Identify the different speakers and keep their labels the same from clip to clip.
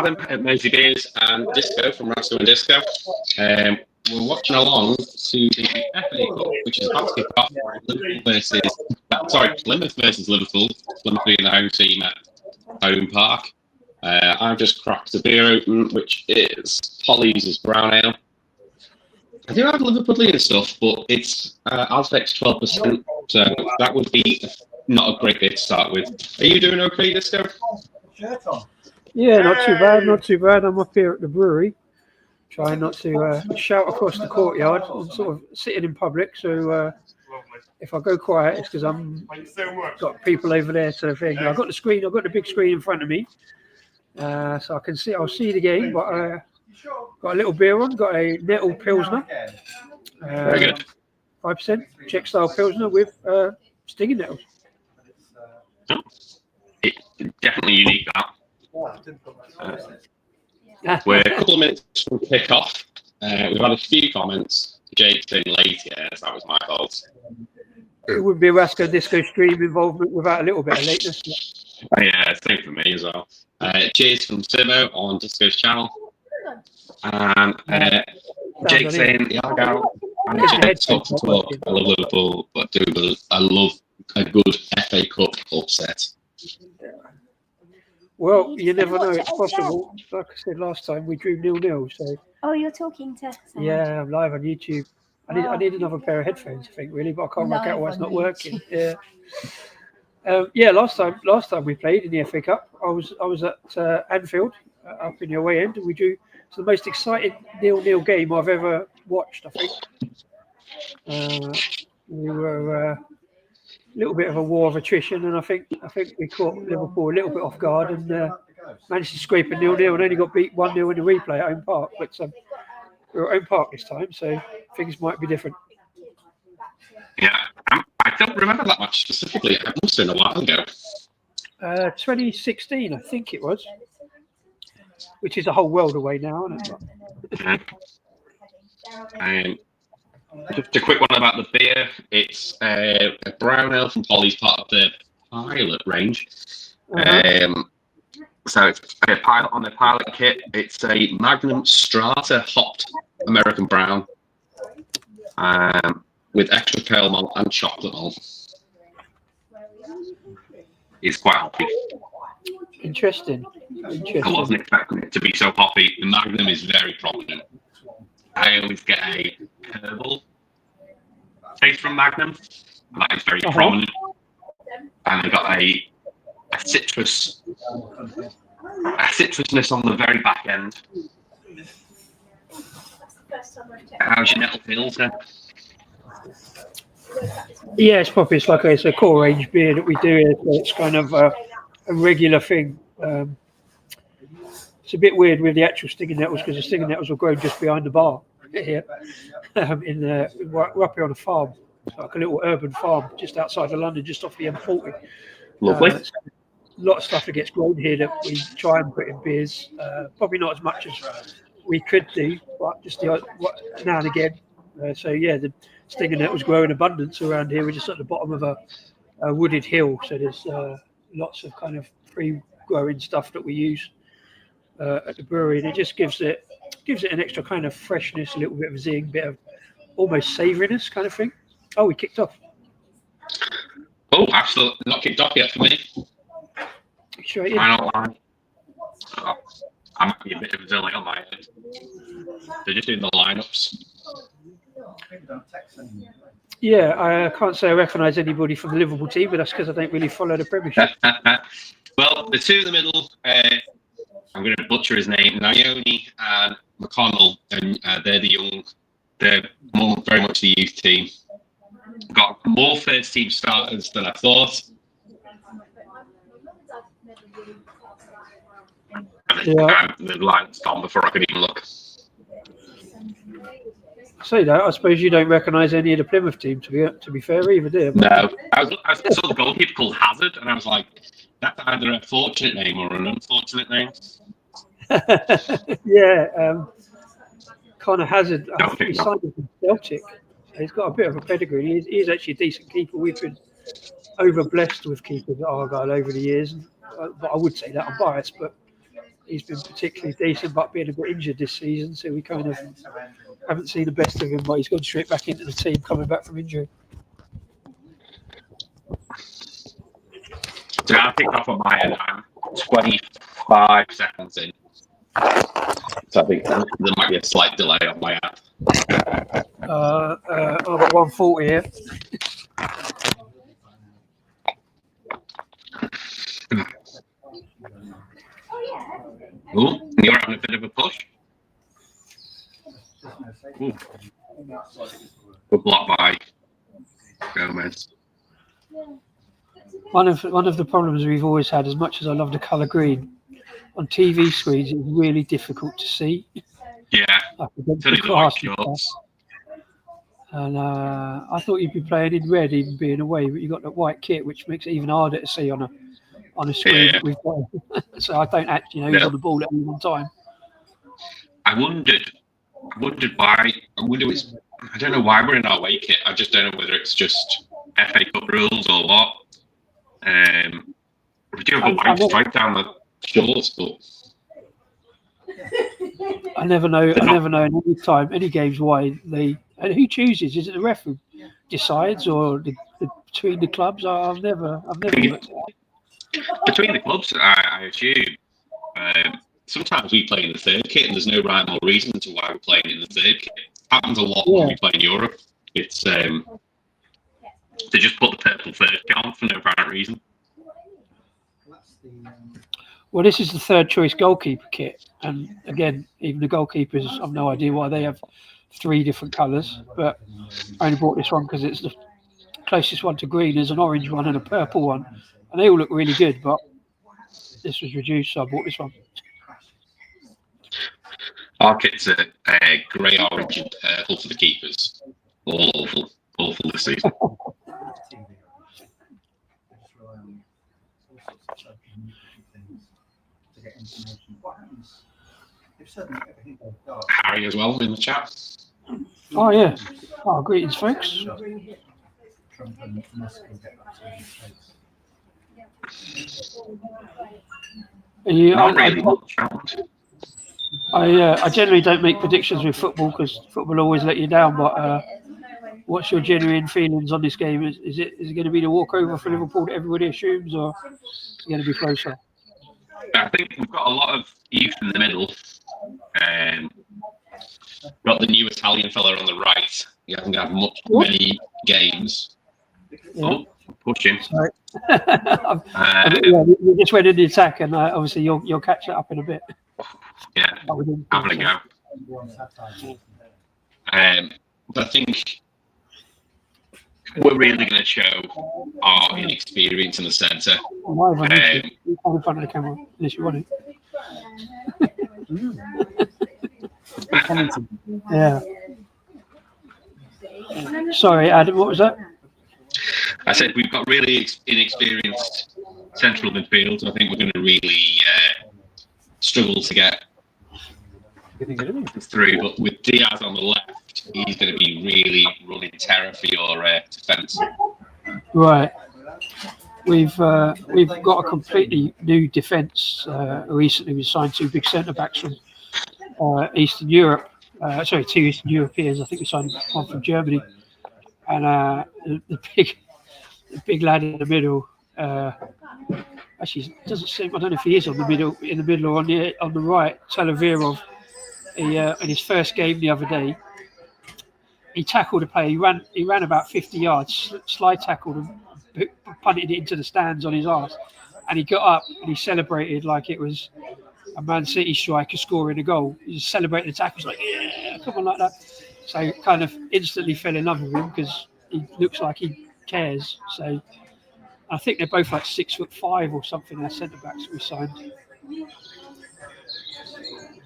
Speaker 1: Adam at MerseyBeers and Disco from Rasso and Disco. We're watching along to the FA Cup, which is about to kick off. Plymouth versus Liverpool. Plymouth being the home team at Home Park. I've just cracked a beer open, which is Polly's Brown Ale. I do have Liverpudlian stuff, but it's Alfex 12%, so that would be not a great bit to start with. Are you doing okay, Disco?
Speaker 2: Yeah, not too bad. I'm up here at the brewery, trying not to shout across the courtyard. I'm sort of sitting in public, so if I go quiet, it's because I'm got people over there sort of thing. I've got the screen. I've got the big screen in front of me, so I can see. I'll see the game, but got a little beer on. Got a Nettle Pilsner,
Speaker 1: Very good.
Speaker 2: 5% Czech style Pilsner with stinging nettles.
Speaker 1: It's definitely unique, that. We're a couple of minutes from kick-off. We've had a few comments. Jake's been late, yes, that was my fault.
Speaker 2: It wouldn't be a Rasco Disco stream involvement without a little bit of lateness.
Speaker 1: Yeah, same for me as well. Cheers from Simo on Disco's channel. And Jake saying, yeah, I love Liverpool, but I love a good FA Cup upset.
Speaker 2: Well, you never know. It's possible. Like I said last time, we drew 0-0. So.
Speaker 3: Oh, you're talking to someone.
Speaker 2: Yeah, I'm live on YouTube. I need another pair of headphones, I think, really, but I can't work out why it's not working. Yeah. Last time we played in the FA Cup, I was at Anfield, up in the away end, and we drew. It's the most exciting 0-0 game I've ever watched, I think. We were a little bit of a war of attrition, and I think we caught Liverpool a little bit off guard and managed to scrape a 0-0 and only got beat 1-0 in the replay at Home Park. But we're at Home Park this time, so things might be different.
Speaker 1: Yeah, I don't remember that much specifically. It must have been a while ago.
Speaker 2: 2016, I think it was, which is a whole world away now, isn't it?
Speaker 1: Just a quick one about the beer. It's a brown ale from Polly's, part of the Pilot range. So it's a pilot on the Pilot kit. It's a Magnum Strata hopped American brown with extra pale malt and chocolate malt. It's quite hoppy.
Speaker 2: Interesting.
Speaker 1: I wasn't expecting it to be so hoppy. The Magnum is very prominent. I always get a herbal taste from Magnum. That is very prominent. And I got a citrusness on the very back end. How's your Nettle Pilsner?
Speaker 2: Yeah, it's probably it's a core range beer that we do here. So it's kind of a regular thing. It's a bit weird with the actual stinging nettles because the stinging nettles will grow just behind the bar here. We're up here on a farm, like a little urban farm just outside of London, just off the M40.
Speaker 1: Lovely.
Speaker 2: So a lot of stuff that gets grown here that we try and put in beers. Probably not as much as we could do, but just now and again. The stinging nettles grow in abundance around here. We're just at the bottom of a wooded hill, so there's lots of kind of free-growing stuff that we use at the brewery, and it just gives it an extra kind of freshness, a little bit of zing, bit of almost savouriness kind of thing. Oh, we kicked off.
Speaker 1: Oh, absolutely not kicked off yet for me.
Speaker 2: Straight in.
Speaker 1: I don't lie. I might be a bit of a delay on my end. They're just doing the lineups.
Speaker 2: Yeah, I can't say I recognise anybody from the Liverpool team, but that's because I don't really follow the Premiership.
Speaker 1: Well, the two in the middle, I'm going to butcher his name, Naomi and McConnell, and they're very much the youth team. Got more first team starters than I thought.
Speaker 2: Yeah.
Speaker 1: The line's gone before I could even look.
Speaker 2: Say that, I suppose you don't recognise any of the Plymouth team, to be fair, either, do you?
Speaker 1: No. I saw the goalkeeper called Hazard, and I was like, that's either a fortunate name or an unfortunate name.
Speaker 2: Yeah, Connor Hazard, I think he signed with Celtic. He's got a bit of a pedigree. He's actually a decent keeper. We've been over blessed with keepers at Argyle over the years. But I would say that I'm biased, but he's been particularly decent, but being a bit injured this season, so we kind of haven't seen the best of him. But he's gone straight back into the team, coming back from injury.
Speaker 1: So I'll kick off on my end. I'm 25 seconds in. So I think there might be a slight delay on my app.
Speaker 2: I've got 140 here.
Speaker 1: Oh, you're having a bit of a push. Ooh. Good block by Gomez.
Speaker 2: One of the problems we've always had, as much as I love the colour green, on TV screens it's really difficult to see.
Speaker 1: Yeah,
Speaker 2: the glass and I thought you'd be playing in red, even being away, but you've got that white kit, which makes it even harder to see on a screen.
Speaker 1: Yeah.
Speaker 2: We've got, so I don't actually know who's on the ball at any one time.
Speaker 1: I wondered why. I don't know why we're in our away kit. I just don't know whether it's just FA Cup rules or what. We do have a white stripe down the shorts, but
Speaker 2: I never know in any time, any games, why they and who chooses. Is it the ref who decides, or between the clubs? I've never looked at that.
Speaker 1: Between the clubs, I assume. Sometimes we play in the third kit, and there's no rhyme or reason to why we're playing in the third kit. Happens a lot when we play in Europe. It's they just put the purple third kit on for no apparent reason.
Speaker 2: Well, this is the third choice goalkeeper kit, and again, even the goalkeepers, I've no idea why they have 3 different colours. But I only bought this one because it's the closest one to green. There's an orange one and a purple one, and they all look really good. But this was reduced, so I bought this one.
Speaker 1: Our kit's a grey, orange, and purple for the keepers. Awful this season. Harry as well in the chat.
Speaker 2: Oh yeah. Oh, greetings, folks. I generally don't make predictions with football because football always let you down. But what's your genuine feelings on this game? Is it going to be the walkover for Liverpool that everybody assumes, or is it going to be closer?
Speaker 1: I think we've got a lot of youth in the middle. Got the new Italian fella on the right. He hasn't had many games.
Speaker 2: Yeah.
Speaker 1: Oh, pushing.
Speaker 2: Sorry. You just went in the attack, and obviously you'll catch it up in a bit.
Speaker 1: Yeah, having a go. But I think we're really going to show our inexperience in the centre.
Speaker 2: In front of the camera, unless you want it. Yeah. Sorry, Adam, what was that?
Speaker 1: I said we've got really inexperienced central midfield. I think we're going to really struggle to get through. But with Diaz on the left, he's going to be really running terror for your defence.
Speaker 2: Right. We've got a completely new defence. Recently, we signed 2 big centre backs from Eastern Europe. 2 Eastern Europeans. I think we signed one from Germany, and the big lad in the middle. Actually, it doesn't seem. I don't know if he is in the middle or on the right. Talavirov. In his first game the other day, he tackled a player. He ran about 50 yards, slide tackled him, punted it into the stands on his arse, and he got up and he celebrated like it was a Man City striker scoring a goal. He just celebrated the tackle. He was like, yeah, come on, like that. So kind of instantly fell in love with him because he looks like he cares. So I think they're both like 6'5" or something. They're centre backs that we signed.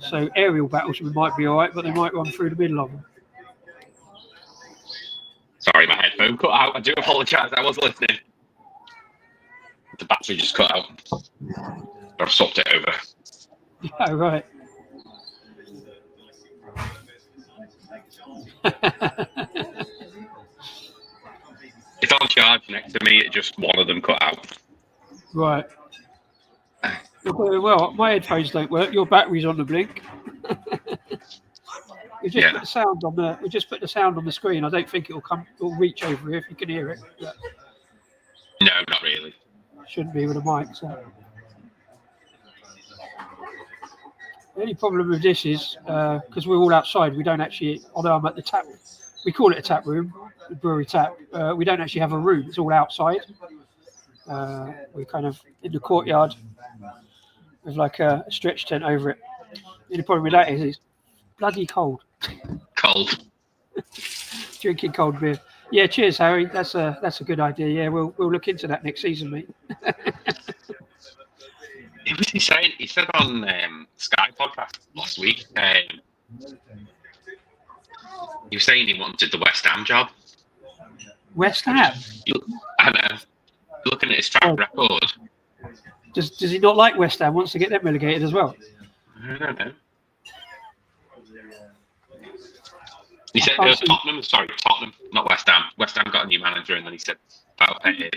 Speaker 2: So aerial battles might be all right, but they might run through the middle of them.
Speaker 1: Sorry, my headphone cut out. I do apologise. I was listening. The battery just cut out. I've swapped it over.
Speaker 2: Oh, right.
Speaker 1: It's on charge next to me. It just one of them cut out.
Speaker 2: Right. You're doing well. My headphones don't work. Your battery's on the blink. We just put the sound on the. We just put the sound on the screen. I don't think it'll come. It'll reach over here if you can hear it. But
Speaker 1: No, not really.
Speaker 2: shouldn't be with a mic. So the only problem with this is because we're all outside. We don't actually. Although I'm at the tap, we call it a tap room, the brewery tap. We don't actually have a room. It's all outside. We're kind of in the courtyard with like a stretch tent over it. The only problem with that is it's bloody cold.
Speaker 1: Cold.
Speaker 2: Drinking cold beer. Yeah, cheers, Harry. That's a good idea. Yeah, we'll look into that next season, mate.
Speaker 1: What was he saying? He said on Sky podcast last week. He was saying he wanted the West Ham job.
Speaker 2: West Ham.
Speaker 1: I know. Looking at his track record.
Speaker 2: Does he not like West Ham? Wants to get them relegated as well?
Speaker 1: I don't know. He said Tottenham, not West Ham. West Ham got a new manager, and then he said about the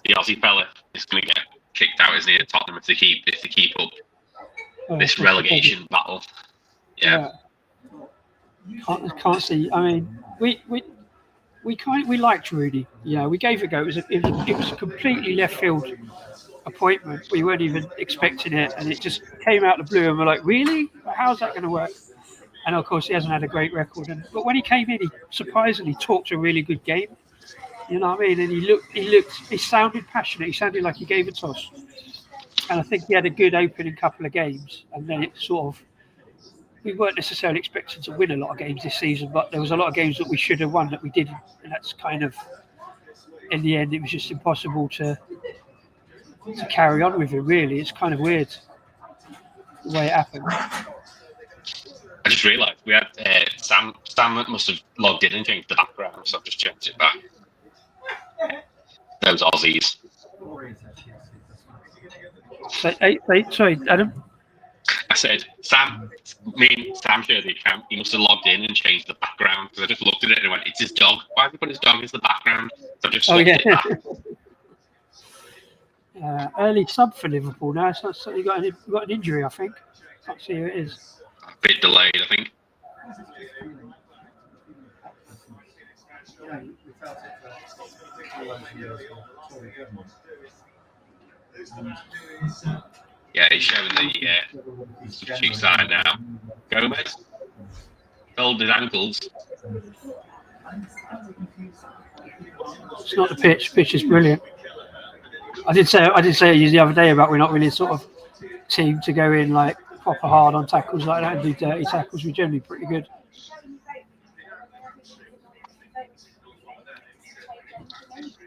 Speaker 1: Aussie fella is going to get kicked out, isn't he, at Tottenham if they keep up this relegation battle. Yeah.
Speaker 2: Can't see. I mean, we liked Rudy. You know, we gave it a go. It was a completely left field appointment. We weren't even expecting it, and it just came out of the blue, and we're like, really? How's that going to work? And of course, he hasn't had a great record. But when he came in, he surprisingly talked a really good game. You know what I mean? And he sounded passionate. He sounded like he gave a toss. And I think he had a good opening couple of games. And then it sort of, we weren't necessarily expecting to win a lot of games this season, but there was a lot of games that we should have won that we didn't. And that's kind of, in the end, it was just impossible to carry on with him, really. It's kind of weird the way it happened.
Speaker 1: I just realised we had Sam must have logged in and changed the background, so I've just changed it back. Those Aussies.
Speaker 2: Sorry, Adam.
Speaker 1: I said Sam shared the account. He must have logged in and changed the background because I just looked at it and went, "It's his dog. Why have you put his dog as the background?" So I just swapped it back.
Speaker 2: Early sub for Liverpool now. So he got an injury, I think. Can't see who it is.
Speaker 1: A bit delayed, I think. Yeah, he's showing the substitute side now. Gomez rolled his ankles.
Speaker 2: It's not the pitch. The pitch is brilliant. I did say the other day about we're not really sort of team to go in like proper hard on tackles like that and do dirty tackles. We're generally pretty good.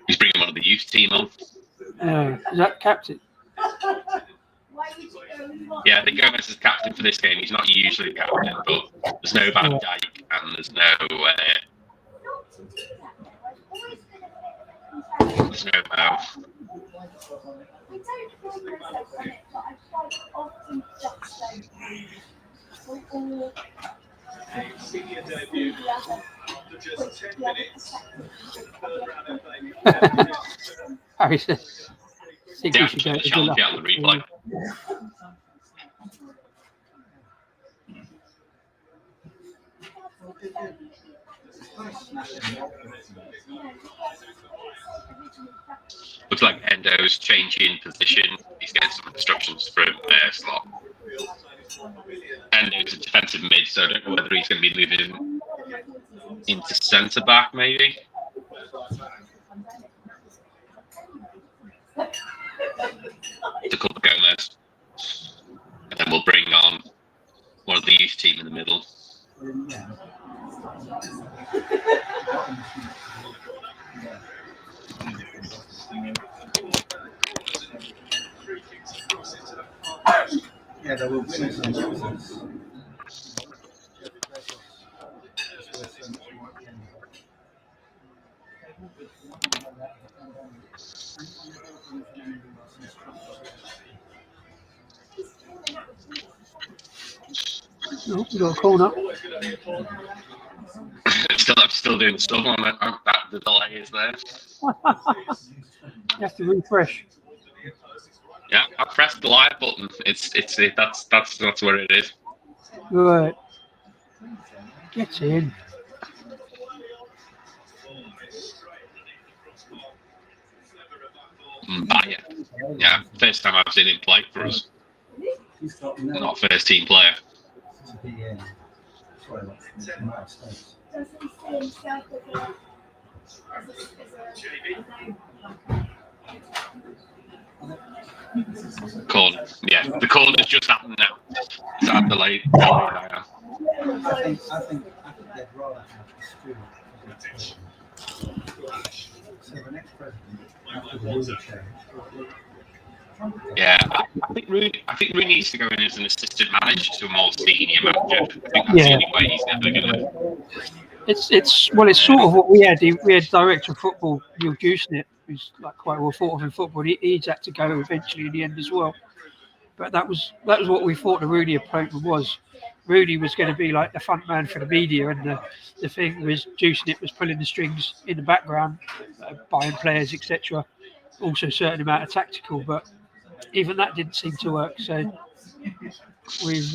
Speaker 1: He's bringing one of the youth team on.
Speaker 2: Is that captain?
Speaker 1: Yeah, I think Gomez is captain for this game. He's not usually the captain, but there's no Van Dijk and there's no Mo.
Speaker 2: Harry says, I think we should go
Speaker 1: challenge out the replay. Looks like Endo's changing position. He's getting some instructions from Slot. Endo's a defensive mid, so I don't know whether he's going to be moving into centre back, maybe. To cover Gomez. And then we'll bring on one of the youth team in the middle.
Speaker 3: Yeah, there were winners and losers.
Speaker 2: No, we got a corner.
Speaker 1: I'm still doing the stuff on that. The delay is there.
Speaker 2: You have to refresh.
Speaker 1: pressed the live button. That's where it is.
Speaker 2: Right. Get in.
Speaker 1: Yeah, first time I've seen him play for us. Not first team player. Corner. Yeah, the corner's just happened now. It's at delayed.
Speaker 3: I think they'd rather have the student. So the next president, after the rule change.
Speaker 1: Yeah, I think Rooney needs to go in as an assistant manager to a more senior manager. I think that's the only way he's ever going to.
Speaker 2: It's sort of what we had. We had director of football Neil Juicnett, who's like quite well thought of in football. He's had to go eventually in the end as well. But that was what we thought the Rooney appointment was. Rooney was going to be like the front man for the media, and the thing was Juicnett was pulling the strings in the background, buying players, etc. Also a certain amount of tactical, but even that didn't seem to work. So we've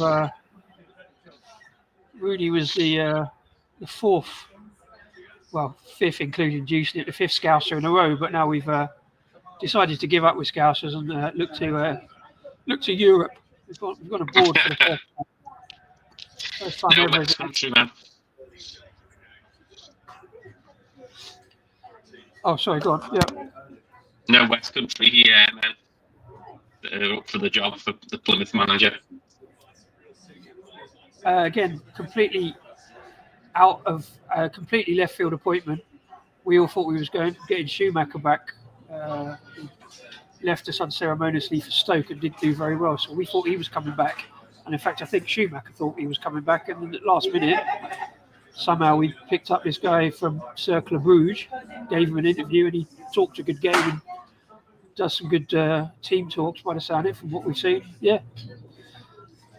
Speaker 2: Rooney was the fifth, including Juicnett, the fifth Scouser in a row. But now we've decided to give up with Scousers and look to Europe. We've got a board for the first time
Speaker 1: No
Speaker 2: ever.
Speaker 1: West Country, man.
Speaker 2: Oh, sorry, go on. Yeah.
Speaker 1: No West Country, man. Up for the job for the Plymouth manager.
Speaker 2: Again, completely out of completely left field appointment. We all thought we was getting Schumacher back. He left us unceremoniously for Stoke and didn't do very well. So we thought he was coming back. And in fact, I think Schumacher thought he was coming back. And then at the last minute, somehow we picked up this guy from Cercle Bruges, gave him an interview, and he talked a good game and does some good team talks by the sound of it from what we've seen. Yeah.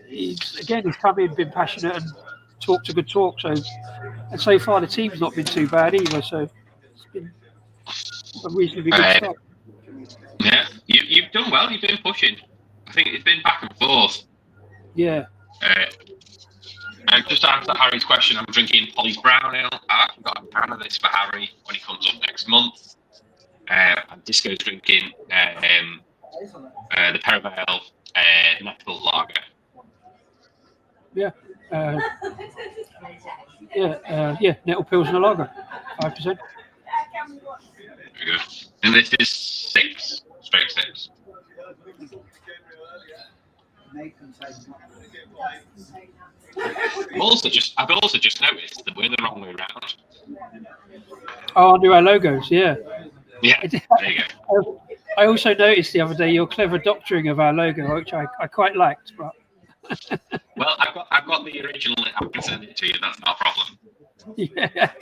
Speaker 2: He's come in, been passionate and talked a good talk. So far the team's not been too bad either. So it's been a reasonably good start.
Speaker 1: Yeah, you've done well. You've been pushing. I think it's been back and forth.
Speaker 2: Yeah.
Speaker 1: And just to answer Harry's question, I'm drinking Polly's Brown Ale. I've actually got a can of this for Harry when he comes up next month. And Disco's drinking the Perivale Nettle Lager.
Speaker 2: Yeah. Nettle Pilsner Lager, 5%.
Speaker 1: Very good. And this is 6, straight 6. I've also just noticed that we're the wrong way around.
Speaker 2: Oh, under our logos, yeah.
Speaker 1: Yeah, there you go.
Speaker 2: I also noticed the other day your clever doctoring of our logo, which I quite liked. But
Speaker 1: well, I've got the original. I can send it to you. That's not a problem.
Speaker 2: Yeah.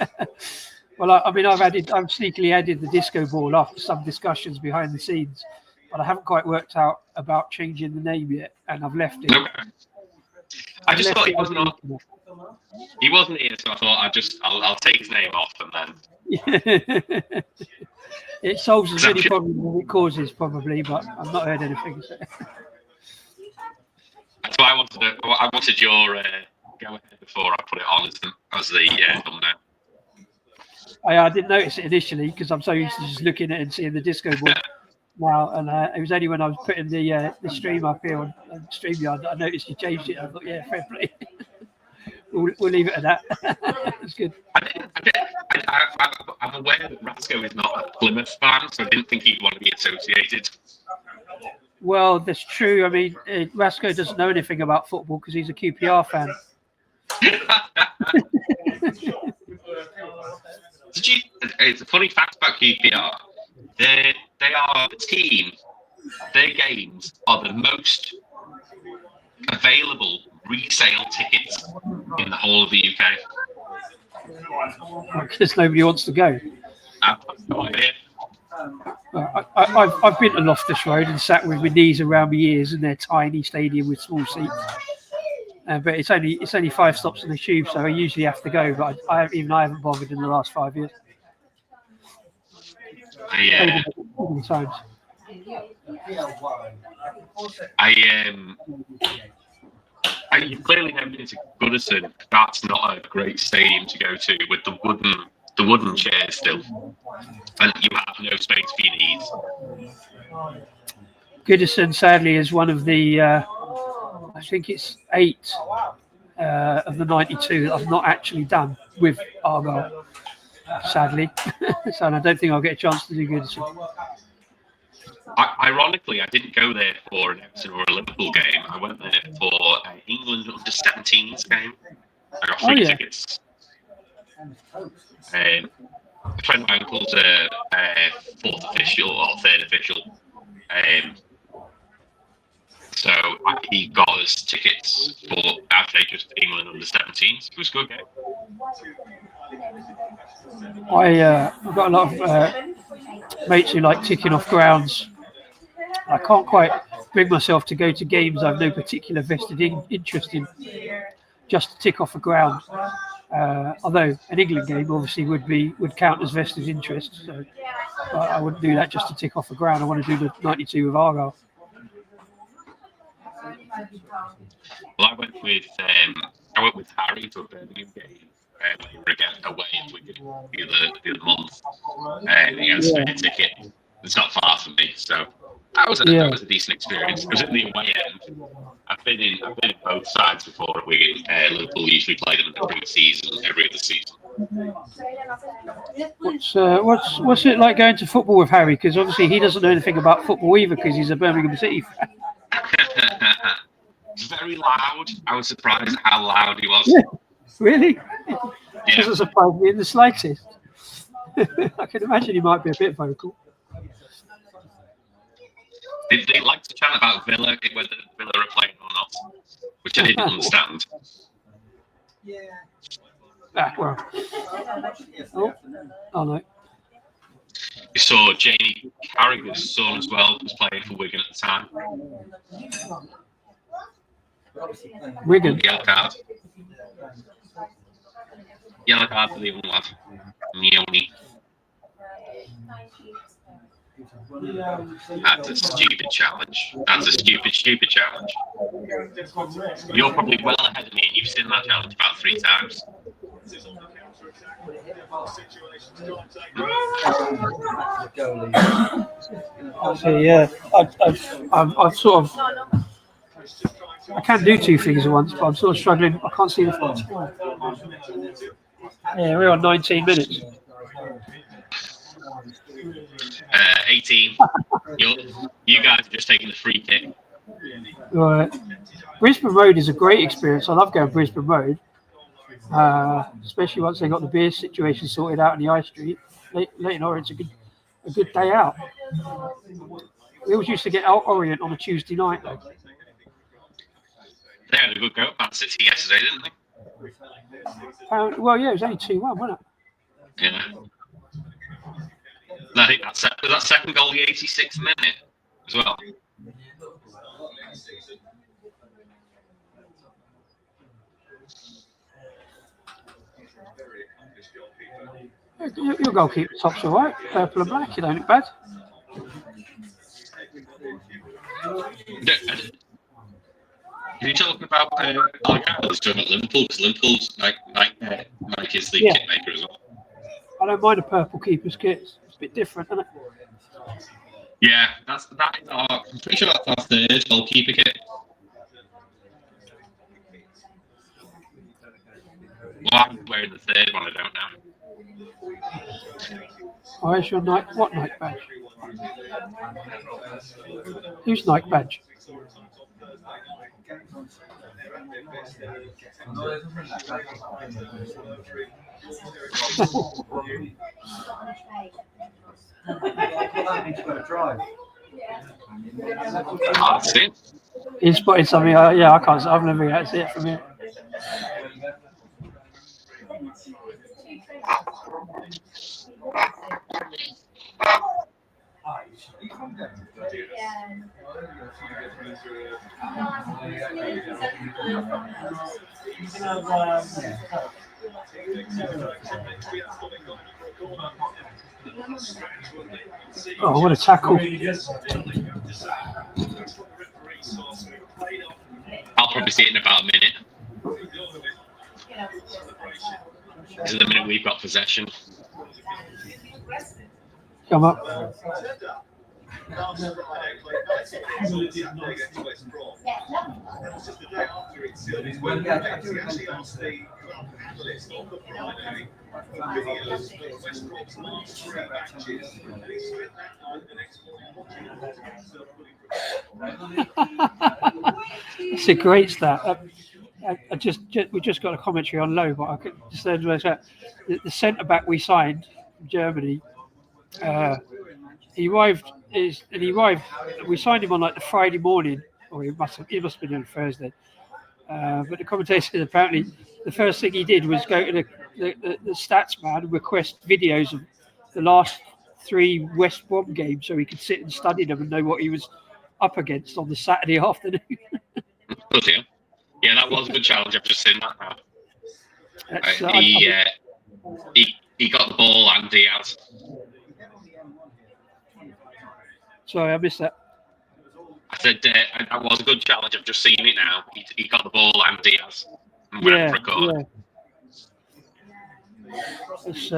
Speaker 2: Well, I've sneakily added the disco ball after some discussions behind the scenes, but I haven't quite worked out about changing the name yet, and I've left it.
Speaker 1: Okay. I just thought he wasn't on. He wasn't here, so I thought I'll take his name off and then.
Speaker 2: It solves as many problems as it causes, probably, but I've not heard anything. So.
Speaker 1: That's why I wanted your go ahead before I put it on as the thumbnail.
Speaker 2: I didn't notice it initially because I'm so used to just looking at it and seeing the disco ball now, and it was only when I was putting the stream up here on StreamYard that I noticed you changed it. I thought, yeah, fair play. We'll leave it at that. That's good.
Speaker 1: I'm aware that Rasco is not a Plymouth fan, so I didn't think he'd want to be associated.
Speaker 2: Well, that's true. I mean, Rasco doesn't know anything about football because he's a QPR fan.
Speaker 1: It's a funny fact about QPR. They are the team. Their games are the most available resale tickets in the whole of the UK.
Speaker 2: Because nobody wants to go.
Speaker 1: I have no idea.
Speaker 2: I've been to Loftus Road and sat with my knees around my ears in their tiny stadium with small seats. But it's only 5 stops on the tube, so I usually have to go. But I haven't bothered in the last 5 years.
Speaker 1: Yeah.
Speaker 2: Times.
Speaker 1: You've clearly never been to Goodison. That's not a great stadium to go to with the wooden chairs still, and you have no space for your knees.
Speaker 2: Goodison, sadly, is one of the, I think it's 8 of the 92 that I've not actually done with Argyle, sadly. So I don't think I'll get a chance to do Goodison.
Speaker 1: Ironically, I didn't go there for an Everton or a Liverpool game. I went there for an England under-17s game. I got free tickets. A friend of my uncle's a 4th official or 3rd official. So he got us tickets for actually just England under-17s. It was a good game.
Speaker 2: I've got a lot of mates who like ticking off grounds. I can't quite bring myself to go to games I've no particular vested interest in, just to tick off a ground. Although an England game obviously would count as vested interest, so I wouldn't do that just to tick off a ground. I want to do the 92 with Argyle.
Speaker 1: Well, I went with Harry to a Birmingham game. We were again away at Wigan the other month, and he had a spare ticket. It's not far from me, so that was a decent experience. It was at the away end. I've been in both sides before at Wigan. Liverpool usually play them in the pre-season, every other season.
Speaker 2: What's it like going to football with Harry? Because obviously he doesn't know anything about football either, because he's a Birmingham City fan.
Speaker 1: Very loud. I was surprised at how loud he was.
Speaker 2: Yeah, really?
Speaker 1: Yeah.
Speaker 2: Doesn't surprise me in the slightest. I can imagine he might be a bit vocal.
Speaker 1: They like to chant about Villa, whether Villa are playing or not, which I didn't understand.
Speaker 2: Well. Oh no.
Speaker 1: You saw Jamie Carragher's son as well, was playing for Wigan at the time.
Speaker 2: Wigan.
Speaker 1: Yellow card. Yellow card for the young lad. Mioni. That's a stupid challenge. Challenge. You're probably well ahead of me, and you've seen that challenge about 3 times.
Speaker 2: So yeah, I've sort of. I can do 2 things at once, but I'm sort of struggling. I can't see the time. Yeah, we're on 19 minutes.
Speaker 1: 18. You guys are just taking the free kick.
Speaker 2: Right. Brisbane Road is a great experience. I love going Brisbane Road, especially once they got the beer situation sorted out in the High Street. Leighton Orient's a good day out. We always used to get out Orient on a Tuesday night, though.
Speaker 1: They had a good go at Man City yesterday, didn't they?
Speaker 2: Well, yeah, it was only 2-1, wasn't it?
Speaker 1: Yeah. I think was that second goal the 86th minute as well.
Speaker 2: Your goalkeeper top's all right. Purple and black, you don't look bad.
Speaker 1: Can you talk about Algarve's talking about Liverpool? Because Liverpool's Mike is the kit maker as well.
Speaker 2: I don't mind a purple keeper's kit. It's a bit different, isn't it?
Speaker 1: Yeah, that is our. I'm pretty sure that's our 3rd goalkeeper kit. Well, I'm wearing the 3rd one. I don't know.
Speaker 2: Where's your Nike? What Nike badge? Whose Nike badge?
Speaker 1: Can't see it.
Speaker 2: He's spotted something. Yeah, I can't. I've never got to see it from here. Oh, what a tackle.
Speaker 1: I'll probably see it in about a minute. This is the minute we've got possession.
Speaker 2: Come up. It's a great stat. We just got a commentary on low, but I could just say the centre back we signed from Germany. He arrived. We signed him on like the Friday morning, or he must have been on Thursday. But the commentator said apparently the first thing he did was go to the stats man and request videos of the last 3 West Brom games so he could sit and study them and know what he was up against on the Saturday afternoon.
Speaker 1: Yeah, that was a good challenge. I've just seen that now. He got the ball and Diaz.
Speaker 2: Sorry, I missed that.
Speaker 1: I said that was a good challenge. I've just seen it now. He got the ball and Diaz. And went for a corner.
Speaker 2: It's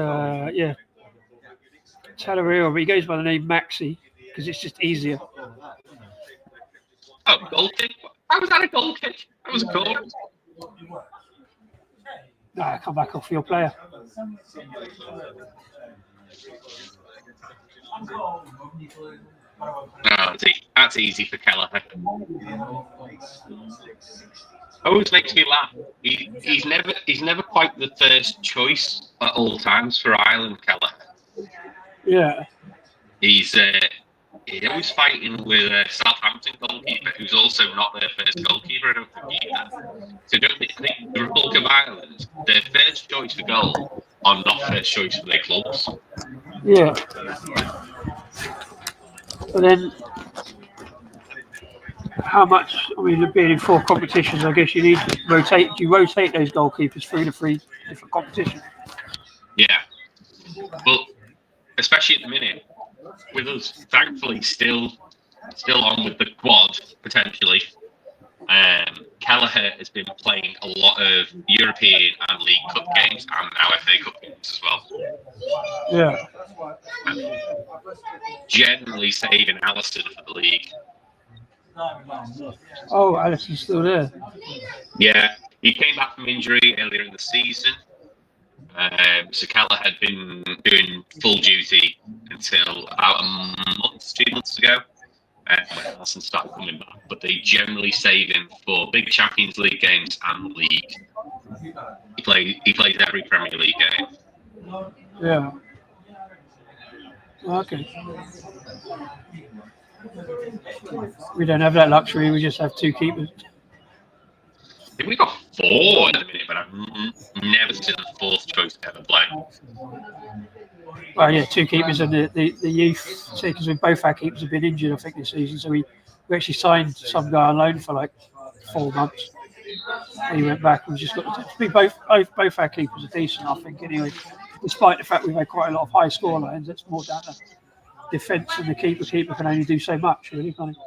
Speaker 2: Talario, but he goes by the name Maxi because it's just easier.
Speaker 1: Oh, goal kick? How was that a goal kick? That was a corner.
Speaker 2: Nah, come back off your player.
Speaker 1: Oh, that's easy for Kelleher. Always makes me laugh. He's never quite the first choice at all times for Ireland, Kelleher.
Speaker 2: Yeah.
Speaker 1: He's always fighting with a Southampton goalkeeper who's also not their first goalkeeper, I don't think either. So I think the Republic of Ireland, their first choice for goal are not first choice for their clubs.
Speaker 2: Yeah. But then, how much? I mean, being in 4 competitions, I guess you need to rotate. Do you rotate those goalkeepers through the 3 different competitions? Yeah.
Speaker 1: Well, especially at the minute, with us thankfully still on with the quad potentially. Kelleher has been playing a lot of European and League Cup games and now FA Cup games as well.
Speaker 2: Yeah.
Speaker 1: Generally saving Alisson for the league.
Speaker 2: Oh, Alisson's still there.
Speaker 1: Yeah, he came back from injury earlier in the season. So Kelleher had been doing full duty until about 2 months ago. When Alisson started coming back, but they generally save him for big Champions League games and league. He plays every Premier League game.
Speaker 2: Yeah. Okay. We don't have that luxury. We just have 2 keepers.
Speaker 1: I think we got 4 at the minute, but I've never seen a 4th choice ever play.
Speaker 2: Well, yeah, 2 keepers and the youth. Because both our keepers have been injured, I think, this season. So we actually signed some guy on loan for like 4 months. And he went back and we just got to be both our keepers are decent, I think, anyway. Despite the fact we've had quite a lot of high score lines, it's more down to defence and the keeper can only do so much, really, can't he?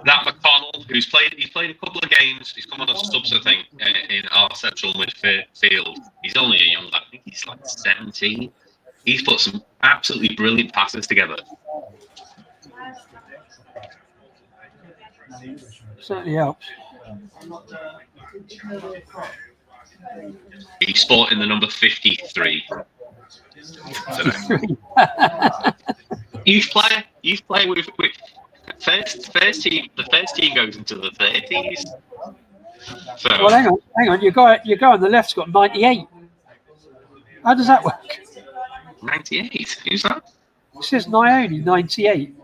Speaker 1: That McConnell, he's played a couple of games. He's come on as subs, I think, in our central midfield. He's only a young lad. I think he's like 17. He's put some absolutely brilliant passes together.
Speaker 2: Certainly helps.
Speaker 1: He's sporting the number 53. Youth player with first team. The first team goes into the 30s. So,
Speaker 2: well, hang on. Your guy on the left's got 98. How does that work?
Speaker 1: 98. Who's that?
Speaker 2: It says Nione 98.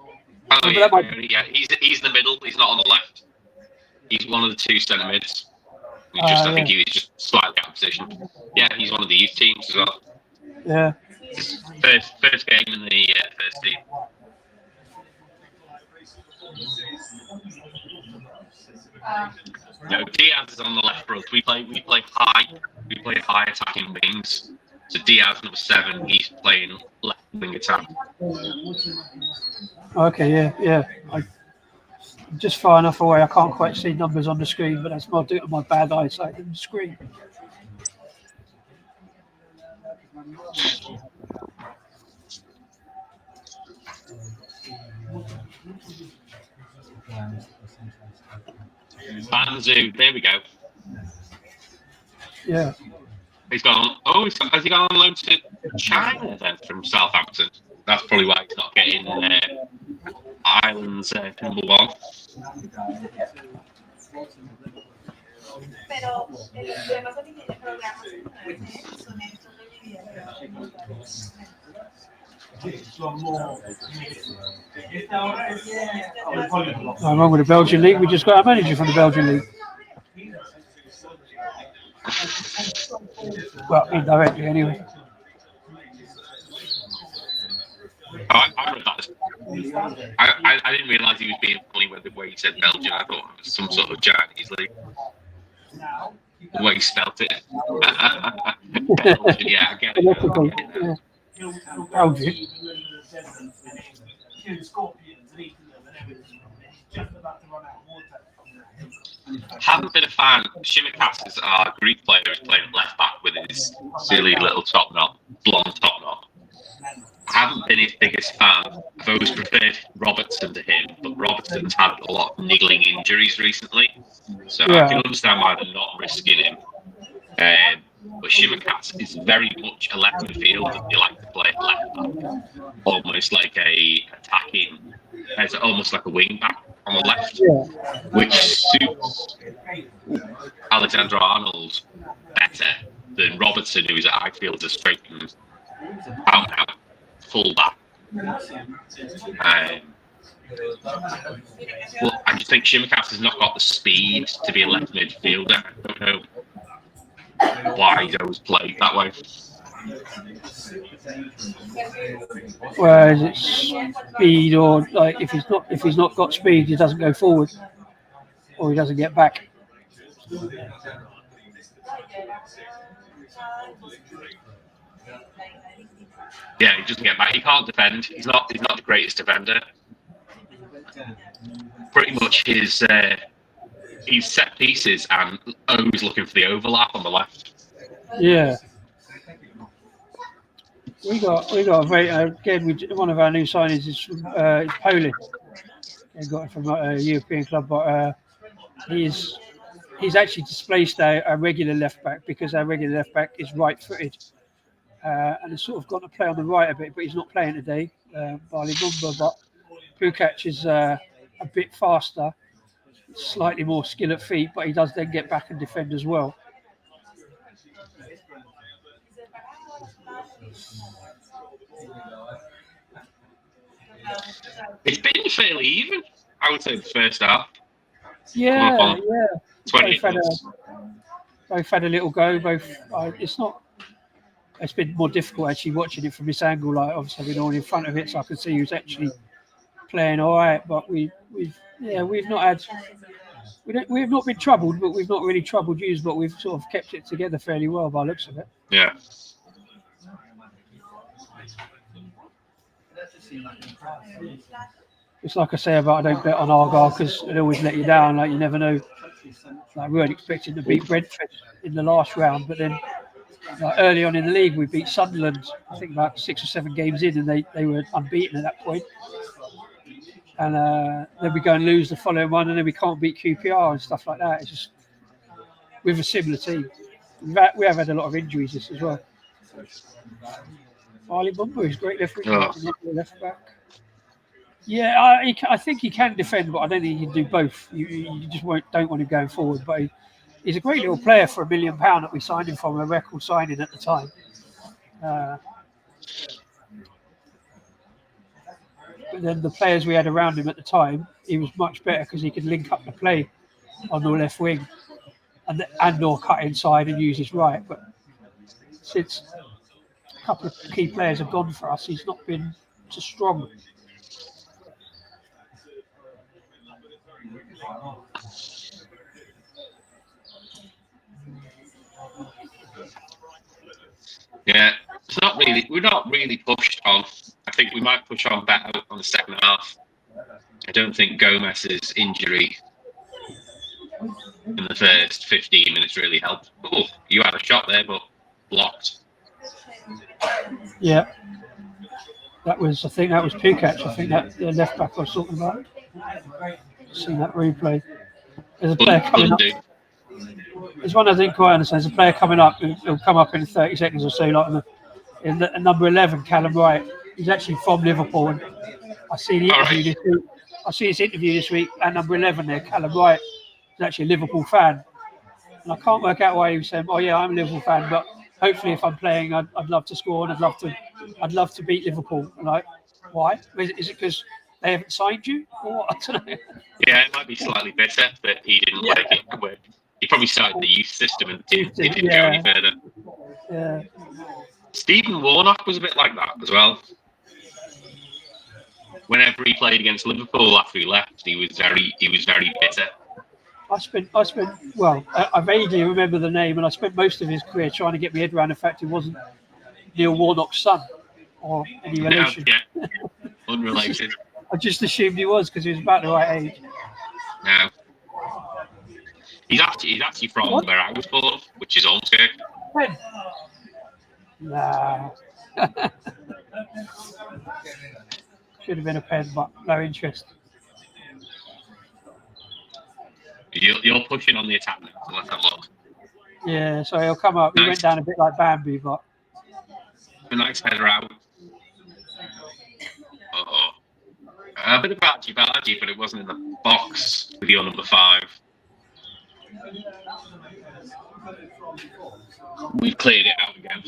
Speaker 1: Oh yeah, He's in the middle. He's not on the left. He's one of the 2 centre mids. I think he was just slightly out of position. Yeah, he's one of the youth teams as well.
Speaker 2: Yeah.
Speaker 1: First game in the first team. No, Diaz is on the left, bro. We play high attacking wings. So Diaz, number 7, he's playing left wing attack.
Speaker 2: Okay, yeah. I'm just far enough away. I can't quite see numbers on the screen, but that's due to my bad eyesight on the screen.
Speaker 1: Banzu, there we go.
Speaker 2: Yeah.
Speaker 1: He's gone. Oh, has he gone on loan to China then from Southampton? That's probably why he's not getting Ireland's number 1.
Speaker 2: I'm wrong with the Belgian league. We just got our manager from the Belgian league. Well, indirectly anyway.
Speaker 1: I read that. I didn't realise he was being funny with the way he said Belgian. I thought it was some sort of Chinese league. The way he spelt it. Belgian, yeah, I get it.
Speaker 2: Belgian.
Speaker 1: Haven't been a fan. Shimaka's is our Greek player who's playing left back with his silly little top knot, blonde top knot. I haven't been his biggest fan. I've always preferred Robertson to him, but Robertson's had a lot of niggling injuries recently, so I can understand why they're not risking him. But Shimaka's is very much a left midfield if you like to play left back, almost like a attacking, as almost like a wing back on the left, which suits Alexander Arnold better than Robertson, who is I feel a straight out full back. Well, I just think Shimaka's has not got the speed to be a left midfielder. I don't know why he's always played that way.
Speaker 2: Well, is it speed, or like if he's not got speed, he doesn't go forward, or he doesn't get back?
Speaker 1: Yeah, he doesn't get back. He can't defend. He's not the greatest defender. Pretty much his set pieces and always looking for the overlap on the left.
Speaker 2: Yeah. We got a very again. One of our new signings is from Poland. We got it from a European club, but he's actually displaced our regular left back because our regular left back is right-footed, and has sort of got to play on the right a bit, but he's not playing today. Barley Mumba, but Pukac is a bit faster, slightly more skill at feet, but he does then get back and defend as well.
Speaker 1: It's been fairly even, I would say, the first half.
Speaker 2: Yeah.
Speaker 1: 20
Speaker 2: both had a little go. It's been more difficult actually watching it from this angle. Like obviously I've been all in front of it, so I can see who's actually playing all right. But we've not been troubled, but we've not really troubled you. But we've sort of kept it together fairly well by the looks of it.
Speaker 1: Yeah.
Speaker 2: It's like I say about I don't bet on Argyle because they always let you down. Like you never know. Like we weren't expecting to beat Brentford in the last round, but then like early on in the league we beat Sunderland. I think about 6 or 7 games in, and they were unbeaten at that point. And then we go and lose the following one, and then we can't beat QPR and stuff like that. It's just with a similar team. We have had a lot of injuries this as well. Barley Mumba is great left back. Yeah, I think he can defend, but I don't think he can do both. You just don't want him going forward. But he's a great little player for £1 million that we signed him from, a record signing at the time. But then the players we had around him at the time, he was much better because he could link up the play on the left wing and or cut inside and use his right. But since a couple of key players have gone for us, he's not been so strong.
Speaker 1: Yeah, not really pushed on. I think we might push on better on the second half. I don't think Gomez's injury in the first 15 minutes really helped. Oh, you had a shot there, but blocked.
Speaker 2: Yeah. I think that was Pukac. I think that the left back I was talking about. Seen that replay. There's a player coming up. There's one I didn't quite understand. There's a player coming up who'll come up in 30 seconds or so, like in the number 11, Callum Wright. He's actually from Liverpool, and I see the interview this week. I see his interview this week, and number 11 there, Callum Wright, is actually a Liverpool fan. And I can't work out why he was saying, "Oh yeah, I'm a Liverpool fan, but hopefully if I'm playing, I'd love to score and I'd love to beat Liverpool." And like, why? Is it because they haven't signed you, or what? I don't know.
Speaker 1: Yeah, it might be slightly better, but he didn't like it. He probably started the youth system and it didn't go any further.
Speaker 2: Yeah.
Speaker 1: Stephen Warnock was a bit like that as well. Whenever he played against Liverpool after he left, he was very bitter.
Speaker 2: I vaguely remember the name, and I spent most of his career trying to get my head around the fact he wasn't Neil Warnock's son or any relation.
Speaker 1: No, yeah. Unrelated.
Speaker 2: I just assumed he was because he was about the right age.
Speaker 1: No. He's actually from where I was born, which is Ormskirk.
Speaker 2: When? Nah. Should have been a pen, but no interest.
Speaker 1: You're pushing on the attack now, so let's have a look.
Speaker 2: Yeah, so he'll come up. He went down a bit like Bambi, but...
Speaker 1: A nice header out. Uh-oh. A bit of badgy, but it wasn't in the box with your number 5. We've cleared it out again.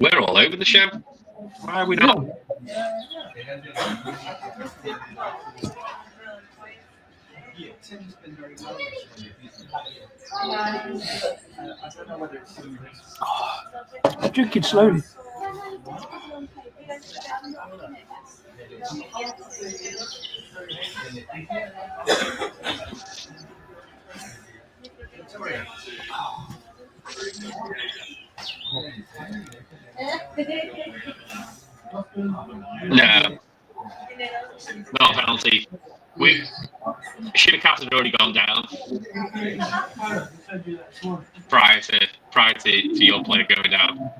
Speaker 1: We're all over the show. Why are we not?
Speaker 2: I'm drinking slowly.
Speaker 1: No. Not a penalty. Shimika's had already gone down prior to your player going down.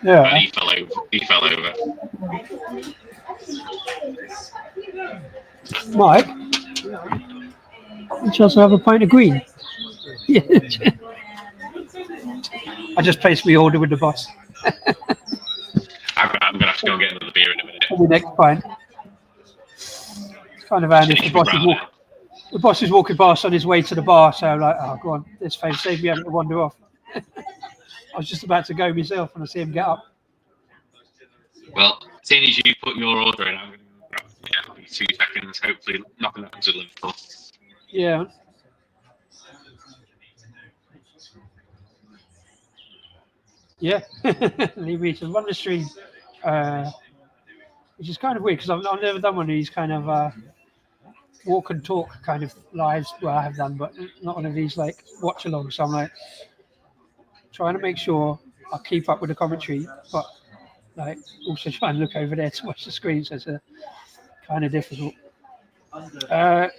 Speaker 2: Yeah.
Speaker 1: And he fell over.
Speaker 2: Mike, you also have a pint of green. Yeah. I just placed my order with the boss.
Speaker 1: I'm going to have to go and get another beer in a minute.
Speaker 2: The next pint. It's kind of handy. The boss is walking past on his way to the bar, so I'm like, oh, go on, this face, save me having to wander off. I was just about to go myself and I see him get up.
Speaker 1: Well, seeing as you put your order in, I'm going to grab 2 seconds, hopefully nothing happens to Liverpool.
Speaker 2: Yeah. Yeah. Leave me to run the stream, which is kind of weird because I've never done one of these kind of walk and talk kind of lives. Well, I have done, but not one of these like watch along. So I'm like trying to make sure I keep up with the commentary, but like also try and look over there to watch the screen. So it's kind of difficult.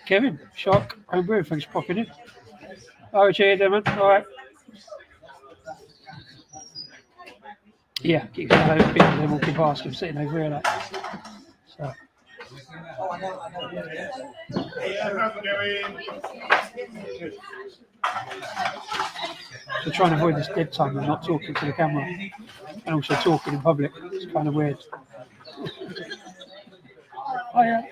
Speaker 2: Kevin, Shock, Homebrew, thanks for popping in. Oh, cheers, man. All right. Yeah, keep saying those people, they're walking past him, sitting over here like. So. So trying to avoid this dead time and not talking to the camera and also talking in public. It's kind of weird. Oh yeah.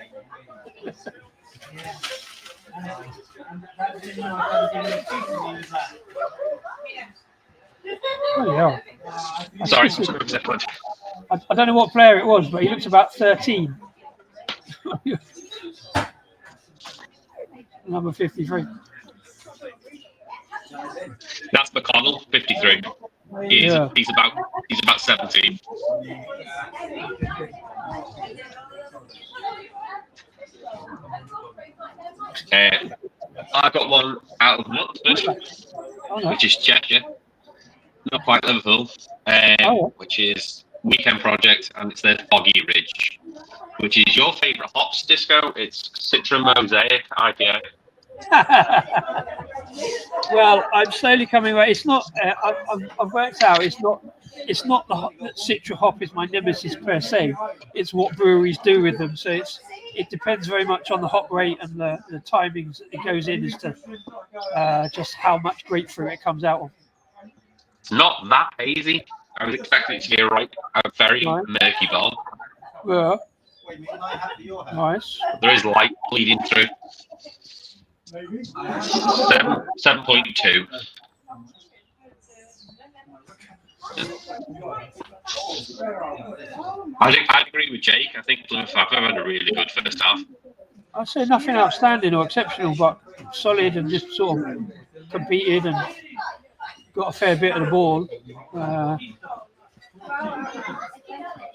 Speaker 2: Oh yeah.
Speaker 1: Sorry.
Speaker 2: I don't know what player it was, but he looks about 13. Number 53.
Speaker 1: That's McConnell, 53. He's about 17. I've got one out of Watford, which is Cheshire. Not quite Liverpool. which is weekend project, and it's their Foggy Ridge, which is your favourite hops, Disco. It's Citra Mosaic IPA.
Speaker 2: Well, I'm slowly coming away. It's not. I've worked out. It's not. It's not that Citra hop is my nemesis per se. It's what breweries do with them. So it depends very much on the hop rate and the timings it goes in as to just how much grapefruit it comes out of.
Speaker 1: It's not that hazy. I was expecting it to be a very murky bottom.
Speaker 2: Yeah. Nice.
Speaker 1: There is light bleeding through. 7.2. I'd agree with Jake. I think Plymouth have had a really good first half.
Speaker 2: I'd say nothing outstanding or exceptional, but solid and just sort of competed and got a fair bit of the ball.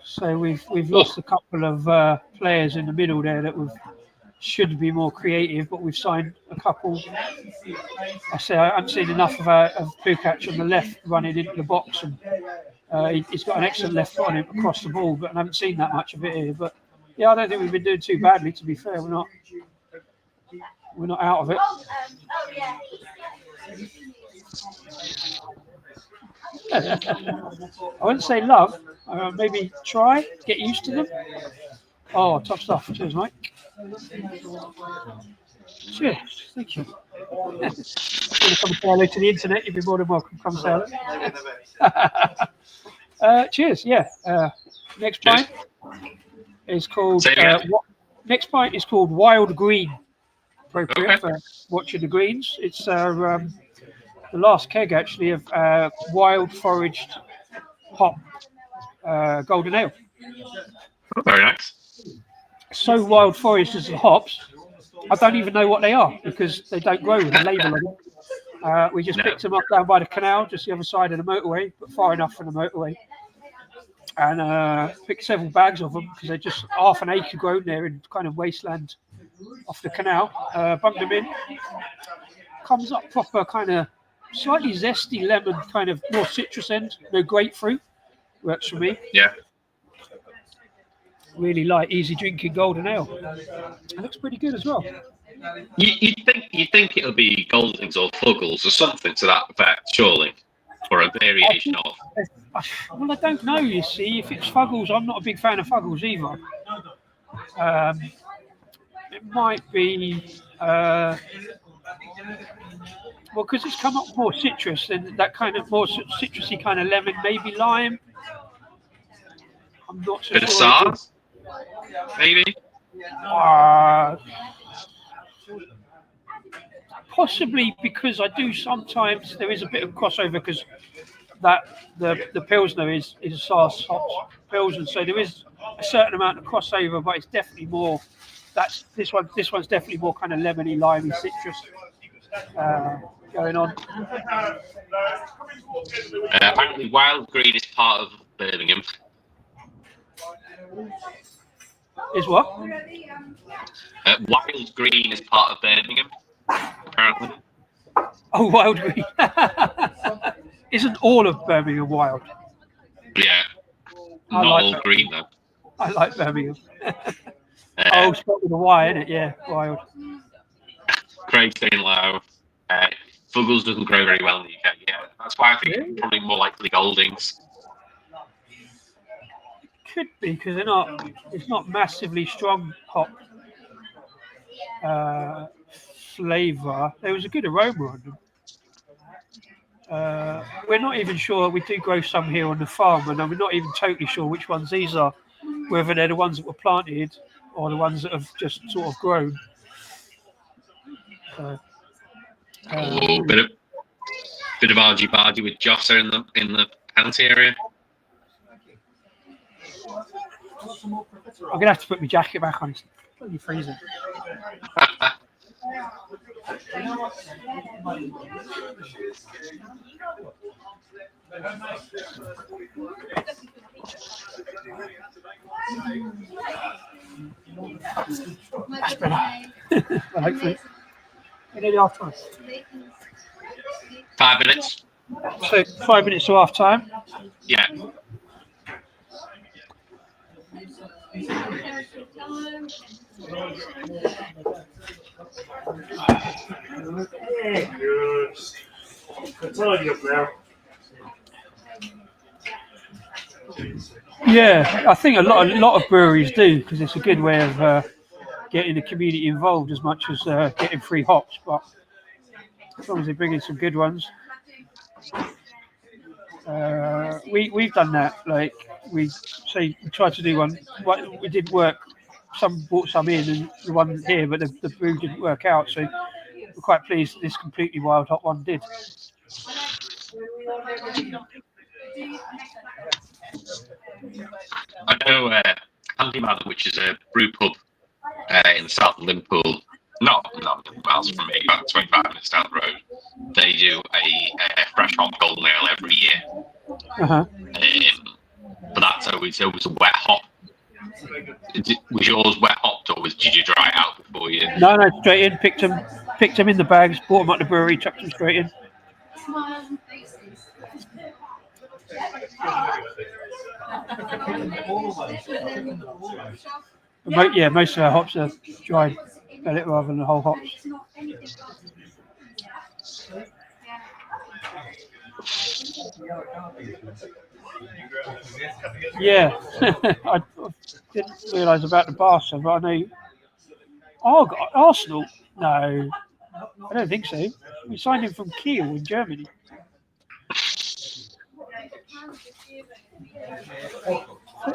Speaker 2: So we've lost a couple of players in the middle there that should be more creative, but we've signed a couple. I haven't seen enough of Pukac on the left running into the box, and he's got an excellent left foot on him across the ball, but I haven't seen that much of it here. But yeah, I don't think we've been doing too badly. To be fair, we're not out of it. I wouldn't say love. Maybe try, get used to them. Oh, top stuff. Cheers, Mike. Cheers. Thank you. If you want to come and say hello to the internet, you'd be more than welcome. Come say hello. Cheers. Yeah. Next pint is called. Next pint is called Wild Green. Appropriate for watching the greens. It's the last keg actually of wild foraged hop golden ale.
Speaker 1: Very nice.
Speaker 2: So wild foraged as the hops, I don't even know what they are because they don't grow with a label on them. We just picked them up down by the canal, just the other side of the motorway, but far enough from the motorway. And picked several bags of them because they're just half an acre grown there in kind of wasteland off the canal. Bunked them in. Comes up proper kind of slightly zesty lemon, kind of more citrus end, no grapefruit. Works for me.
Speaker 1: Yeah.
Speaker 2: Really light, easy drinking golden ale. It looks pretty good as well.
Speaker 1: You think it'll be Goldings or Fuggles or something to that effect, surely, or a variation of.
Speaker 2: Well, I don't know. You see, if it's Fuggles, I'm not a big fan of Fuggles either. It might be well, because it's come up more citrus and that kind of more citrusy kind of lemon, maybe lime. I'm not so
Speaker 1: Bit
Speaker 2: sure.
Speaker 1: of SARS, maybe.
Speaker 2: Possibly because I do sometimes. There is a bit of crossover because that the Pilsner is a SARS hops Pilsner, so there is a certain amount of crossover, but it's definitely more. This one's definitely more kind of lemony, limey, citrus going on.
Speaker 1: Apparently, Wild Green is part of Birmingham.
Speaker 2: Is what?
Speaker 1: Wild Green is part of Birmingham, apparently.
Speaker 2: Oh, Wild Green. Isn't all of Birmingham wild?
Speaker 1: Yeah. Not
Speaker 2: like
Speaker 1: all
Speaker 2: that.
Speaker 1: green, though.
Speaker 2: I like Birmingham. Spot with a Y, isn't it? Yeah, wild.
Speaker 1: Craig's staying low. Fuggles doesn't grow very well in the UK. Yeah, that's why I think it's probably more likely Goldings.
Speaker 2: Could be because it's not massively strong hop flavour. There was a good aroma on them. We're not even sure. We do grow some here on the farm, and we're not even totally sure which ones these are. Whether they're the ones that were planted or the ones that have just sort of grown.
Speaker 1: Bit of argy-bargy with Josser in the penalty area.
Speaker 2: I'm gonna have to put my jacket back on. It's bloody freezing. That's better. Hopefully. We need half time.
Speaker 1: 5 minutes.
Speaker 2: So 5 minutes to half time.
Speaker 1: Yeah.
Speaker 4: Tidy up now.
Speaker 2: Yeah, I think a lot of breweries do, because it's a good way of getting the community involved as much as getting free hops. But as long as they bring in some good ones, we've done that. Like we tried to do one. What we did work. Some brought some in, and the one here, but the brew didn't work out. So we're quite pleased that this completely wild hop one did.
Speaker 1: I know Handyman, which is a brew pub in the south of Liverpool, not miles from me, about 25 minutes down the road. They do a fresh hop golden ale every year.
Speaker 2: Uh-huh.
Speaker 1: But that's always a wet hop. Was yours wet hopped, or did you dry it out before you?
Speaker 2: No, straight in. Picked them in the bags, bought them at the brewery, chucked them straight in. Most of our hops are dried pellet rather than the whole hops. Yeah, I didn't realise about the Barca, but I know. Oh, Arsenal? No, I don't think so. We signed him from Kiel in Germany. I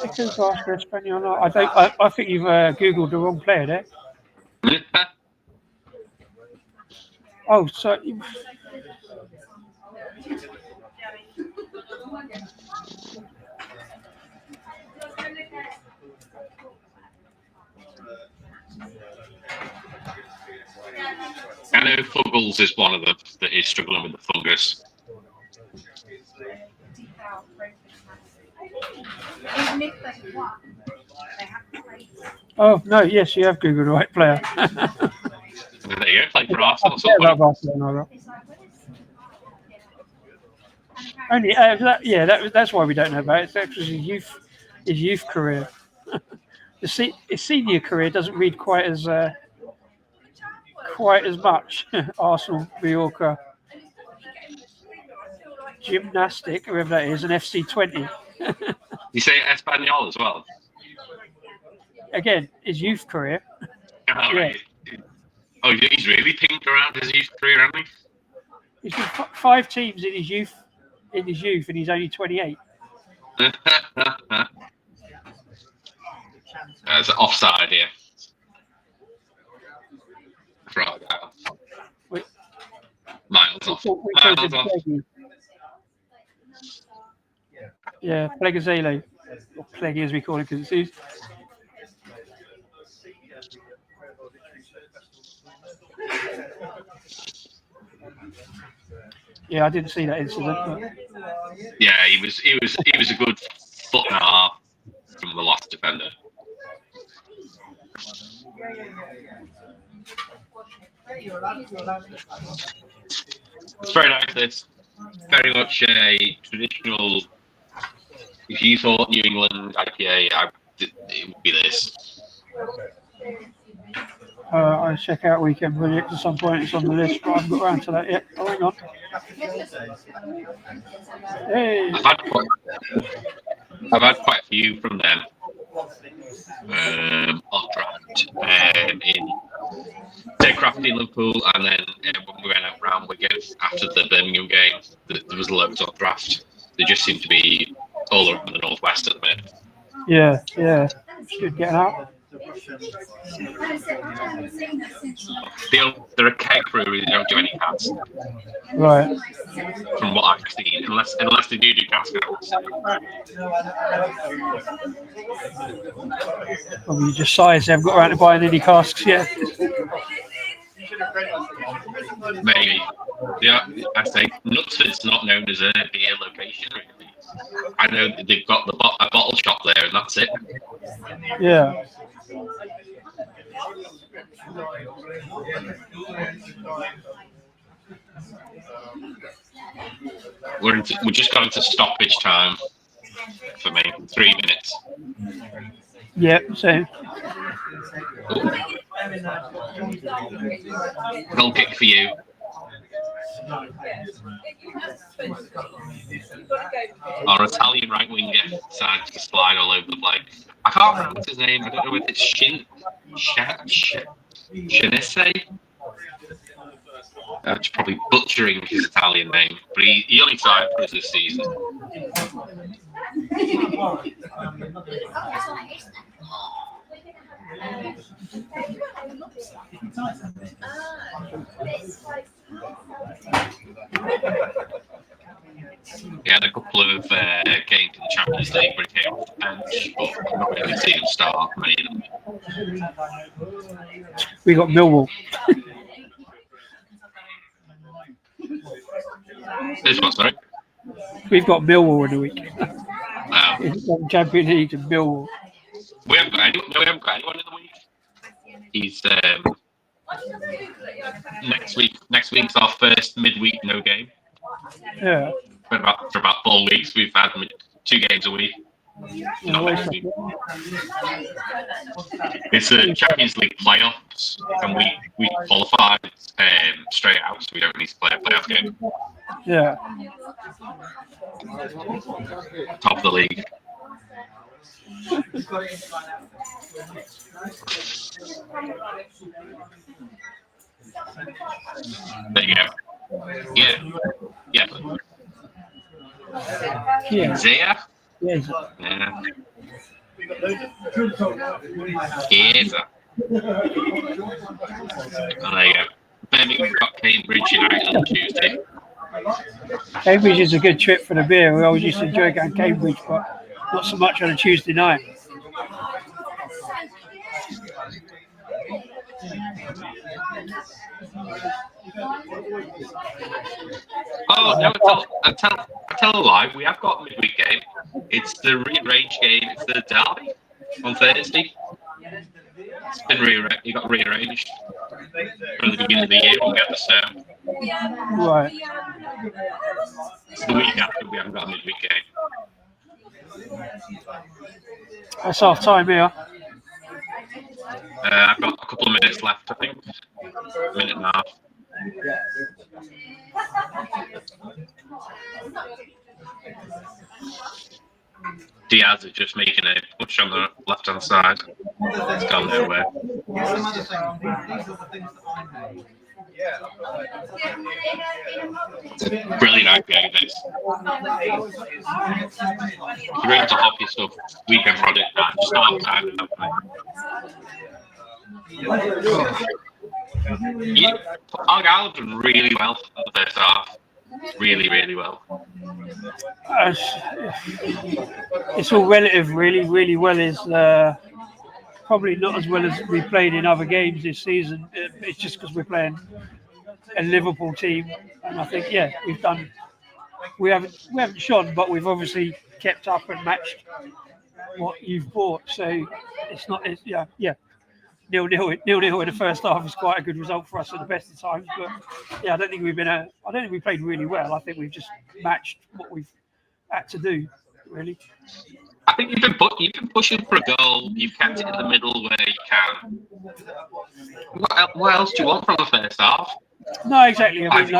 Speaker 2: think you've googled the wrong player there. Oh, so
Speaker 1: I know Fuggles is one of them that is struggling with the fungus.
Speaker 2: Oh no! Yes, you have googled the right player.
Speaker 1: There you go, played for Arsenal.
Speaker 2: Only that's why we don't know about it. It's actually his youth career. His senior career doesn't read quite as much. Arsenal, Mallorca, Gymnastic, whoever that is, and FC20.
Speaker 1: You say Espanyol as well?
Speaker 2: Again, his youth career.
Speaker 1: Oh, right. Oh, he's really pinked around his youth career, hasn't he?
Speaker 2: He's been 5 teams in his youth, and he's only 28.
Speaker 1: That's an offside here. Right now. Miles off. Miles off.
Speaker 2: Yeah, Plegazele, or Pleggy as we call it, because it's used. Yeah, I didn't see that incident. But...
Speaker 1: Yeah, he was a good foot and a half from the last defender. It's very nice. This very much a traditional. If you thought New England IPA, it would be this.
Speaker 2: I'll check out Weekend Project at some point. It's on the list, but I haven't got around to that yet. Oh, hang on. Hey.
Speaker 1: I've had quite a few from them on draft in Crafty in Liverpool, and then when we went out round Wigan after the Birmingham game, there was loads on draft. They just seem to be all around the northwest at the minute.
Speaker 2: Yeah. Should get out.
Speaker 1: They're a keg brewery. They don't do any cans.
Speaker 2: Right.
Speaker 1: From what I've seen, unless they do cask outs.
Speaker 2: Probably just size. They haven't got around to buying any casks yet.
Speaker 1: Maybe. Yeah, I think Knutsford's not known as a beer location, really. I know they've got a bottle shop there, and that's it.
Speaker 2: Yeah.
Speaker 1: We're just going to stoppage time for me. 3 minutes.
Speaker 2: Yeah, so
Speaker 1: Goal kick for you. Our Italian right winger decides to slide all over the place. I can't remember his name. I don't know if it's Shinese. I'm probably butchering his Italian name, but he only signed for us this season. He had a couple of games in the Champions League where he came off the bench, but I've not really seen him start many of them.
Speaker 2: we got Millwall.
Speaker 1: This one, sorry.
Speaker 2: We've got Millwall in the week.
Speaker 1: Wow.
Speaker 2: In Champions League and Millwall.
Speaker 1: We haven't got anyone. No, we haven't got anyone in the week. He's Next week's our first midweek no game.
Speaker 2: Yeah.
Speaker 1: For about 4 weeks, we've had 2 games a week. Not next week. It's the Champions League playoffs, and we qualified straight out, so we don't need to play a playoff game.
Speaker 2: Yeah.
Speaker 1: Top of the league. There you go. Yeah.
Speaker 2: Yeah.
Speaker 1: Zaya?
Speaker 2: Yes.
Speaker 1: Yeah. Yes. Oh, there you go. Birmingham got Cambridge United on Tuesday.
Speaker 2: Cambridge is a good trip for the beer. We always used to enjoy going to Cambridge, but not so much on a Tuesday night.
Speaker 1: Oh no! I tell a lie. We have got a midweek game. It's the rearranged game. It's the derby on Thursday. It's been rearranged. It got rearranged from the beginning of the year. We'll get the snow.
Speaker 2: Right.
Speaker 1: It's the week after we haven't got a midweek game.
Speaker 2: That's half time here.
Speaker 1: I've got a couple of minutes left, I think. A minute and a half. Diaz is just making a push on the left-hand side. It's gone nowhere. Brilliant idea, this. You're into hockey stuff, weekend project, just not have time. Yeah, Argyle's done really well in the first half. Really, really well.
Speaker 2: It's all relative, really. Really well is probably not as well as we played in other games this season. It's just because we're playing a Liverpool team, and I think we haven't shone, but we've obviously kept up and matched what you've bought. So it's not, 0-0 in the first half is quite a good result for us at the best of times. But yeah, I don't think we played really well. I think we've just matched what we've had to do, really.
Speaker 1: I think you've been pushing for a goal. You've kept it in the middle where you can. What else do you want from the first half?
Speaker 2: No, exactly. I mean,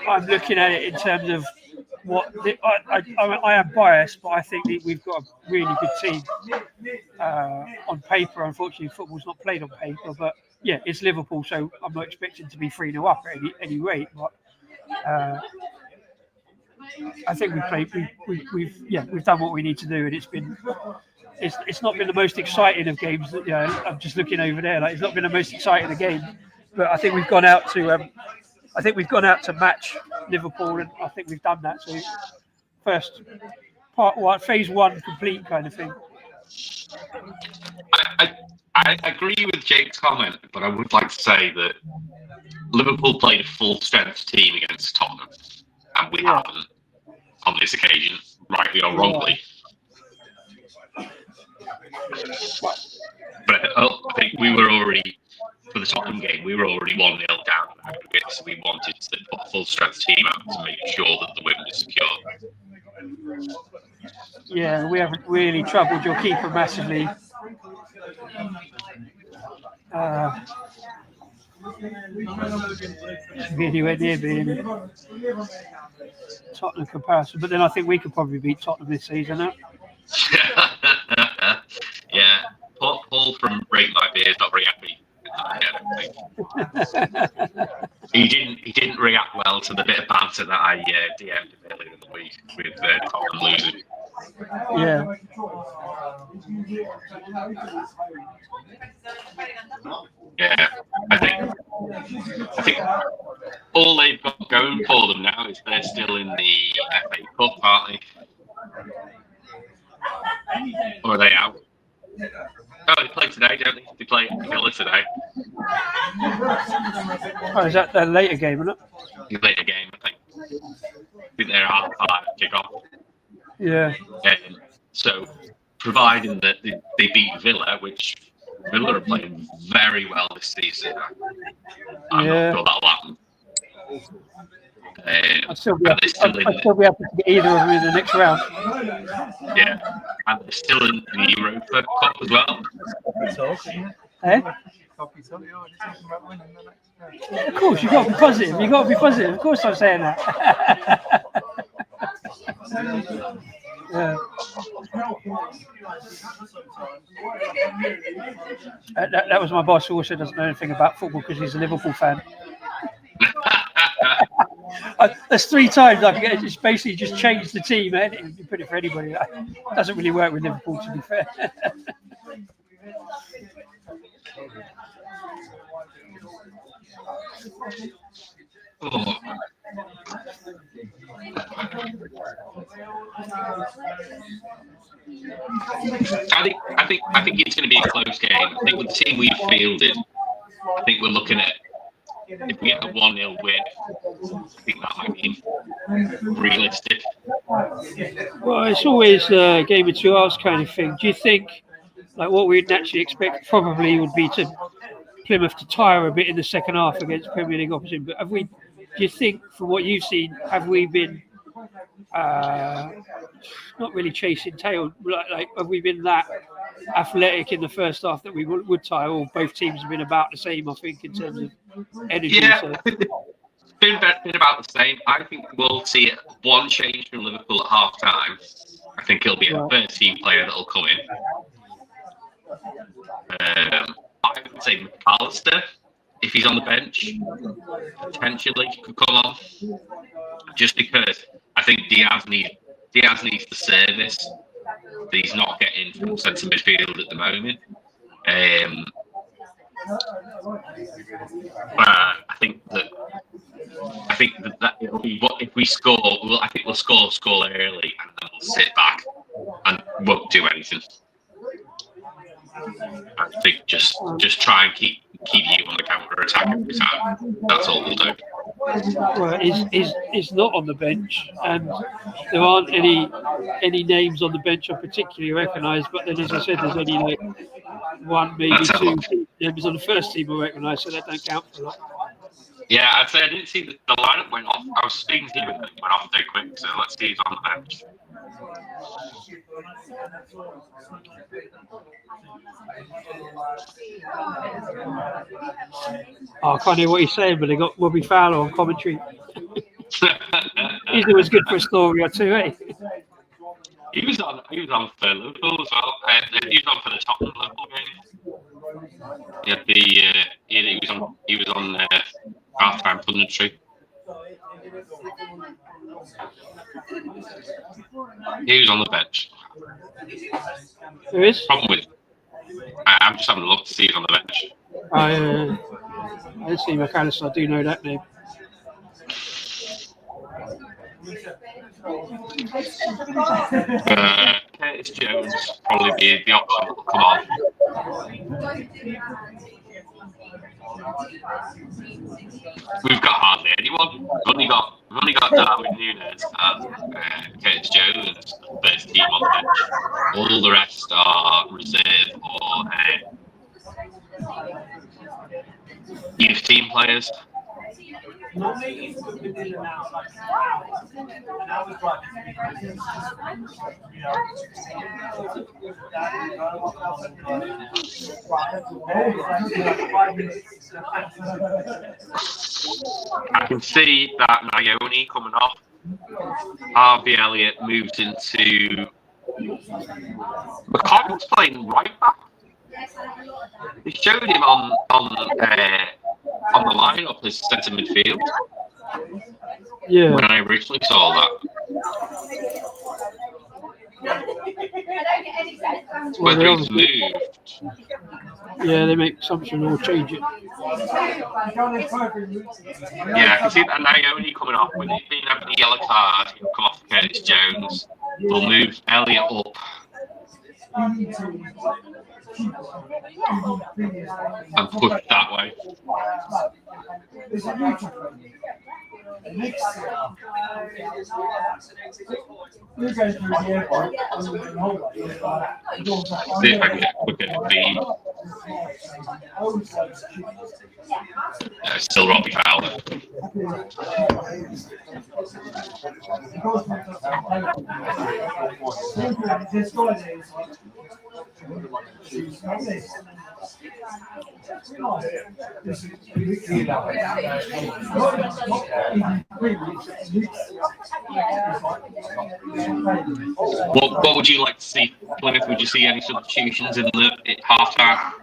Speaker 2: I'm looking at it in terms of I am biased, but I think that we've got a really good team on paper. Unfortunately, football's not played on paper, but yeah, it's Liverpool, so I'm not expecting to be 3-0 up at any rate. But I think we've done what we need to do, and it's not been the most exciting of games. You know, I'm just looking over there, like it's not been the most exciting of games, but I think we've gone out to match Liverpool, and I think we've done that. So first part one, phase one complete kind of thing.
Speaker 1: I agree with Jake's comment, but I would like to say that Liverpool played a full strength team against Tottenham, and we haven't on this occasion, rightly or wrongly. But I think we were already for the Tottenham game, we were already 1-0 down in aggregate, so we wanted to put a full strength team out to make sure that the win was secure.
Speaker 2: Yeah, we haven't really troubled your keeper massively. Anywhere near being Tottenham comparison, but then I think we could probably beat Tottenham this season. Huh?
Speaker 1: Yeah, Paul from Rate My Beers not very happy. He didn't react well to the bit of banter that I DM'd earlier in the week with Tottenham losing.
Speaker 2: Yeah.
Speaker 1: Yeah, I think all they've got going for them now is they're still in the FA Cup, aren't they? Or are they out? Oh, they play today, don't they? They play Villa today.
Speaker 2: Oh, is that their later game, isn't it?
Speaker 1: The later game, I think. I think they're 5:30 kick-off.
Speaker 2: Yeah.
Speaker 1: So, providing that they beat Villa, which Villa are playing very well this season, I'm not sure that'll happen.
Speaker 2: I'd still be happy to get either of them in the next round.
Speaker 1: Yeah, and they're still in the Europa Cup as well.
Speaker 2: Eh? Of course, you've got to be positive. You've got to be positive. Of course I'm saying that. Yeah. That was my boss who also doesn't know anything about football because he's a Liverpool fan. There's 3 times I can get just basically just change the team and you put it for anybody. That doesn't really work with Liverpool, to be fair.
Speaker 1: Oh. I think it's going to be a close game. I think with the team we've fielded, I think we're looking at, if we get a 1-0 win, I think that might be realistic.
Speaker 2: Well, it's always a game of 2 halves kind of thing. Do you think, like, what we'd naturally expect probably would be to Plymouth to tire a bit in the second half against Premier League opposition? But do you think, from what you've seen, have we been not really chasing tail? Like, have we been that athletic in the first half that we would tire? Or both teams have been about the same, I think, in terms of energy.
Speaker 1: Yeah,
Speaker 2: so.
Speaker 1: It's been about the same. I think we'll see one change from Liverpool at half time. I think it'll be a first team player that'll come in. I would say McAllister, if he's on the bench, potentially could come on. Just because I think Diaz needs the service that he's not getting from centre midfield at the moment. I think that it'll be what if we score. I think we'll score early and then we'll sit back and won't do anything. I think just try and keep you on the counter attack every time. That's all we'll do.
Speaker 2: Well, he's not on the bench, and there aren't any names on the bench I particularly recognise. But then, as I said, there's only like 1, maybe 2 names on the first team I recognise, so that don't count for that.
Speaker 1: Yeah, I'd say I didn't see the lineup went off. I was speaking to him and it went off dead quick. So let's see who's on the bench.
Speaker 2: I can't hear what he's saying, but they got Robbie Fowler on commentary. He's always good for a story or two, eh?
Speaker 1: He was on for Liverpool as well. He was on for the Tottenham Liverpool game. He was on half-time punditry. He was on the bench.
Speaker 2: Who is?
Speaker 1: Problem with I'm just having a look to see who's on the bench.
Speaker 2: I didn't see McAllister. I do know that name.
Speaker 1: Curtis Jones probably be the option that will come on. We've got hardly anyone. We've only got Darwin Núñez and Curtis Jones, first team on the bench. All the rest are reserve or youth team players. I can see that Naoni coming off. Harvey Elliott moves into McConnell's playing right back. They showed him on the lineup as centre midfield.
Speaker 2: Yeah.
Speaker 1: When I originally saw that. Whether he's moved.
Speaker 2: Yeah, they make assumption or change it.
Speaker 1: Yeah, I can see that Naoni coming off. When he's been having a yellow card, he'll come off Curtis Jones. We'll move Elliott up. And push that way. See if I can get quicker feed. Still Robbie Fowler. What would you like to see, Plymouth? Would you see any substitutions in the half time?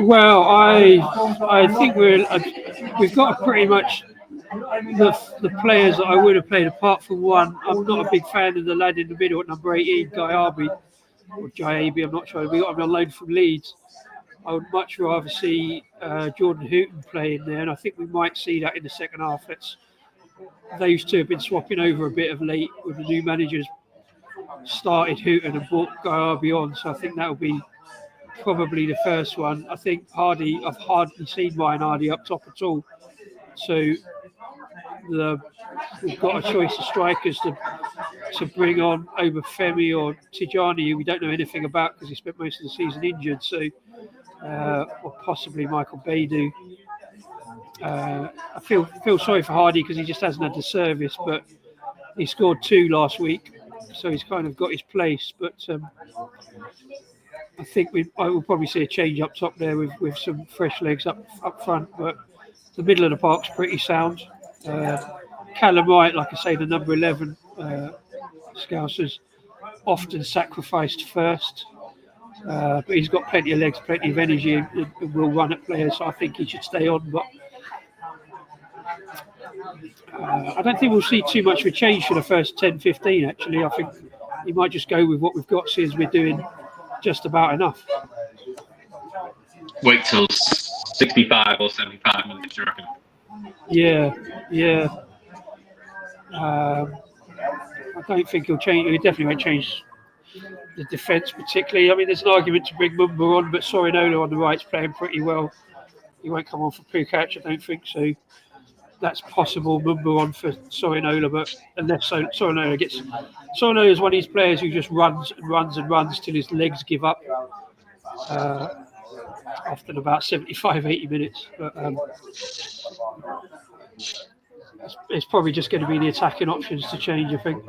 Speaker 2: Well, I think we've got pretty much the players that I would have played apart from one. I'm not a big fan of the lad in the middle at number 18, Guy Arby, or Jaiabi, I'm not sure. We got him on loan from Leeds. I would much rather see Jordan Houghton play in there, and I think we might see that in the second half. Those two have been swapping over a bit of late with the new managers started Houghton and brought Guy Arby on, so I think that will be probably the first one. I think I've hardly seen Ryan Hardy up top at all. So we've got a choice of strikers to bring on over Femi or Tijani, who we don't know anything about because he spent most of the season injured. So, or possibly Michael Baidoo. I feel sorry for Hardy because he just hasn't had the service, but he scored 2 last week, so he's kind of got his place. But I think I will probably see a change up top there with some fresh legs up front. But the middle of the park's pretty sound. Callum Wright, like I say, the number 11 Scousers, often sacrificed first. But he's got plenty of legs, plenty of energy, and will run at players, so I think he should stay on. But I don't think we'll see too much of a change for the first 10-15, actually. I think he might just go with what we've got, since we're doing just about enough.
Speaker 1: Wait till 65 or 75 minutes, you reckon?
Speaker 2: Yeah. I don't think he'll change. He definitely won't change the defence particularly. I mean, there's an argument to bring Mumba on, but Sorinola on the right's playing pretty well. He won't come on for Pukac, I don't think so. That's possible. Mumba on for Sorinola, but unless Sorinola gets... Sorinola is one of these players who just runs and runs and runs till his legs give up. Often about 75-80 minutes. But it's probably just going to be the attacking options to change, I think.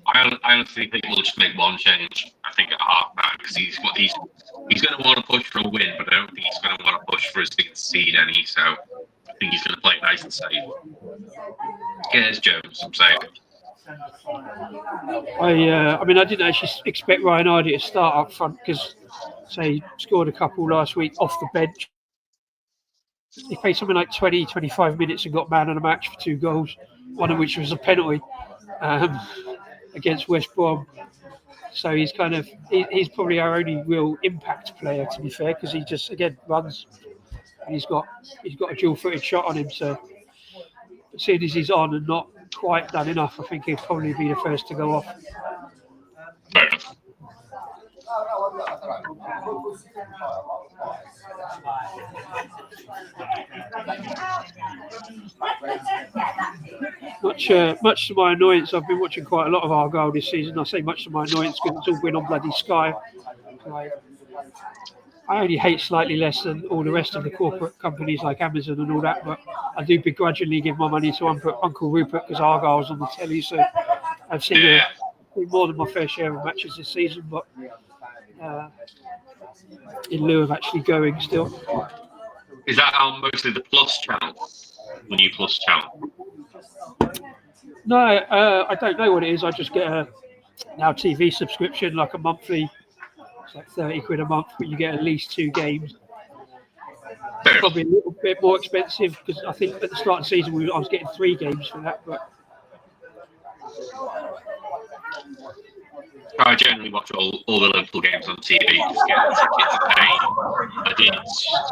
Speaker 1: I honestly think we'll just make one change. I think at half time, because he's going to want to push for a win, but I don't think he's going to want to push for us to concede any. So I think he's going to play it nice and safe. Here's Jones, I'm saying.
Speaker 2: I mean, I didn't actually expect Ryan Hardy to start up front because, say, he scored a couple last week off the bench. He played something like 20-25 minutes and got man of the match for 2 goals, one of which was a penalty against West Brom. So he's he's probably our only real impact player, to be fair, because he just, again, runs and he's got a dual-footed shot on him. So seeing as he's on and not quite done enough, I think he'll probably be the first to go off.
Speaker 1: Fair enough.
Speaker 2: Not much to my annoyance, I've been watching quite a lot of Argyle this season. I say much to my annoyance because it's all been on bloody Sky. I only hate slightly less than all the rest of the corporate companies like Amazon and all that, but I do begrudgingly give my money to Uncle Rupert because Argyle's on the telly, so I've seen more than my fair share of matches this season, but in lieu of actually going still.
Speaker 1: Is that on mostly the Plus channel? The new Plus channel?
Speaker 2: No, I don't know what it is. I just get a Now TV subscription, like a monthly. It's like 30 quid a month, but you get at least 2 games. It's probably a little bit more expensive because I think at the start of the season I was getting 3 games for that. But
Speaker 1: I generally watch all the Liverpool games on TV. Just get a ticket to pay. I did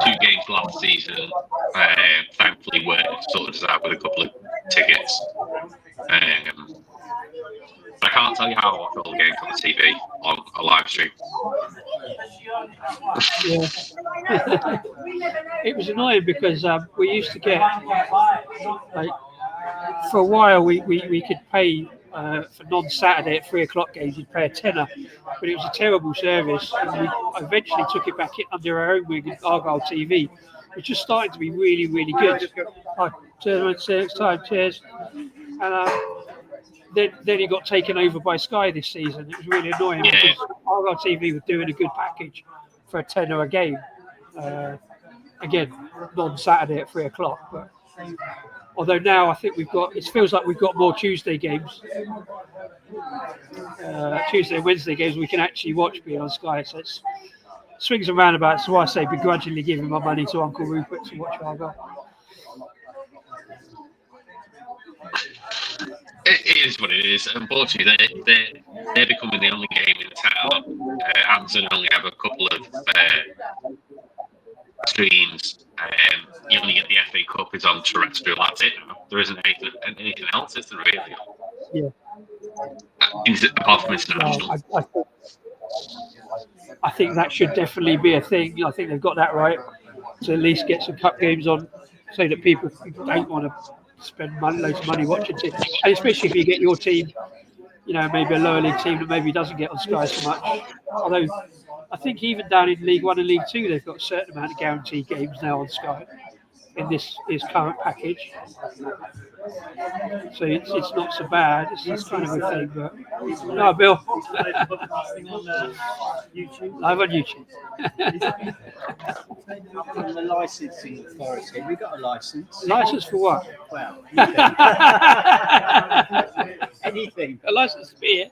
Speaker 1: 2 games last season. Thankfully, work sorted us out with a couple of tickets. I can't tell you how I watch all the games on the TV on a live stream.
Speaker 2: Yeah. It was annoying because we used to get, like, for a while we could pay for non-Saturday at 3 o'clock games, you'd pay a tenner, but it was a terrible service, and we eventually took it back in under our own wing at Argyle TV, which is starting to be really, really good. Cheers, time, cheers. And then it got taken over by Sky this season. It was really annoying because Argyle TV were doing a good package for a tenner a game. Again, non-Saturday at 3 o'clock. But although now I think it feels like we've got more Tuesday games. Tuesday and Wednesday games we can actually watch being on Sky. So it's swings and roundabouts. So I say begrudgingly giving my money to Uncle Rupert to watch Argyle.
Speaker 1: It is what it is. Unfortunately, they're becoming the only game in town. Amazon only have a couple of streams. You only get the FA Cup is on terrestrial. That's it. There isn't anything else, is there really?
Speaker 2: Yeah.
Speaker 1: Apart from international.
Speaker 2: I think that should definitely be a thing. I think they've got that right to at least get some cup games on, so that people don't want to spend loads of money watching it, and especially if you get your team, maybe a lower league team that maybe doesn't get on Sky so much. Although I think even down in League 1 and League 2 they've got a certain amount of guaranteed games now on Sky in this current package, so it's not so bad. It's kind of a thing. But no, Bill. Live on YouTube.
Speaker 3: From the licensing authority, we got a license.
Speaker 2: License for what?
Speaker 3: Well, anything.
Speaker 2: A license to be here.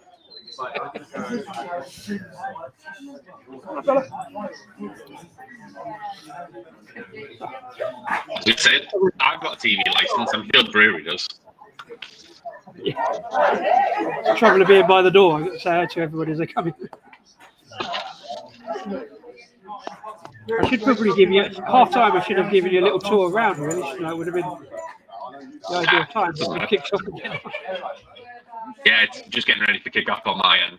Speaker 1: As we said, I've got a TV license. I'm sure the brewery does.
Speaker 2: Yeah. The trouble of being by the door. I've got to say hi to everybody as they come in. I should probably give you half time. I should have given you a little tour around. Really, it would have been the ideal time. But we kicked off again.
Speaker 1: Yeah, it's just getting ready for kick off on my end.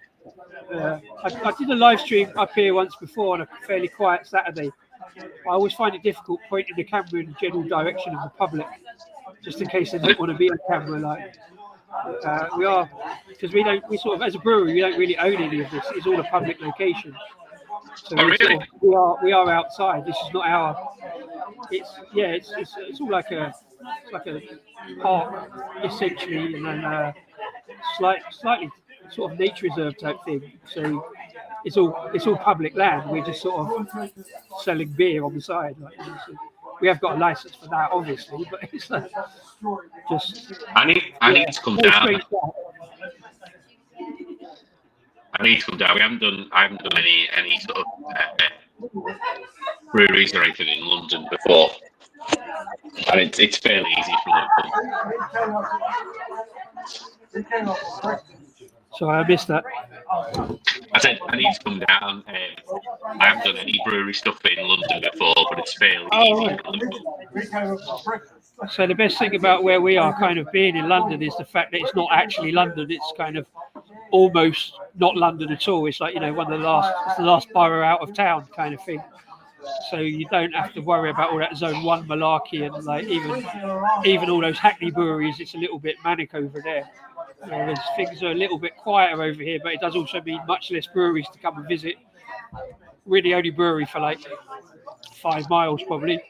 Speaker 2: I did a live stream up here once before on a fairly quiet Saturday. I always find it difficult pointing the camera in the general direction of the public, just in case they don't want to be on camera. We are, because we sort of, as a brewery, we don't really own any of this. It's all a public location. So
Speaker 1: really?
Speaker 2: We are outside. This is not our. It's all like a park essentially, and then slightly sort of nature reserve type thing. So it's all public land. We're just sort of selling beer on the side. We have got a license for that, obviously, but it's just.
Speaker 1: I need to come down. I need to come down. I haven't done any sort of breweries or anything in London before, and it's fairly easy from Liverpool.
Speaker 2: Sorry, I missed that.
Speaker 1: I said I need to come down. I haven't done any brewery stuff in London before, but it's fairly easy from Liverpool.
Speaker 2: So the best thing about where we are kind of being in London is the fact that it's not actually London. It's kind of almost not London at all. It's like, one of the last borough out of town kind of thing. so you don't have to worry about all that Zone 1 malarkey and like even all those Hackney breweries. It's a little bit manic over there. Whereas things are a little bit quieter over here, but it does also mean much less breweries to come and visit. We're the only brewery for like 5 miles probably.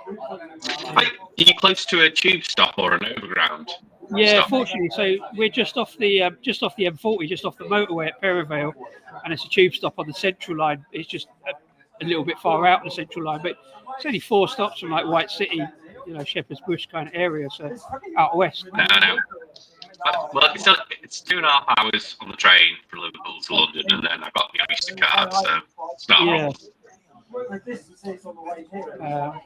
Speaker 1: Are you close to a tube stop or an overground?
Speaker 2: Yeah,
Speaker 1: stop?
Speaker 2: fortunately, so we're just off the M40, just off the motorway at Perivale, and it's a tube stop on the Central Line. It's just a little bit far out on the Central Line, but it's only 4 stops from like White City, Shepherd's Bush kind of area, so out west.
Speaker 1: No. Well, it's 2.5 hours on the train from Liverpool to London, and then I got the Oyster card, so it's not a problem.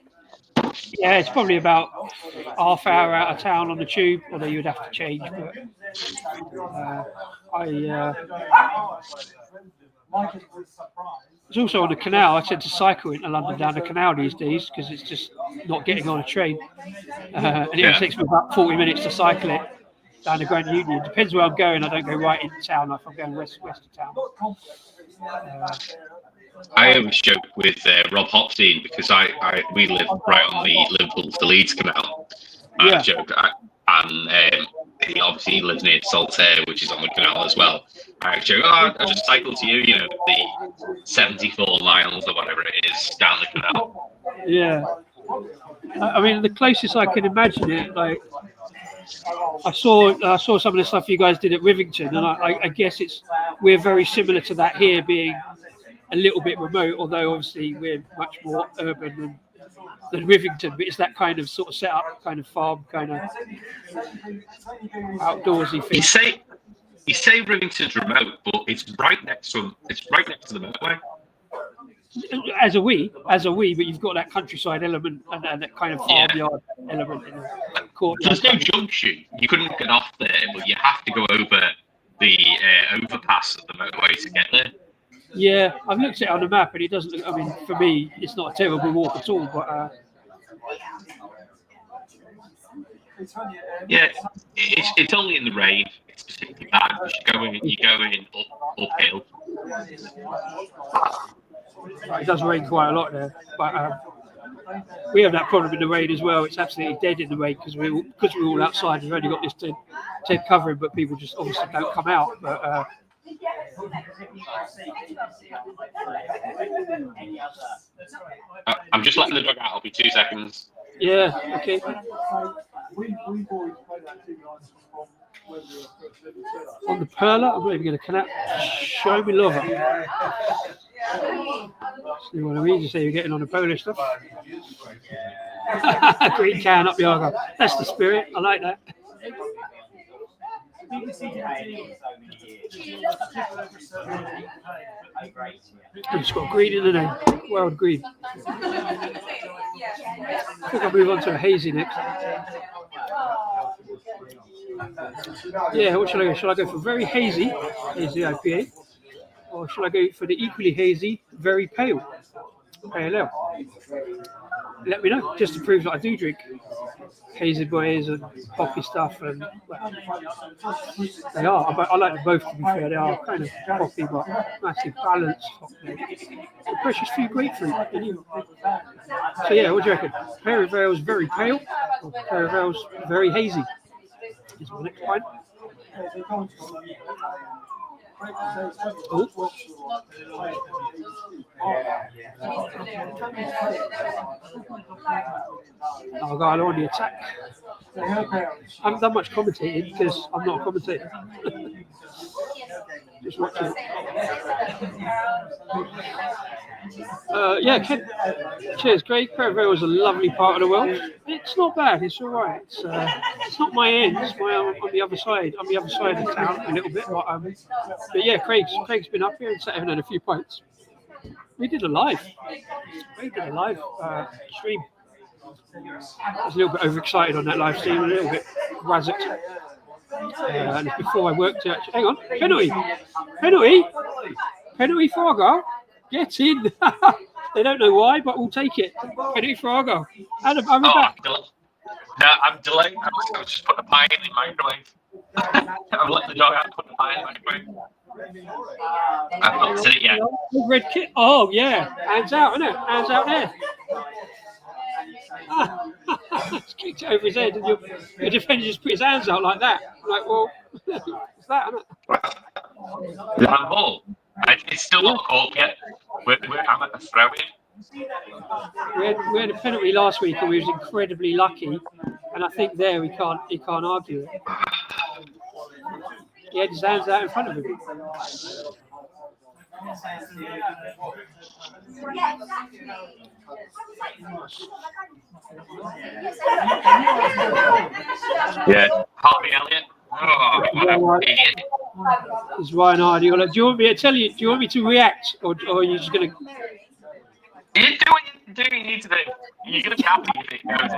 Speaker 2: Yeah, it's probably about half hour out of town on the tube, although you'd have to change. But it's also on the canal. I tend to cycle into London down the canal these days because it's just not getting on a train. And it takes me about 40 minutes to cycle it down the Grand Union. Depends where I'm going. I don't go right into town. If I'm going west of town.
Speaker 1: I always joke with Rob Hopstein because we live right on the Liverpool to Leeds canal. I joke, and he obviously lives near Saltaire, which is on the canal as well. I joke, I just cycle to you, the 74 miles or whatever it is down the canal.
Speaker 2: Yeah, I mean the closest I can imagine it, like I saw some of the stuff you guys did at Rivington, and I guess we're very similar to that here, being a little bit remote, although obviously we're much more urban than Rivington, but it's that kind of sort of setup, kind of farm, kind of outdoorsy thing.
Speaker 1: You say Rivington's remote, but it's right next to the motorway. As a wee,
Speaker 2: but you've got that countryside element and that kind of farmyard element in it.
Speaker 1: There's no junction. You couldn't get off there, but you have to go over the overpass of the motorway to get there.
Speaker 2: Yeah, I've looked at it on the map and it doesn't look, I mean, for me, it's not a terrible walk at all, but...
Speaker 1: yeah, it's only in the rain. It's particularly bad because you're going uphill.
Speaker 2: It does rain quite a lot there, but we have that problem in the rain as well. It's absolutely dead in the rain because we're all outside. We've only got this tent covering, but people just obviously don't come out. But
Speaker 1: I'm just letting the dog out. I'll be 2 seconds.
Speaker 2: Yeah. Okay. On the Perla, I'm not even going to connect. Show me love. See what I mean? You say you're getting on the Polish stuff. Green can up the argo. That's the spirit. I like that. It's got green in the name. Wild green. I think I'll move on to a hazy next. Yeah, what should I go? Shall I go for very hazy IPA? Or shall I go for the equally hazy, very pale ale? Let me know, just to prove that I do drink hazy boys and hoppy stuff, and well, they are. I like them both, to be fair. They are kind of hoppy, but nicely balanced. A precious few grapefruit. So yeah, what do you reckon? Perivale's very pale, or Perivale's very hazy? Is my next point. Oh. Oh God, I don't want the attack. I haven't done much commentating because I'm not a commentator. Just watching. Yeah, Ken. Cheers, Craig. Perivale is a lovely part of the world. It's not bad. It's all right. It's not my end. It's on the other side. On the other side of town a little bit. But yeah, Craig's been up here and sat having had a few pints. We did a live stream. I was a little bit overexcited on that live stream, a little bit razzicked. And it's before I worked out. Hang on, penalty for Argyle. Get in. They don't know why, but we'll take it. Penalty for Argyle. Adam, I'm back.
Speaker 1: No, I'm delayed. I was just putting a pie in the microwave. I'm letting the dog out and putting a pie in the microwave.
Speaker 4: I've not seen it yet.
Speaker 2: Red kit. Oh yeah, hands out, isn't it? Hands out there. It's kicked it over his head, and your defender just put his hands out like that. I'm like, well, it's that, isn't it?
Speaker 4: Is that a ball? It's still not a call yet. I'm at the throw-in.
Speaker 2: We had a penalty last week, and we was incredibly lucky. And I think there he can't argue it. He had his hands out in front of him.
Speaker 4: Yeah, Harvey Elliott. Oh, what an idiot.
Speaker 2: It's Ryan Hardy. Do you want me to tell you? Do you want me to react, or are you just going to?
Speaker 4: You do what you need to do. You're going to be happy if it goes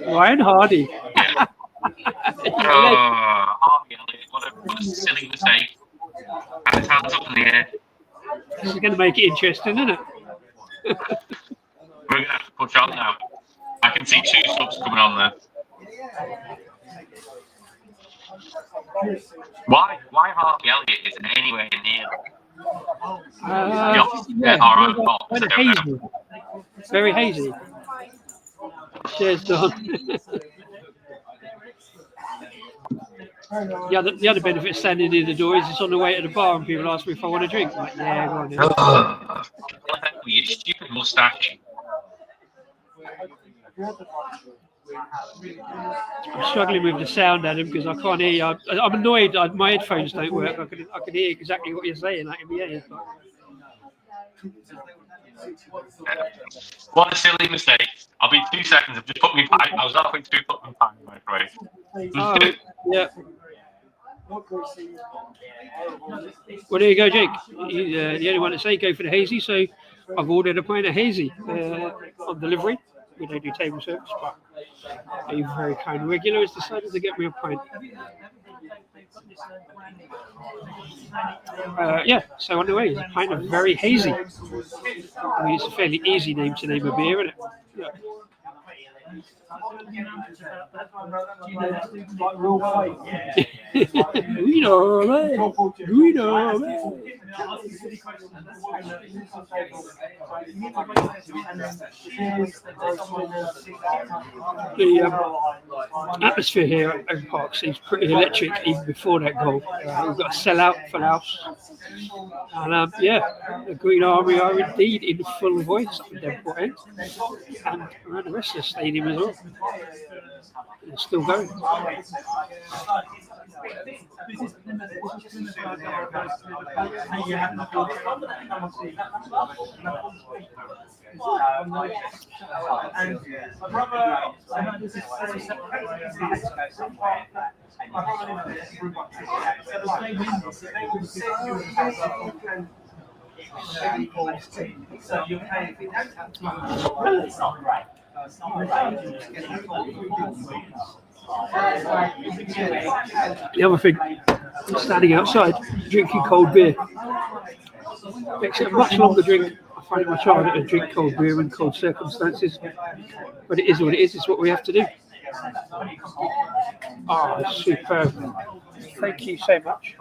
Speaker 4: in.
Speaker 2: Ryan Hardy.
Speaker 4: Yeah. Harvey Elliott. What a silly mistake. And his hands up in the air.
Speaker 2: This is going to make it interesting, isn't it?
Speaker 4: We're going to have to push on now. I can see 2 subs coming on there. Why Harvey Elliott isn't anywhere near our own box?
Speaker 2: Hazy. Very hazy. Cheers, Don. The other benefit of standing near the door is it's on the way to the bar and people ask me if I want a drink. I'm like, yeah, go on then.
Speaker 4: With your stupid moustache.
Speaker 2: I'm struggling with the sound, Adam, because I can't hear you. I'm annoyed. My headphones don't work. I can hear exactly what you're saying. Like in the ear.
Speaker 4: What a silly mistake. I'll be 2 seconds. I've just put me pipe. I was halfway through putting my pipe in my microwave.
Speaker 2: Oh, yeah. Well, there you go, Jake. You're the only one to say go for the hazy. So I've ordered a pint of hazy on delivery. We don't do table service, but a very kind regular has decided to get me a pint. So on the way is a pint of very hazy. I mean, it's a fairly easy name to name a beer, isn't it? Yeah. We know, man. The atmosphere here at Oak Park seems pretty electric even before that goal. We've got a sellout for Laos. And the Green Army are indeed in full voice at the Devonport end. And around the rest of the stadium as well. It's still going. The other thing, standing outside, drinking cold beer. Makes it a much longer drink. I find it much harder to drink cold beer in cold circumstances. But it is what it is. It's what we have to do. Oh, superb. Thank you so much.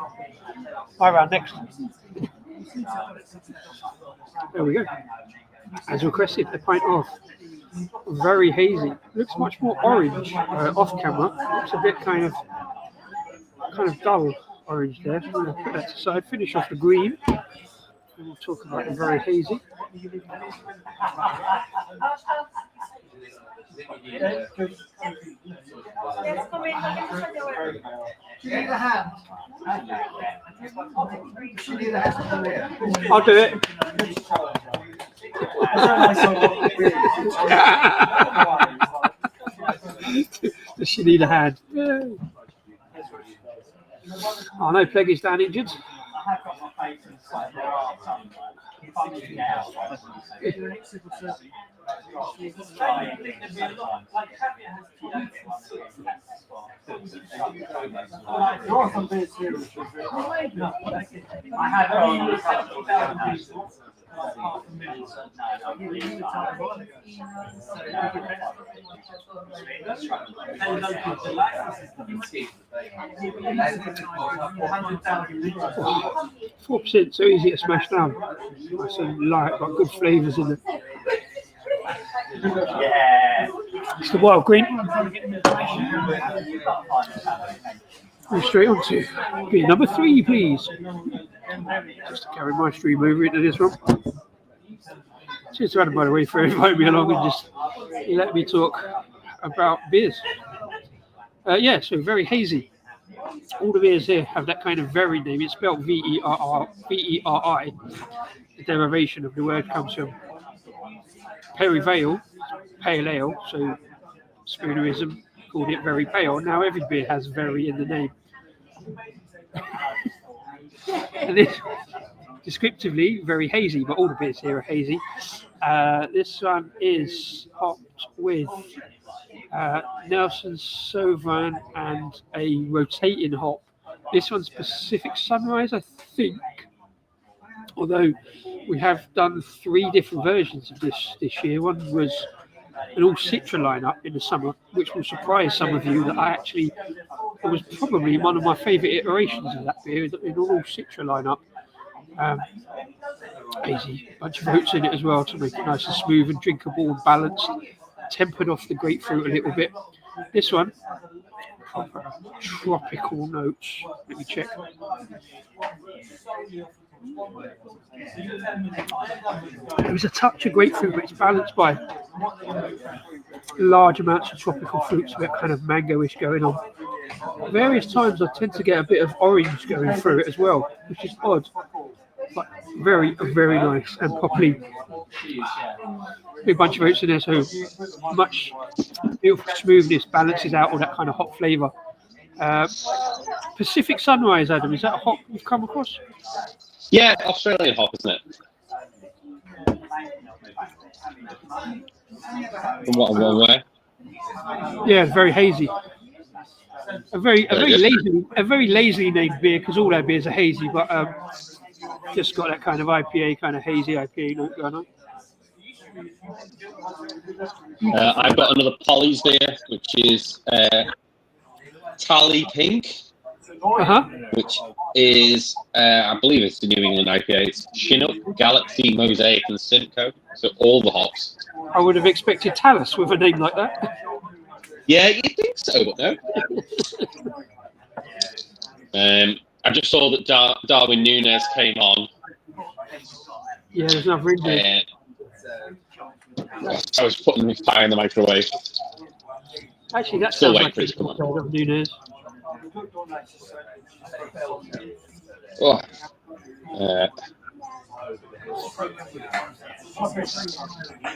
Speaker 2: Hi, round next. There we go. As requested, a pint of very hazy. Looks much more orange off camera. Looks a bit kind of dull orange there. I'm going to put that aside. Finish off the green. And we'll talk about the very hazy. I'll do it. Does she need a hand? Yeah. Oh no, Pleg is down injured. %, so easy to smash down. Nice and light, got good flavours in it. It's the wild green. Go straight on to beer number 3, please. Just to carry my stream over into this one. Cheers to Adam, by the way, for inviting me along and just let me talk about beers. Yeah, so very hazy. All the beers here have that kind of very name. It's spelled V-E-R-I. The derivation of the word comes from Perivale, pale ale, so spoonerism called it very pale. Now every beer has very in the name. And this, descriptively, very hazy, but all the beers here are hazy. This one is hopped with Nelson Sauvin and a rotating hop. This one's Pacific Sunrise, I think. Although we have done 3 different versions of this year. One was an all Citra lineup in the summer, which will surprise some of you that it was probably one of my favourite iterations of that beer, in all Citra lineup. Hazy, bunch of oats in it as well to make it nice and smooth and drinkable and balanced, tempered off the grapefruit a little bit. This one, proper tropical notes. Let me check. There was a touch of grapefruit, but it's balanced by large amounts of tropical fruits, a bit kind of mangoish going on. Various times I tend to get a bit of orange going through it as well, which is odd, but very, very nice and properly. Big bunch of oats in there, so much beautiful smoothness balances out all that kind of hot flavour. Pacific Sunrise, Adam, is that a hop you've come across?
Speaker 1: Yeah, Australian hop, isn't it? From what one way?
Speaker 2: Yeah, it's very hazy. A very lazily named beer, because all our beers are hazy, but just got that kind of IPA, kind of hazy IPA note going on.
Speaker 1: I've got another Polly's beer, which is Tally Pink, which is, I believe it's the New England IPA. It's Chinook, Galaxy, Mosaic, and Simcoe. So all the hops.
Speaker 2: I would have expected Talus with a name like that.
Speaker 1: Yeah, you'd think so, but no. I just saw that Darwin Núñez came on.
Speaker 2: Yeah, there's another in there.
Speaker 1: I was putting the pie in the microwave.
Speaker 2: Actually, that's
Speaker 1: still
Speaker 2: sounds
Speaker 1: waiting for it to come on.
Speaker 2: Núñez.
Speaker 1: Oh.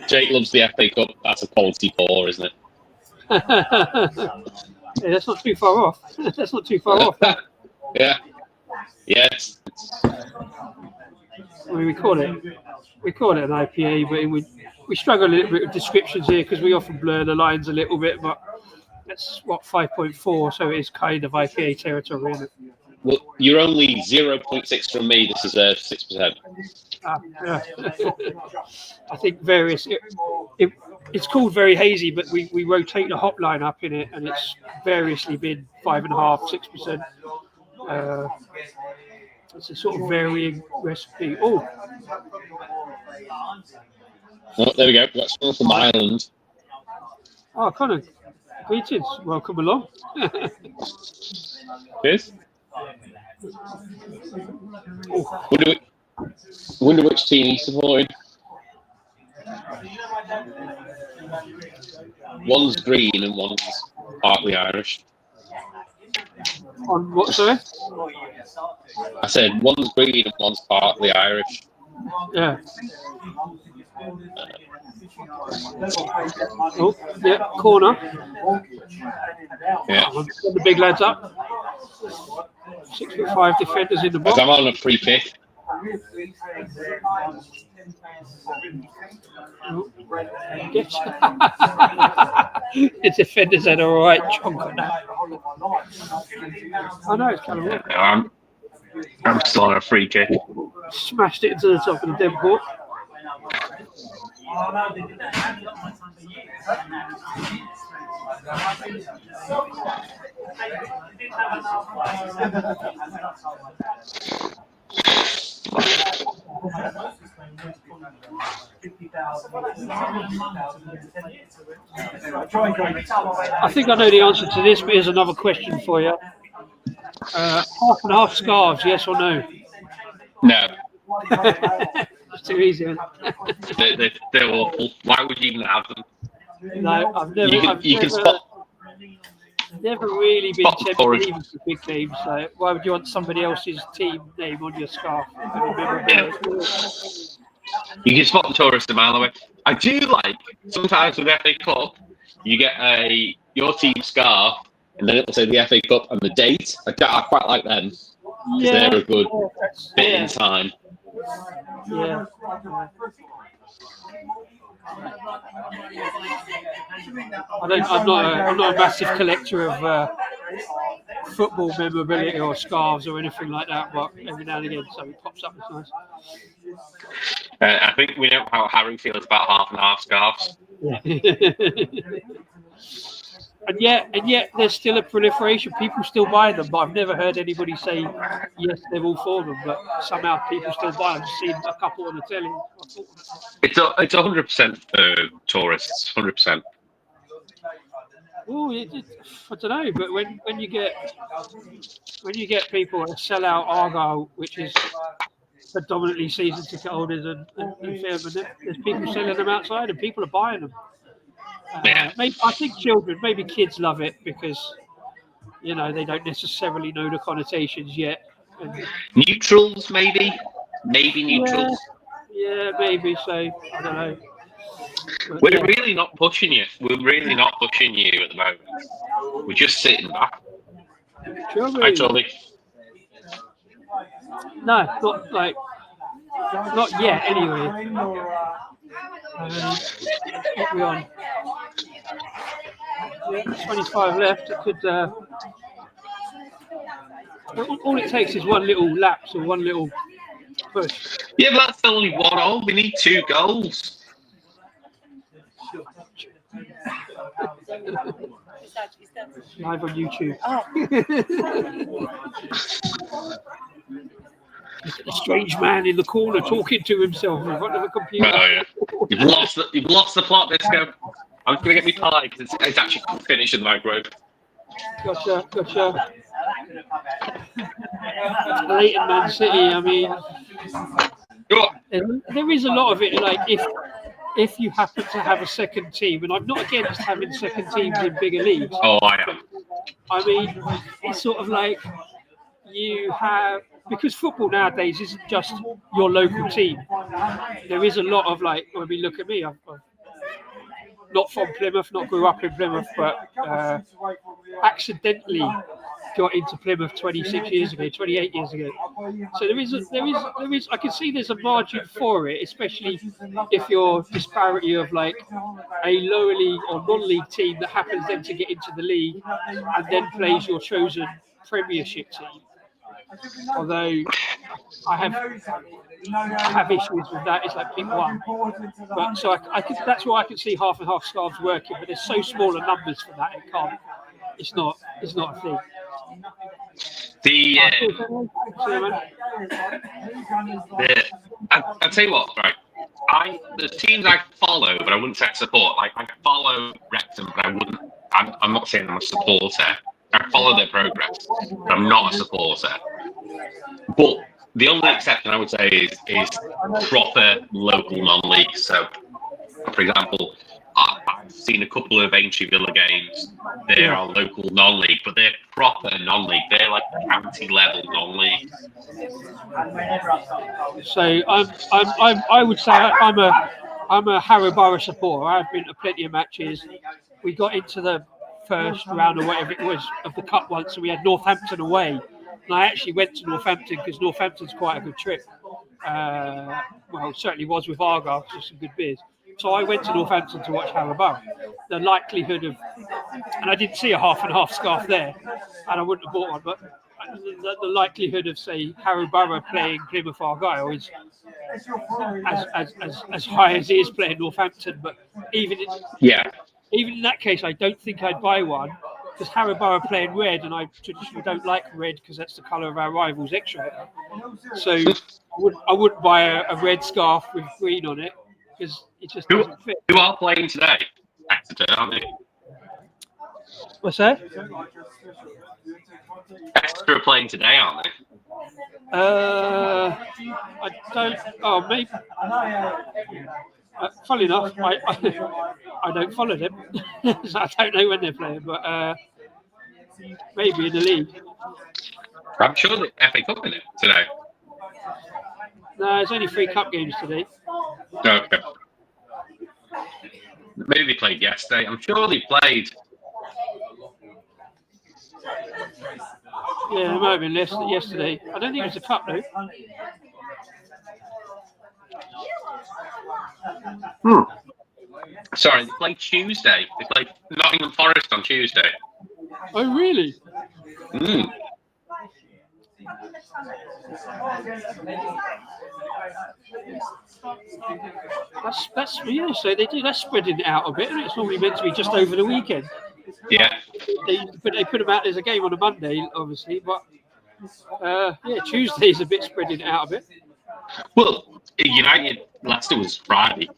Speaker 1: Jake loves the FA Cup. That's a quality pour, isn't it?
Speaker 2: Yeah, that's not too far off. That's not too far off.
Speaker 1: Yeah. Yeah.
Speaker 2: I mean, we call it an IPA, but we struggle a little bit with descriptions here because we often blur the lines a little bit. But that's 5.4, so it is kind of IPA territory, isn't it?
Speaker 1: Well, you're only 0.6 from me. This deserves 6%.
Speaker 2: Yeah. I think it's called very hazy, but we rotate the hop line up in it, and it's variously been 5.5%, 6%. It's a sort of varying recipe. Oh,
Speaker 1: there we go. That's one from Ireland.
Speaker 2: Oh, Connor, greetings. Welcome along.
Speaker 1: Cheers.
Speaker 2: Oh.
Speaker 1: Wonder which team he's supporting. One's green and one's partly Irish.
Speaker 2: On what, sorry?
Speaker 1: I said one's green and one's partly Irish.
Speaker 2: Yeah. Oh, yeah, corner.
Speaker 1: Yeah.
Speaker 2: Get the big lads up. 6'5" defenders in the box.
Speaker 1: I'm on a free kick.
Speaker 2: The defenders had a right chunk on that. I know it's kind of
Speaker 4: I'm still on a free kick.
Speaker 2: smashed it into the top of the dead port. I think I know the answer to this, but here's another question for you. Half and half scarves, yes or no?
Speaker 1: No,
Speaker 2: It's too easy. Isn't it?
Speaker 1: they're awful. Why would you even have them?
Speaker 2: No, I've never.
Speaker 1: You can spot.
Speaker 2: Never really been
Speaker 1: Spot the
Speaker 2: tempted
Speaker 1: tourist.
Speaker 2: even for big games. So why would you want somebody else's team name on your scarf?
Speaker 1: Yeah. You can spot the tourist a mile away. I do like sometimes with FA Cup, you get your team scarf, and then it'll say the FA Cup and the date. I quite like them because they're a good bit in time.
Speaker 2: Yeah. I'm not a massive collector of football memorabilia or scarves or anything like that, but every now and again something pops up. It's nice.
Speaker 1: I think we know how Harry feels about half and half scarves.
Speaker 2: And yet, there's still a proliferation. People still buy them, but I've never heard anybody say yes, they're all for them. But somehow people still buy them. I've seen a couple on the telly.
Speaker 1: It's 100% tourists, 100%.
Speaker 2: Oh, I don't know, but when you get people that sell out Argyle, which is predominantly season ticket holders and fairmen, there's people selling them outside, and people are buying them. Maybe, I think children, maybe kids love it because they don't necessarily know the connotations yet. And,
Speaker 1: Neutrals, maybe neutrals.
Speaker 2: Yeah, maybe. So I don't know. But,
Speaker 1: We're really not pushing you. We're really not pushing you at the moment. We're just sitting back. Hi, Toby.
Speaker 2: No, not yet. Anyway. What are we on? 25 left. It could. All it takes is one little lapse or one little push.
Speaker 1: Yeah, but that's only 1-0. We need 2 goals.
Speaker 2: Live on YouTube. A strange man in the corner talking to himself in front of a computer.
Speaker 1: Oh, yeah. You've lost the plot, Disco. I'm just going to get me pie because it's actually finished in the microwave.
Speaker 2: Gotcha. Leighton Man City, I mean, there is a lot of it, like if you happen to have a second team, and I'm not against having second teams in bigger leagues.
Speaker 1: Oh, I am.
Speaker 2: I mean, it's sort of like you have, because football nowadays isn't just your local team. There is a lot of, like, when we look at me, I'm not from Plymouth, not grew up in Plymouth, but accidentally got into Plymouth 28 years ago. So there is. I can see there's a margin for it, especially if you're disparity of like a lower league or non-league team that happens then to get into the league and then plays your chosen Premiership team. Although I have issues with that. It's like pick one. But so that's why I can see half and half scarves working. But there's so small a numbers for that. It can't. It's not a thing.
Speaker 1: I'll tell you what, right? The teams I follow, but I wouldn't say I support. Like I follow Wrexham, but I wouldn't. I'm not saying I'm a supporter. I follow their progress, but I'm not a supporter. But the only exception I would say is proper local non-league. So, for example, I've seen a couple of Aintree Villa games. They are local non-league, but they're proper non-league. They're like county level non-league.
Speaker 2: So I would say I'm a Harrow Borough supporter. I've been to plenty of matches. We got into the first round or whatever it was of the cup once, and we had Northampton away. And I actually went to Northampton because Northampton's quite a good trip. Well, it certainly was with Argyle, just some good beers. So I went to Northampton to watch Harrow Borough. The likelihood of, and I didn't see a half and half scarf there, and I wouldn't have bought one, but the likelihood of, say, Harrow Borough playing Plymouth Argyle is as high as it is playing Northampton. But even in that case, I don't think I'd buy one, because Harrow Borough playing red, and I traditionally don't like red because that's the colour of our rivals' Exeter. So I wouldn't buy a red scarf with green on it, because it just doesn't fit.
Speaker 1: Who are playing today? Exeter, aren't they?
Speaker 2: What's that?
Speaker 1: Exeter are playing today, aren't they?
Speaker 2: I don't. Oh, maybe. Funny enough, I don't follow them, so I don't know when they're playing. But maybe in the league.
Speaker 1: I'm sure the FA Cup in it today.
Speaker 2: No, there's only 3 cup games today.
Speaker 1: Okay. Maybe they played yesterday. I'm sure they played.
Speaker 2: Yeah, it might have been yesterday. I don't think it was a cup though.
Speaker 1: Sorry, they played Tuesday. They played Nottingham Forest on Tuesday.
Speaker 2: Oh, really? That's yeah. So that's spreading it out a bit, and it's normally meant to be just over the weekend.
Speaker 1: Yeah.
Speaker 2: They put them out. There's a game on a Monday, obviously, but Tuesday's a bit spreading it out a bit.
Speaker 1: Well, United Leicester was Friday.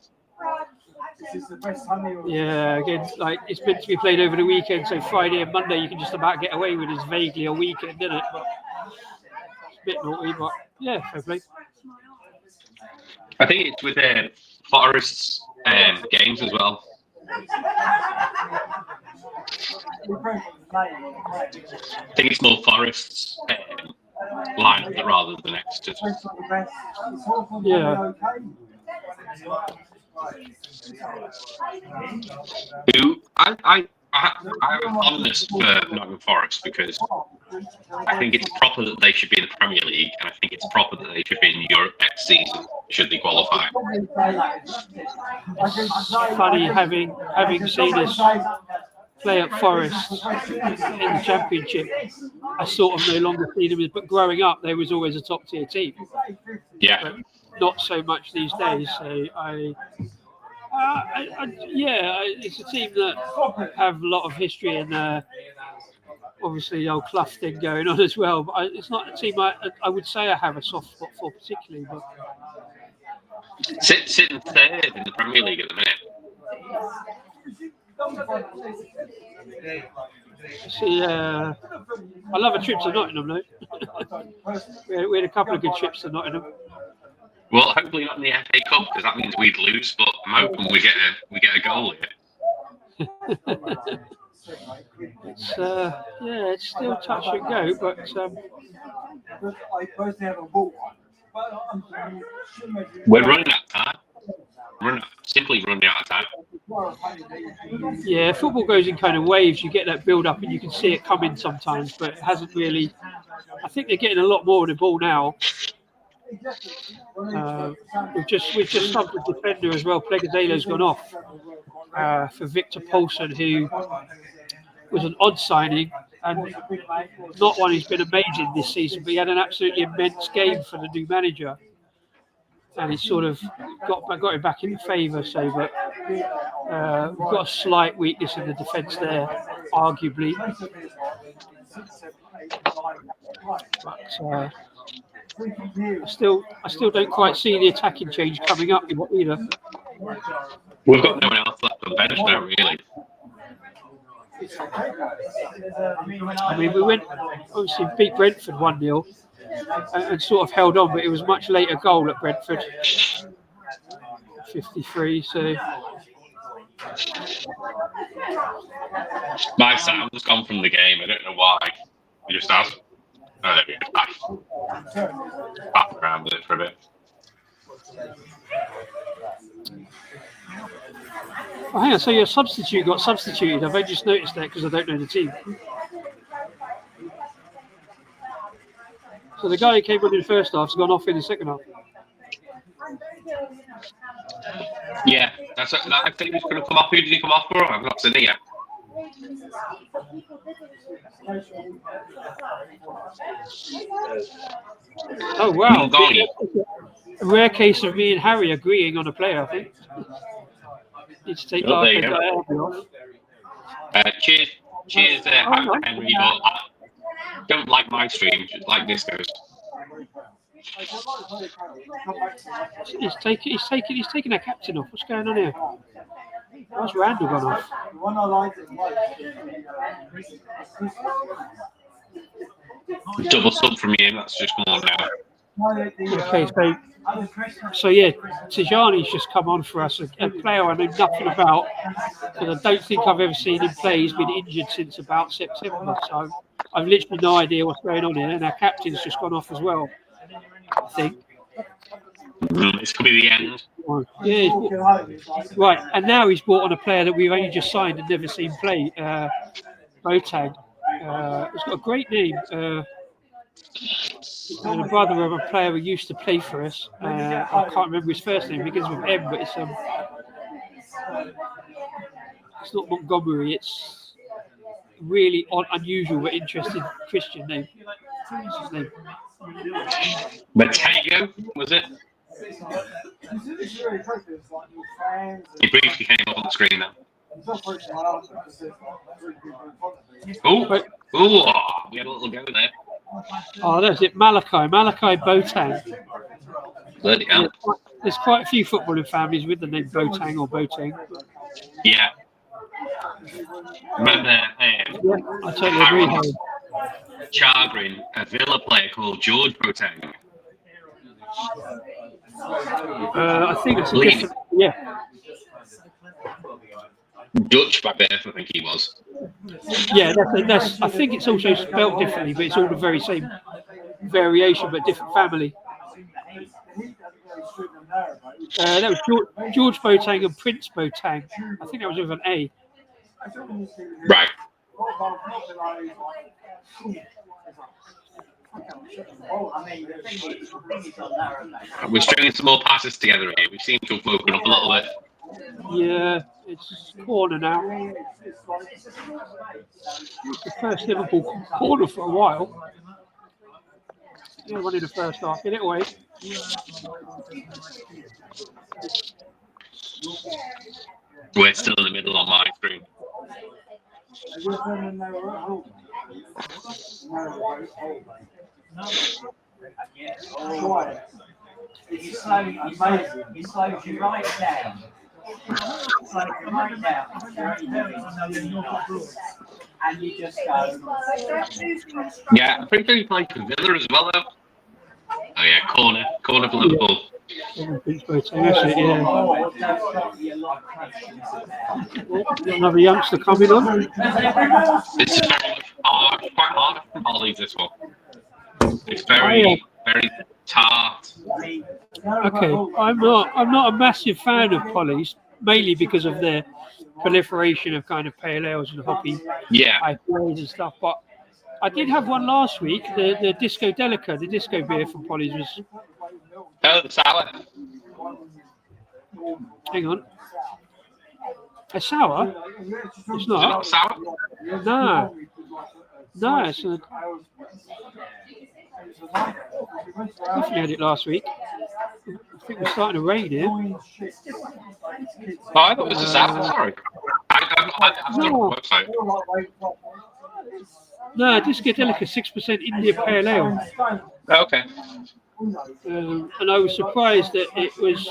Speaker 2: Yeah, again, like it's meant to be played over the weekend, so Friday and Monday you can just about get away with. It's vaguely a weekend, isn't it? But it's a bit naughty, but yeah, fair play.
Speaker 1: I think it's with Forest's games as well. I think it's more Forest's lineup rather than Exeter's.
Speaker 2: Yeah.
Speaker 1: I have a fondness for Nottingham Forest because I think it's proper that they should be in the Premier League, and I think it's proper that they should be in Europe next season should they qualify.
Speaker 2: It's funny having seen us play at Forest in the Championship. I sort of no longer see them, but growing up, they was always a top tier team.
Speaker 1: Yeah.
Speaker 2: But not so much these days. So it's a team that have a lot of history and obviously the old Clough thing going on as well. But it's not a team I would say I have a soft spot for particularly. But
Speaker 1: sitting third in the Premier League at the minute.
Speaker 2: See, I love a trip to Nottingham though. we had a couple of good trips to Nottingham.
Speaker 1: Well, hopefully not in the FA Cup because that means we'd lose. But I'm hoping we get a goal here.
Speaker 2: It's still touch and go, but
Speaker 1: we're running out of time. Simply running out of time.
Speaker 2: Yeah, football goes in kind of waves. You get that build up, and you can see it coming sometimes, but it hasn't really. I think they're getting a lot more of the ball now. We've just subbed the defender as well. Plegazalo's gone off for Victor Paulson, who was an odd signing and not one who's been amazing this season, but he had an absolutely immense game for the new manager, and he sort of got him back in favour. So, but we've got a slight weakness in the defence there, arguably. But I still don't quite see the attacking change coming up either.
Speaker 1: We've got no one else left on the bench now, really.
Speaker 2: I mean, we went obviously beat Brentford 1-0 and sort of held on, but it was a much later goal at Brentford, 53. So
Speaker 1: my sound has gone from the game. I don't know why. It just has. Oh, there we go. Back around with it for a bit.
Speaker 2: Oh, hang on, so your substitute got substituted. I've only just noticed that because I don't know the team. So the guy who came on in the first half has gone off in the second half.
Speaker 1: Yeah, I think he's going to come off. Who did he come off for? I've not seen it yet.
Speaker 2: Oh wow!
Speaker 1: Mongoni.
Speaker 2: A rare case of me and Harry agreeing on a player. I think. Need to take
Speaker 1: Oh, there you
Speaker 2: Darko
Speaker 1: go.
Speaker 2: off.
Speaker 1: Cheers, Henry. But I don't like my stream. Just like this goes.
Speaker 2: He's taking our captain off. What's going on here? Why's Randall gone off?
Speaker 3: The one I like the most.
Speaker 1: Double sub from you. That's just more now.
Speaker 2: Okay, so yeah, Tijani's just come on for us, a player I know nothing about, because I don't think I've ever seen him play. He's been injured since about September, so I've literally no idea what's going on here, and our captain's just gone off as well, I think.
Speaker 1: It's going to be the end.
Speaker 2: Yeah, right, and now he's brought on a player that we've only just signed and never seen play, Boateng. He's got a great name. And a brother of a player who used to play for us. I can't remember his first name. It begins with M, but it's not Montgomery. It's really unusual but interesting Christian name. What's his name?
Speaker 1: Mateo, was it? He briefly came up on the screen now. Oh, we had a little go there.
Speaker 2: Oh, that's it. Malachi Boateng.
Speaker 1: Bloody hell.
Speaker 2: There's quite a few footballing families with the name Boateng or Boateng.
Speaker 1: Yeah. Remember,
Speaker 2: Yeah, I totally agree, Harry.
Speaker 1: Chagrin, a Villa player called George Boateng.
Speaker 2: I think it's a different. Yeah.
Speaker 1: Dutch by birth, I think he was.
Speaker 2: Yeah, that's. I think it's also spelled differently, but it's all the very same variation, but different family. That was George Boateng and Prince Boateng. I think that was with an A.
Speaker 1: Right. We're stringing some more passes together here. We seem to have woken up a little bit.
Speaker 2: Yeah, it's corner now. It's the first Liverpool corner for a while. Yeah, one in the first half. Get it away.
Speaker 1: We're still in the middle on my screen.
Speaker 3: He slows you right down. And you just go.
Speaker 1: Yeah, I think they played for Villa as well, though. Oh, yeah, corner for Liverpool.
Speaker 2: Another youngster coming on.
Speaker 1: It's very hard, quite hard for Polly's, this one. It's very tart.
Speaker 2: Okay, I'm not a massive fan of Polly's, mainly because of their proliferation of kind of pale ales and hoppy IPAs and stuff. But I did have one last week, the Disco Delica, the disco beer from Polly's was.
Speaker 1: Oh, the sour.
Speaker 2: Hang on. A sour? It's not.
Speaker 1: It's not sour?
Speaker 2: No, it's a. Definitely had it last week. I think we're starting to rain here.
Speaker 1: Oh, I thought it was a sour. Sorry. I've done the website.
Speaker 2: No, Disco Delica 6% India Pale Ale.
Speaker 1: Okay.
Speaker 2: And I was surprised that it was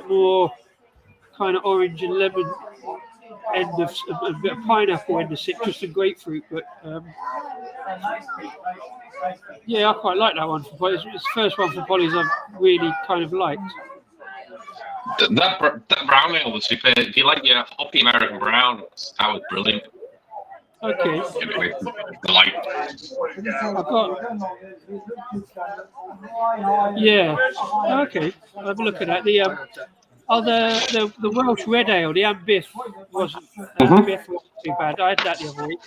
Speaker 2: more kind of orange and lemon end of a bit of pineapple end of citrus and grapefruit, but yeah, I quite like that one for Polly's. It's the first one for Polly's I've really kind of liked.
Speaker 1: That brown ale was super. If you like your hoppy American brown, that was brilliant.
Speaker 2: Okay.
Speaker 1: Anyway, the light.
Speaker 2: I've got. Yeah. Okay. I'll have a look at that. The Welsh Red Ale, the Ambiff wasn't too bad. I had that the other week.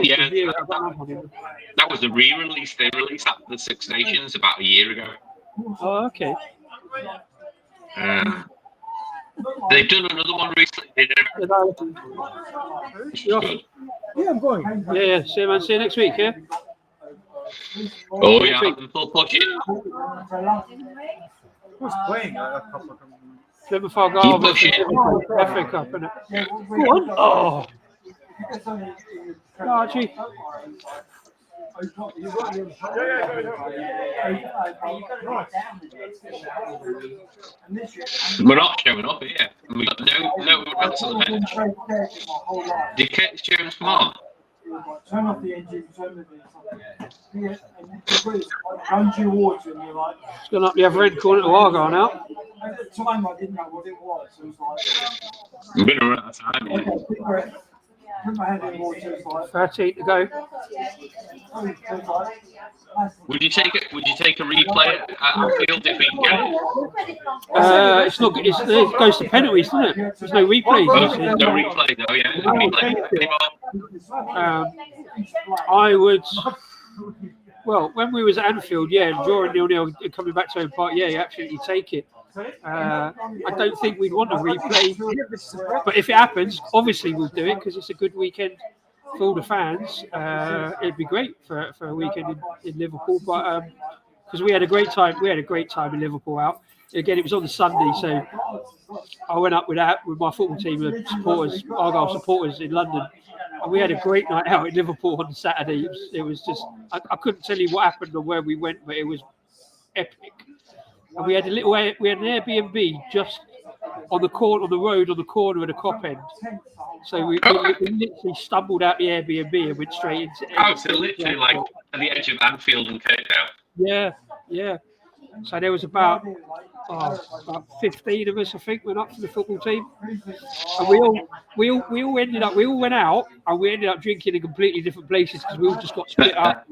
Speaker 1: Yeah, that was a re-release. They released that at the Six Nations about a year ago.
Speaker 2: Oh, okay.
Speaker 4: They've done another one recently. They did.
Speaker 2: You off?
Speaker 3: Yeah, I'm going.
Speaker 2: Yeah. See you, man. See you next week. Yeah.
Speaker 4: Oh yeah, I'm full push it.
Speaker 3: Who's playing? A couple of them.
Speaker 2: Plymouth Argyle versus
Speaker 4: Keep pushing.
Speaker 2: Liverpool, FA Cup, innit? Go on. Oh. Archie.
Speaker 4: We're not showing up here. We got no else on the bench. Did Curtis Jones come on?
Speaker 5: Turn off the engine, turn the Andrew Water, and you're like,
Speaker 2: It's gone up the other end, calling it to Argyle now.
Speaker 5: at the time I didn't know what it was. It was like,
Speaker 4: I'm gonna run out of time. Yeah.
Speaker 5: okay, quick breath. Put my head in the water, it's like,
Speaker 2: 13 to go.
Speaker 4: Would you take a replay at Anfield if we can get it?
Speaker 2: It's not. It goes to penalties, doesn't it? There's no replays.
Speaker 4: Oh, no replay though. Yeah, no replay anymore.
Speaker 2: I would. Well, when we was at Anfield, yeah, drawing 0-0 and coming back to home park, yeah, you absolutely take it. I don't think we'd want a replay, but if it happens, obviously we'll do it because it's a good weekend for all the fans. It'd be great for a weekend in Liverpool, but because we had a great time in Liverpool out. Again, it was on the Sunday, so I went up with my football team of supporters, Argyle supporters in London, and we had a great night out in Liverpool on the Saturday. It was just I couldn't tell you what happened or where we went, but it was epic. And we had an Airbnb just on the road on the corner of the Cop End. So we literally stumbled out the Airbnb and went straight into it.
Speaker 4: Oh, so literally like at the edge of Anfield and Cape Town.
Speaker 2: Yeah. So there was about 15 of us, I think, went up to the football team, and we all went out, and we ended up drinking in completely different places because we all just got split up.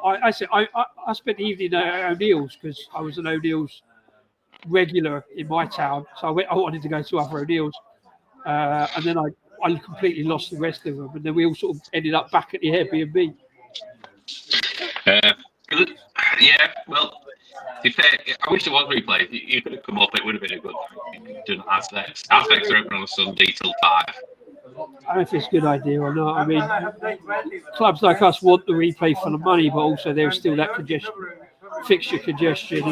Speaker 2: I spent the evening at O'Neill's because I was an O'Neill's regular in my town, so I wanted to go to other O'Neill's, and then I completely lost the rest of them, and then we all sort of ended up back at the Airbnb.
Speaker 4: Yeah, well, to be fair, I wish there was replay. You could have come up, it would have been a good done aspects. Aspects are open on a Sunday till 5.
Speaker 2: I don't know if it's a good idea or not. I mean, clubs like us want the replay for the money, but also there's still that fixture congestion.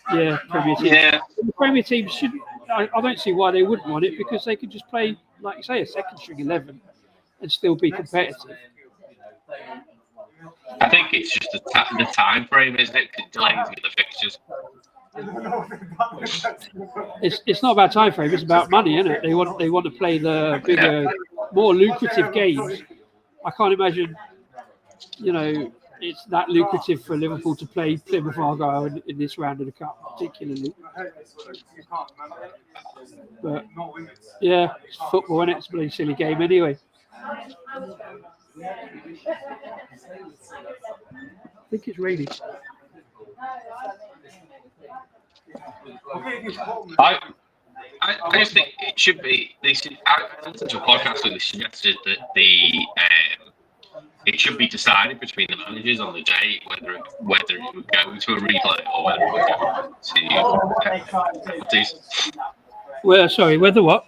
Speaker 2: And, Premier teams.
Speaker 4: Yeah.
Speaker 2: The Premier teams should. I don't see why they wouldn't want it because they could just play, like you say, a second string 11 and still be competitive.
Speaker 4: I think it's just the time frame, isn't it? It delays the fixtures.
Speaker 2: It's not about time frame. It's about money, isn't it? They want to play the bigger, more lucrative games. I can't imagine, it's that lucrative for Liverpool to play Plymouth Argyle in this round of the cup, particularly. But yeah, it's football, and it's a bloody silly game anyway. I think it's raining.
Speaker 4: I just think it should be. I listened to a podcast where they suggested that it should be decided between the managers on the day whether it would go to a replay or whether it would go to penalties.
Speaker 2: Well, sorry, whether what?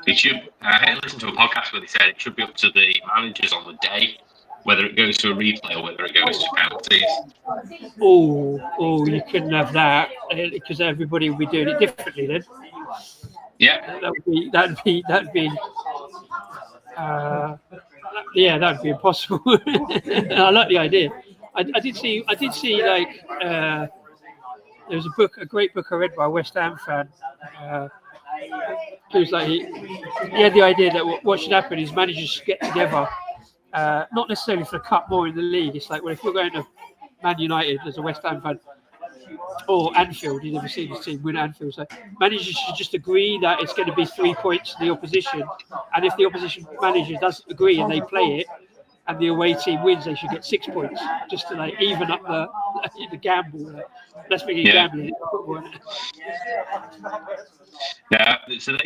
Speaker 4: It should. I listened to a podcast where they said it should be up to the managers on the day whether it goes to a replay or whether it goes to penalties.
Speaker 2: Oh, you couldn't have that because everybody would be doing it differently then.
Speaker 4: Yeah.
Speaker 2: That'd be impossible. I like the idea. I did see like there was a great book I read by a West Ham fan. It was like he had the idea that what should happen is managers should get together, not necessarily for the cup, more in the league. It's like, well, if you're going to Man United as a West Ham fan, or Anfield, you've never seen this team win Anfield, so managers should just agree that it's going to be 3 points to the opposition, and if the opposition manager doesn't agree and they play it, and the away team wins, they should get 6 points, just to like even up the gamble. Let's make it gambling.
Speaker 4: Yeah, so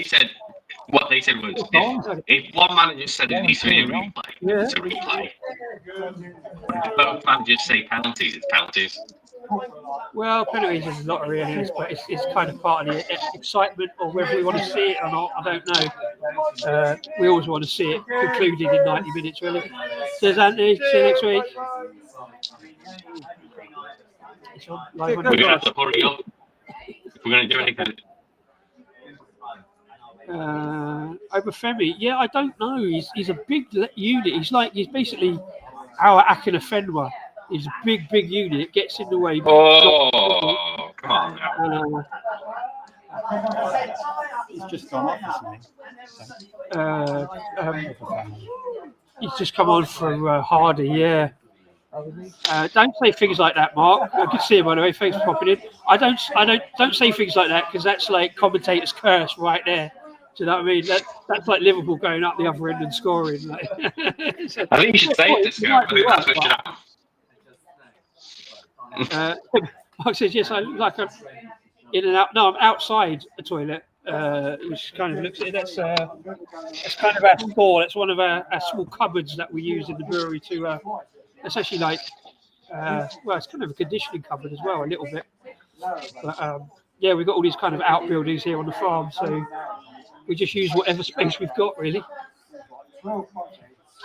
Speaker 4: what they said was if one manager said it needs to be a replay, it's a replay. If both managers say penalties, it's penalties.
Speaker 2: Well, penalties is a lottery anyways, but it's kind of part of the excitement, or whether we want to see it or not, I don't know. We always want to see it concluded in 90 minutes, really. Cheers, Anthony. See you next week.
Speaker 4: We're going to have to hurry up if we're going to do anything.
Speaker 2: Obafemi, yeah, I don't know. He's a big unit. He's basically our Akinfenwa. He's a big unit. Gets in the way.
Speaker 4: Oh, come on now.
Speaker 3: He's just gone off, isn't he?
Speaker 2: He's just come on for Hardy, yeah. Don't say things like that, Mark. I can see him, by the way. Thanks for popping in. Don't say things like that, because that's like commentator's curse right there. Do you know what I mean? That's like Liverpool going up the other end and scoring. Like. So,
Speaker 4: I think you should save this guy. I think that's what should happen.
Speaker 2: Mark says, yes, I look like I'm in and out. No, I'm outside the toilet, which kind of looks at it. That's kind of our stall. It's one of our small cupboards that we use in the brewery to. It's actually like, well, it's kind of a conditioning cupboard as well, a little bit. But yeah, we've got all these kind of outbuildings here on the farm, so we just use whatever space we've got, really.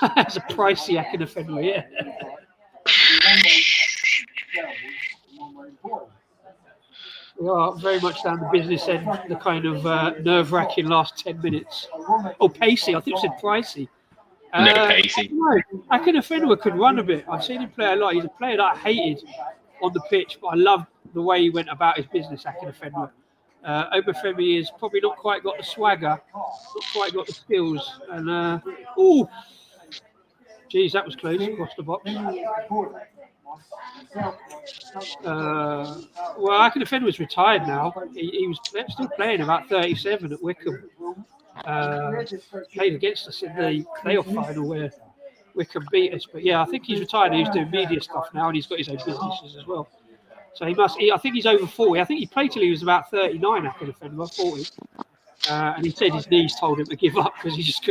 Speaker 2: It's a pricey Akinfenwa, yeah. We are very much down the business end, the kind of nerve-wracking last 10 minutes. Oh, pacey, I think you said pricey.
Speaker 4: No, Casey.
Speaker 2: No, Akinfenwa could run a bit. I've seen him play a lot. He's a player that I hated on the pitch, but I loved the way he went about his business, Akinfenwa. Obafemi has probably not quite got the swagger, not quite got the skills. And, ooh, geez, that was close across the box. Well, Akinfenwa's retired now. He was still playing about 37 at Wycombe. Played against us in the playoff final where Wycombe beat us. But yeah, I think he's retired. He's doing media stuff now, and he's got his own businesses as well. So he must. I think he's over 40. I think he played till he was about 39. Akinfenwa, 40. And he said his knees told him to give up because he just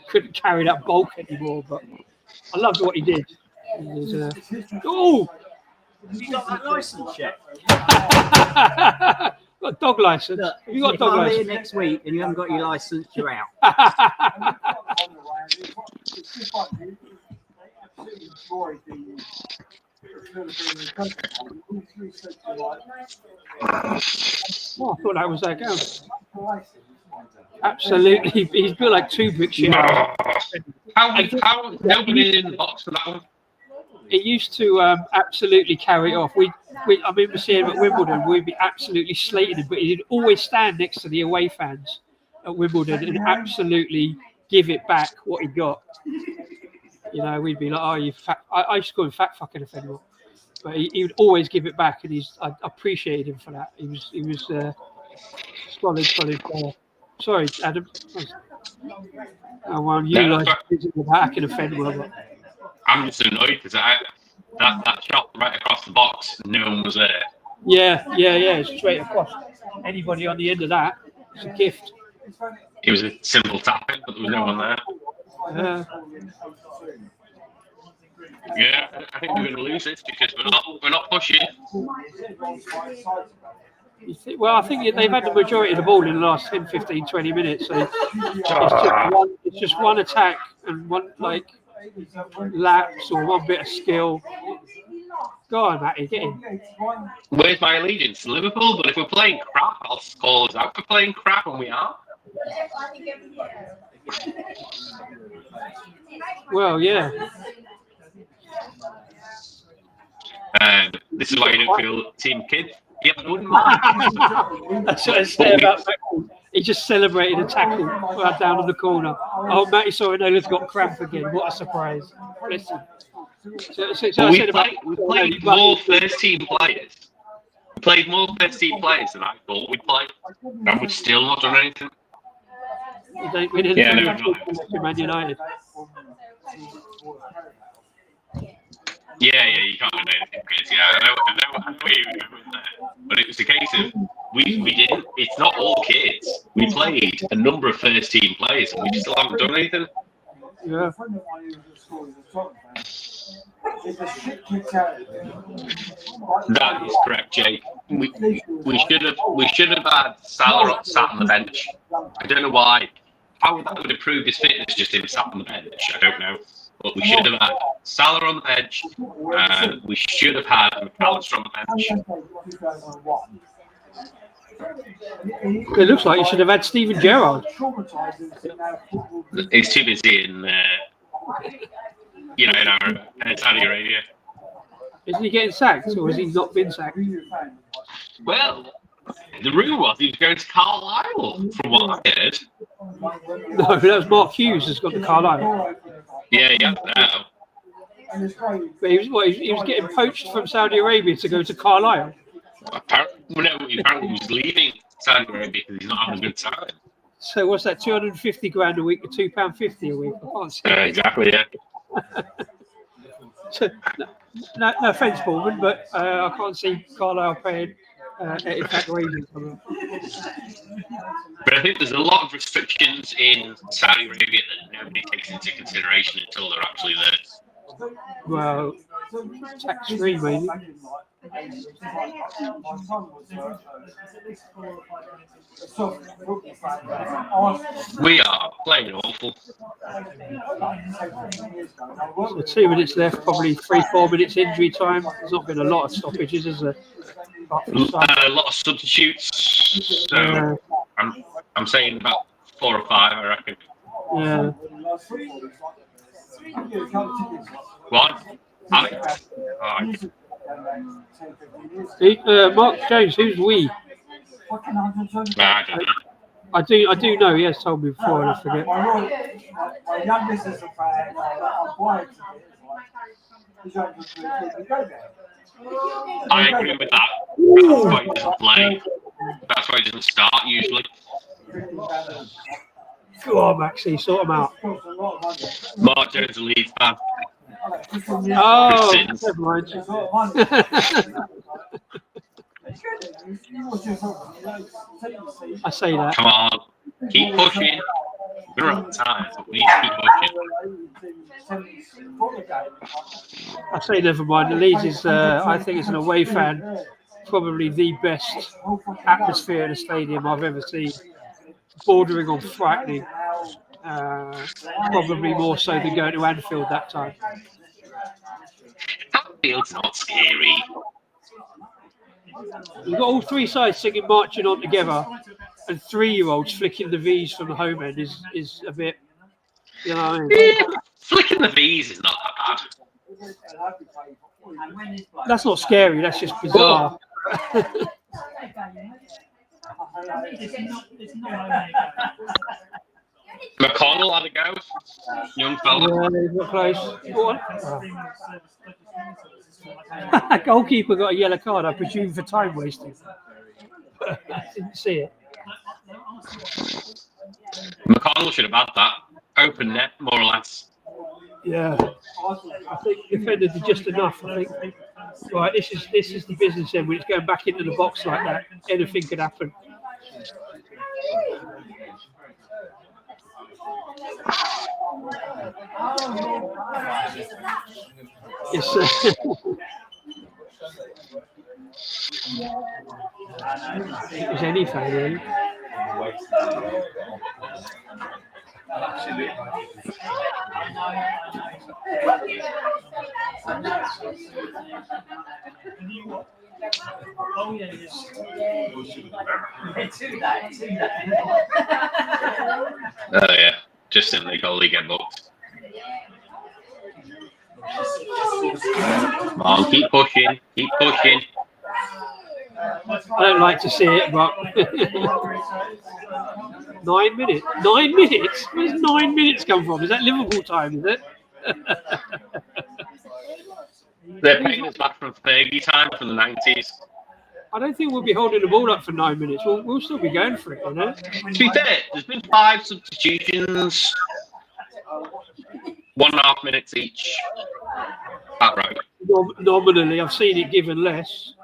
Speaker 2: couldn't carry that bulk anymore. But I loved what he did. He was, oh.
Speaker 6: Have you got that license yet?
Speaker 2: Got a dog license.
Speaker 6: Look,
Speaker 2: have you got a
Speaker 6: if
Speaker 2: dog
Speaker 6: I'm
Speaker 2: license?
Speaker 6: here next week and you haven't got your license, you're out.
Speaker 2: Oh, I thought that was that game. Absolutely, he's built like two brick shit.
Speaker 4: How nobody in the box for that one?
Speaker 2: It used to absolutely carry it off. I remember seeing him at Wimbledon. We'd be absolutely slating him, but he'd always stand next to the away fans at Wimbledon and absolutely give it back what he got. You know, we'd be like, "Oh, you fat!" I used to call him fat fucking offender, but he would always give it back, and I appreciated him for that. He was solid player. Sorry, Adam. Oh, well, you guys back in a Fenwell.
Speaker 4: I'm just annoyed because that shot right across the box, no one was there.
Speaker 2: Yeah, it's straight across. Anybody on the end of that, it's a gift.
Speaker 4: It was a simple tap in, but there was no one there. Yeah, I think we're going to lose this because we're not pushing.
Speaker 2: Well, I think they've had the majority of the ball in the last 10, 15, 20 minutes. So it's just one attack and one lapse or one bit of skill. Go on, Matty, get in.
Speaker 4: Where's my allegiance? Liverpool, but if we're playing crap, I'll call us out for playing crap, and we are.
Speaker 2: Well, yeah.
Speaker 4: And this is why you don't feel team kid. Yeah, I wouldn't mind.
Speaker 2: That's what I say about Matty. He just celebrated a tackle right down on the corner. Oh, Matty Sorinola's got cramp again. What a surprise. Listen. So
Speaker 4: we played more first-team players. We played more first-team players than I thought we'd play. And we've still not done anything.
Speaker 2: You don't win anything to Man United.
Speaker 4: Yeah, you can't win anything, Chris. Yeah, I know where you were going there. But it was the case of we didn't. It's not all kids. We played a number of first-team players, and we still haven't done anything.
Speaker 2: Yeah.
Speaker 5: If the shit kicks out of there,
Speaker 4: That is correct, Jake. We should have had Salah sat on the bench. I don't know why. How that would improve his fitness, just him sat on the bench? I don't know. But we should have had Salah on the bench, and we should have had McAllister on the bench.
Speaker 2: It looks like you should have had Steven Gerrard.
Speaker 4: He's too busy in Saudi Arabia.
Speaker 2: Isn't he getting sacked, or has he not been sacked?
Speaker 4: Well, the rumour was he was going to Carlisle, from what I heard.
Speaker 2: No, that was Mark Hughes has got the Carlisle.
Speaker 4: Yeah.
Speaker 2: But he was getting poached from Saudi Arabia to go to Carlisle.
Speaker 4: Apparently he was leaving Saudi Arabia because he's not having a good time.
Speaker 2: So what's that? 250 grand a week to £2.50 a week? I can't see it.
Speaker 4: Exactly, yeah.
Speaker 2: So, no offence, Baldwin, but I can't see Carlisle paying exact wages.
Speaker 4: But I think there's a lot of restrictions in Saudi Arabia that nobody takes into consideration until they're actually there.
Speaker 2: Well, tax-free, maybe.
Speaker 4: We are playing awful.
Speaker 2: So 2 minutes left, probably 3-4 minutes injury time. There's not been a lot of stoppages, is there?
Speaker 4: A lot of substitutes. So I'm saying about 4 or 5, I reckon.
Speaker 2: Yeah.
Speaker 4: What? Alex?
Speaker 2: Mark Jones, who's we?
Speaker 4: I don't know.
Speaker 2: I do know. He has told me before, and I forget.
Speaker 5: My youngest is a fan.
Speaker 4: I agree with that. That's why he doesn't play. That's why he doesn't start usually.
Speaker 2: Go on, Maxie, sort him out.
Speaker 4: Mark Jones is a Leeds fan.
Speaker 2: Oh, never mind. I say that.
Speaker 4: Come on, keep pushing. We're on time, but we need to keep pushing.
Speaker 2: I say never mind. The Leeds is, I think, as an away fan, probably the best atmosphere in a stadium I've ever seen. Bordering on frightening. Probably more so than going to Anfield that time.
Speaker 4: Anfield's not scary.
Speaker 2: You've got all 3 sides singing Marching On Together, and 3-year-olds flicking the V's from the home end is a bit, you know what I mean?
Speaker 4: Yeah, flicking the V's is not that bad.
Speaker 2: That's not scary, that's just bizarre.
Speaker 4: McConnell had a go. Young fella.
Speaker 2: Yeah, he's got close. Go on. Goalkeeper got a yellow card, I presume, for time wasting. I didn't see it.
Speaker 4: McConnell should have had that. Open net, more or less.
Speaker 2: Yeah. I think defenders are just enough, I think. Right, this is the business end. When it's going back into the box like that, anything could happen. It's, it's anything, really.
Speaker 4: Oh yeah, just in the goalie get booked. Come on, keep pushing, keep pushing.
Speaker 2: I don't like to see it, but 9 minutes. 9 minutes? Where's 9 minutes come from? Is that Liverpool time? Is it?
Speaker 4: They're paying us back from Fergie time from the 90s.
Speaker 2: I don't think we'll be holding the ball up for 9 minutes. We'll still be going for it, you know?
Speaker 4: To be fair, there's been 5 substitutions, 1.5 minutes each. That right.
Speaker 2: Nominally, I've seen it given less.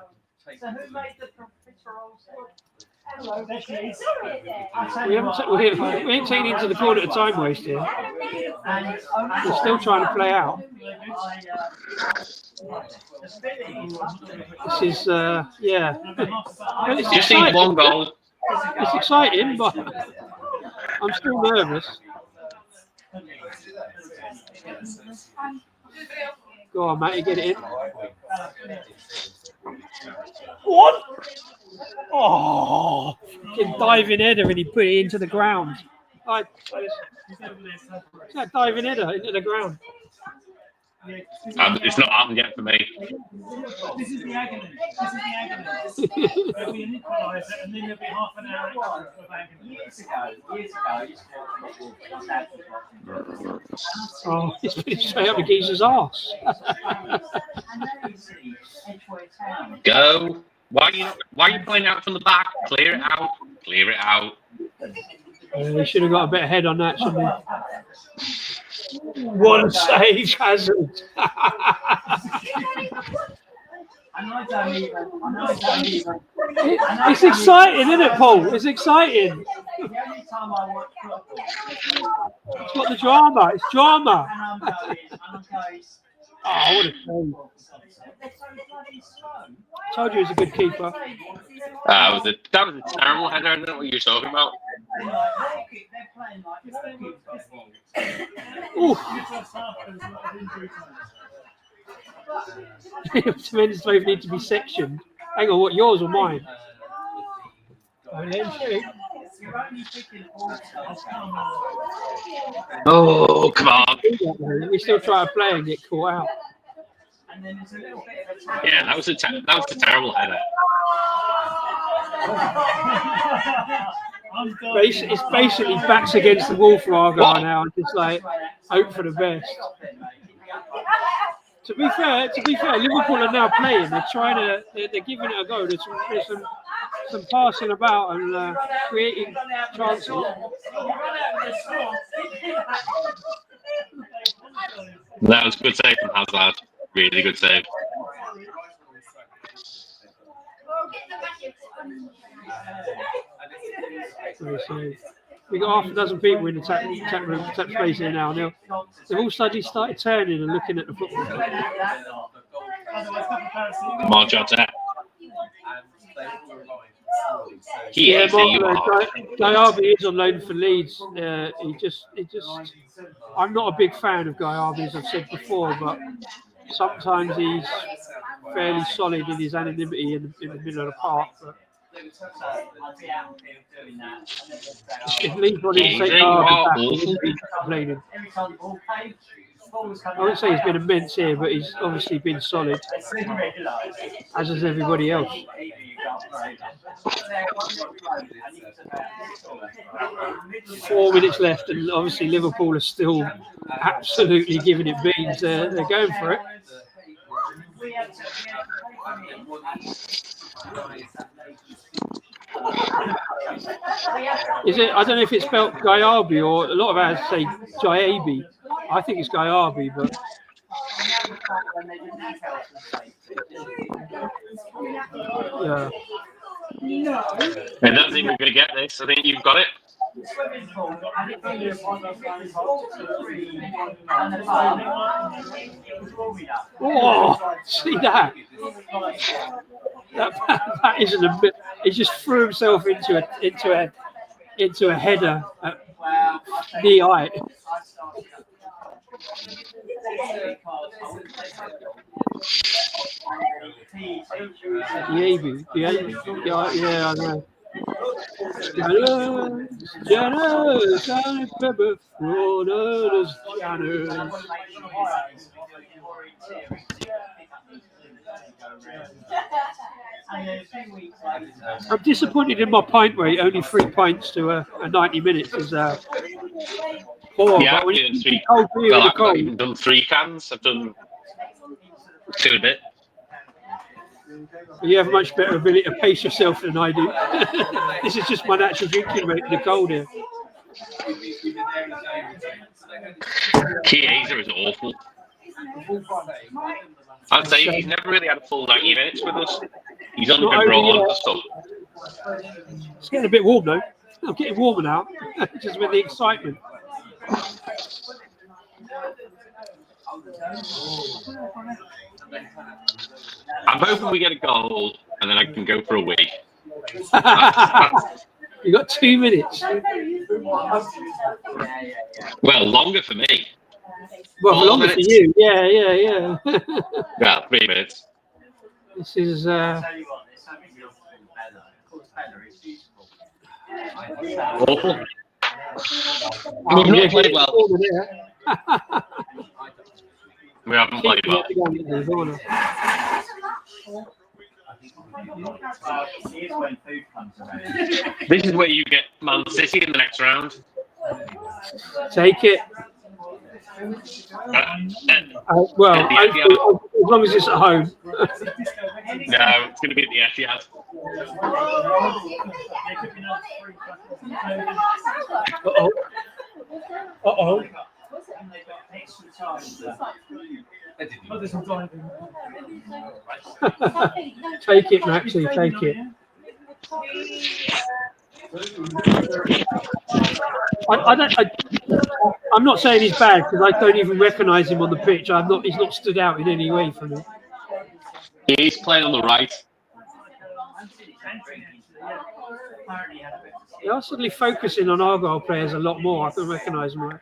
Speaker 5: There she is.
Speaker 2: We ain't taken into the corner at time waste here. We're still trying to play out. This is, yeah. It's
Speaker 4: Just need one goal.
Speaker 2: It's exciting, but I'm still nervous. Go on, Matty, get it in. What? Oh, fucking diving header and he put it into the ground. It's that diving header into the ground.
Speaker 4: It's not happened yet for me.
Speaker 5: This is the agony. There'll be an equaliser and then there'll be half an hour of agony.
Speaker 2: Oh, it's been straight up the geezer's arse.
Speaker 4: Go. Why are you playing out from the back? Clear it out. Clear it out.
Speaker 2: He should have got a better head on that, shouldn't he? One save, Hazard. It's exciting, isn't it, Paul? It's exciting. It's got the drama. It's drama. Oh, what a save. Told you he was a good keeper.
Speaker 4: That was a terrible header. I don't know what you're talking about.
Speaker 2: Tremendous both need to be sectioned. Hang on, what, yours or mine?
Speaker 4: Oh, come on.
Speaker 2: We still try to play and get caught out.
Speaker 4: Yeah, that was a terrible header.
Speaker 2: It's basically backs against the wall for Argyle now. Just like hope for the best. To be fair, Liverpool are now playing. They're giving it a go. There's some passing about and creating chances.
Speaker 4: That was a good save from Hazard. Really good save.
Speaker 2: So we got half a dozen people in the tap space here now. They've all suddenly started turning and looking at the football.
Speaker 4: Come on, Jota.
Speaker 2: Diaby is on loan for Leeds. I'm not a big fan of Diaby, as I've said before, but sometimes he's fairly solid in his anonymity in the middle of the park. But if Leeds wanted to take Diaby back, complaining. I wouldn't say he's been immense here, but he's obviously been solid, as is everybody else. 4 minutes left, and obviously Liverpool are still absolutely giving it beans. They're going for it. Is it? I don't know if it's spelled Gyabi or a lot of us say Gyabi. I think it's Gyabi, but yeah.
Speaker 4: I don't think we're going to get this. I think you've got it.
Speaker 2: Oh, see that? That isn't a bit. He just threw himself into a header at knee height. Yeah, I know. I'm disappointed in my pint rate. Only 3 pints to 90 minutes is poor.
Speaker 4: Yeah,
Speaker 2: I've
Speaker 4: even done 3 cans. I've done 2 and a bit.
Speaker 2: You have a much better ability to pace yourself than I do. This is just my natural drinking rate in the cold here.
Speaker 4: Chiesa is awful. I'd say he's never really had a full 90 minutes with us. He's only been brought on for stuff.
Speaker 2: It's getting a bit warm though. I'm getting warmer now, just with the excitement.
Speaker 4: I'm hoping we get a goal and then I can go for a wee.
Speaker 2: You got 2 minutes.
Speaker 4: Well, longer for me.
Speaker 2: Well,
Speaker 4: 4
Speaker 2: longer for
Speaker 4: minutes.
Speaker 2: you. Yeah.
Speaker 4: Well, 3 minutes.
Speaker 2: This is.
Speaker 4: Awful. We've not played well. We haven't played well. This is where you get Man City in the next round.
Speaker 2: Take it. Well, as long as it's at home.
Speaker 4: No, it's going to be at the Etihad.
Speaker 2: Uh-oh. Take it, Maxie, take it. I'm not saying he's bad because I don't even recognise him on the pitch. He's not stood out in any way for me.
Speaker 4: He's playing on the right.
Speaker 2: They are suddenly focusing on Argyle players a lot more. I can recognise them.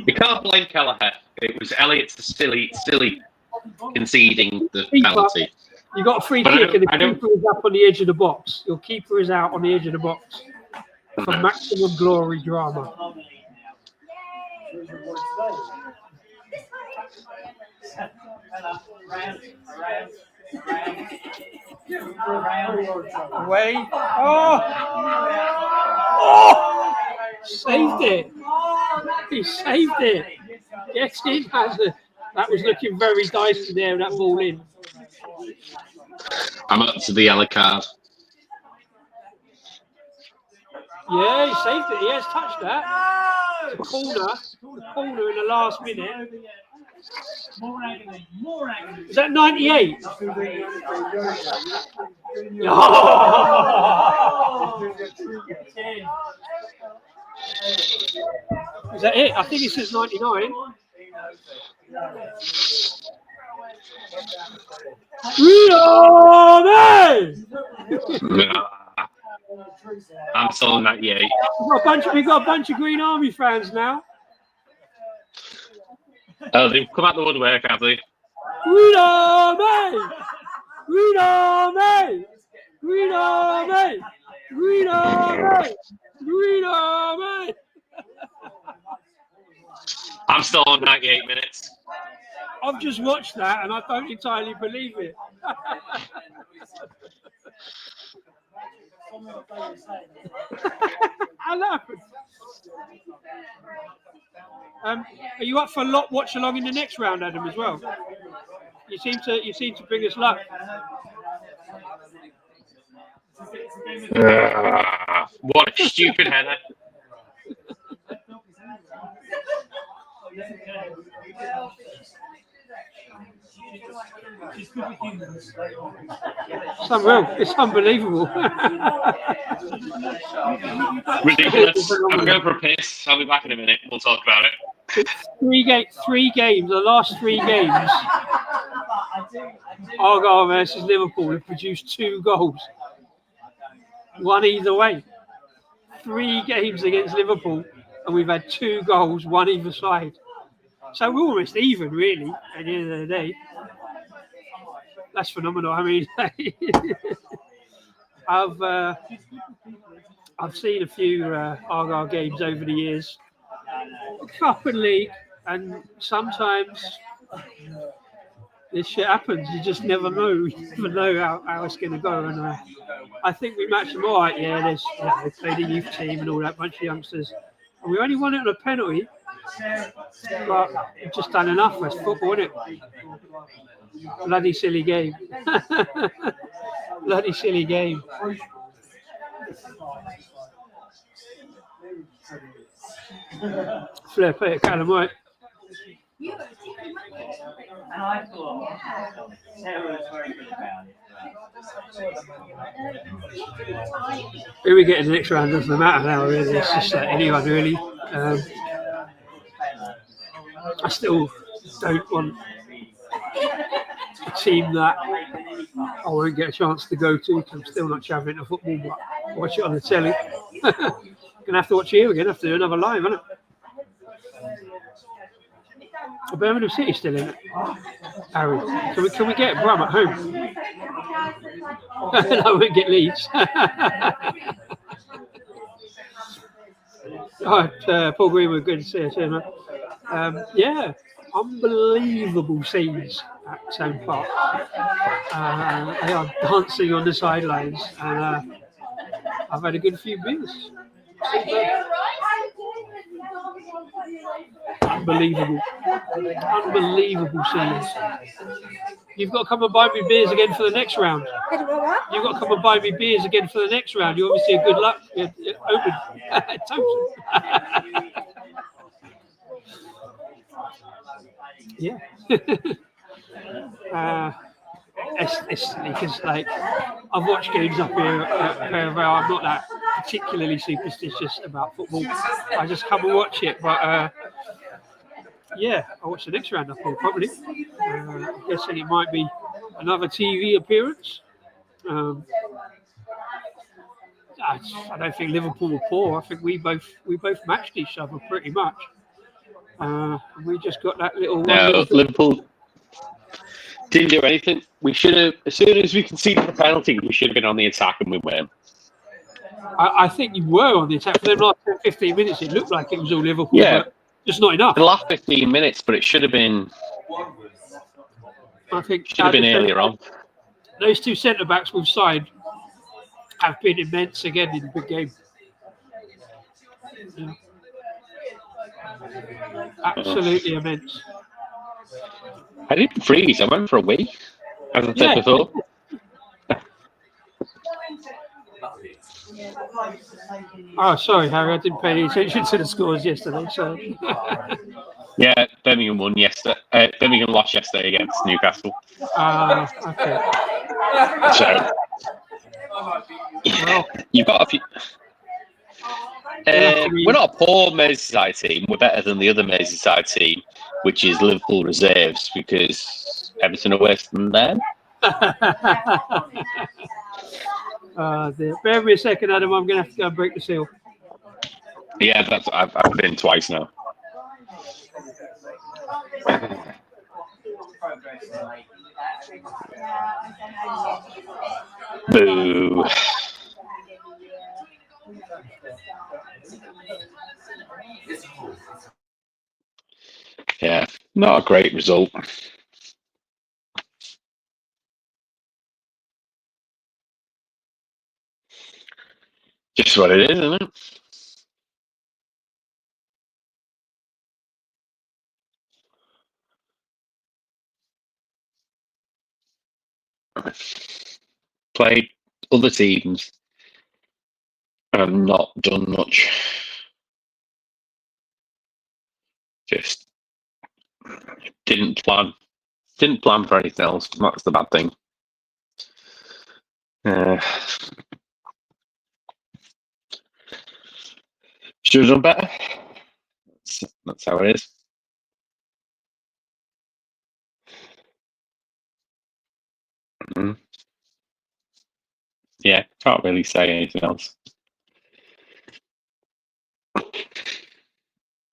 Speaker 4: You can't blame Kelleher. It was Elliott silly conceding the penalty.
Speaker 2: You got a free kick and the keeper is up on the edge of the box. Your keeper is out on the edge of the box for maximum glory drama. Away. Oh! Saved it. He saved it. Yes, in, Hazard. That was looking very dicey there, that ball in.
Speaker 1: I'm up to the yellow card.
Speaker 2: Yeah, he saved it. He has touched that. It's a corner in the last minute. Is that 98? Is that it? I think it says 99.
Speaker 4: I'm still on 98.
Speaker 2: We've got a bunch of Green Army fans now.
Speaker 4: Oh, they've come out the woodwork, have they?
Speaker 2: Green Army! Green Army! Green Army! Green Army! Green Army!
Speaker 4: I'm still on 98 minutes.
Speaker 2: I've just watched that and I don't entirely believe it. How happened? Are you up for a watch along in the next round, Adam, as well? You seem to bring us luck.
Speaker 4: What a stupid header.
Speaker 2: It's unbelievable.
Speaker 4: Ridiculous. I'm going for a piss. I'll be back in a minute. We'll talk about it.
Speaker 2: Three games, the last 3 games. Argyle versus Liverpool have produced 2 goals. 1 either way. 3 games against Liverpool, and we've had 2 goals, 1 either side. So we're almost even, really, at the end of the day. That's phenomenal. I mean, I've seen a few Argyle games over the years, Cup and League, and sometimes this shit happens. You just never know. You never know how it's going to go. And I think we matched them all right. Yeah, they played a youth team and all that bunch of youngsters, and we only won it on a penalty. But we've just done enough. That's football, isn't it? Bloody silly game. Bloody silly game. Fair play to Callum White.
Speaker 6: And I thought Sarah was very good about it.
Speaker 2: Who we get in the next round doesn't matter now, really. It's just like anyone, really. I still don't want a team that I won't get a chance to go to because I'm still not travelling to football, but watch it on the telly. Gonna have to watch it here again. Have to do another live, isn't it? Birmingham City still in it. Harry, can we get Brum at home? I won't get Leeds. Paul Greenwood, good to see you, man. Yeah, unbelievable scenes at Stone Park. They are dancing on the sidelines, and I've had a good few beers. Unbelievable scenes. You've got to come and buy me beers again for the next round. You've got to come and buy me beers again for the next round. You're obviously a good luck. Open. Yeah. It's because like I've watched games up here at Fairvale. I'm not that particularly superstitious about football. I just come and watch it, but yeah, I'll watch the next round up here probably. I'm guessing it might be another TV appearance. I don't think Liverpool were poor. I think we both matched each other pretty much. We just got that little.
Speaker 1: No, Liverpool didn't do anything. We should have, as soon as we conceded the penalty, we should have been on the attack and we win.
Speaker 2: I think you were on the attack for them last 10, 15 minutes. It looked like it was all Liverpool,
Speaker 1: Yeah.
Speaker 2: but just not enough.
Speaker 1: The last 15 minutes, but it should have been.
Speaker 2: I think
Speaker 1: should have been earlier on.
Speaker 2: Those two centre backs we've signed have been immense again in the big game. Yeah. Absolutely immense.
Speaker 1: I didn't freeze. I went for a wee, as I said before.
Speaker 2: Oh, sorry, Harry. I didn't pay any attention to the scores yesterday. So.
Speaker 1: Yeah, Birmingham won yesterday. Birmingham lost yesterday against Newcastle.
Speaker 2: Okay.
Speaker 1: So you've got a few. We're not a poor Merseyside team. We're better than the other Merseyside team, which is Liverpool reserves, because Everton are worse than them.
Speaker 2: Bear with me a second, Adam. I'm going to have to go and break the seal.
Speaker 1: Yeah, I've been twice now. Boo. Yeah, not a great result. Just what it is, isn't it? Played other teams and not done much. Just didn't plan for anything else. That's the bad thing. Should have done better. That's how it is. Yeah, can't really say anything else.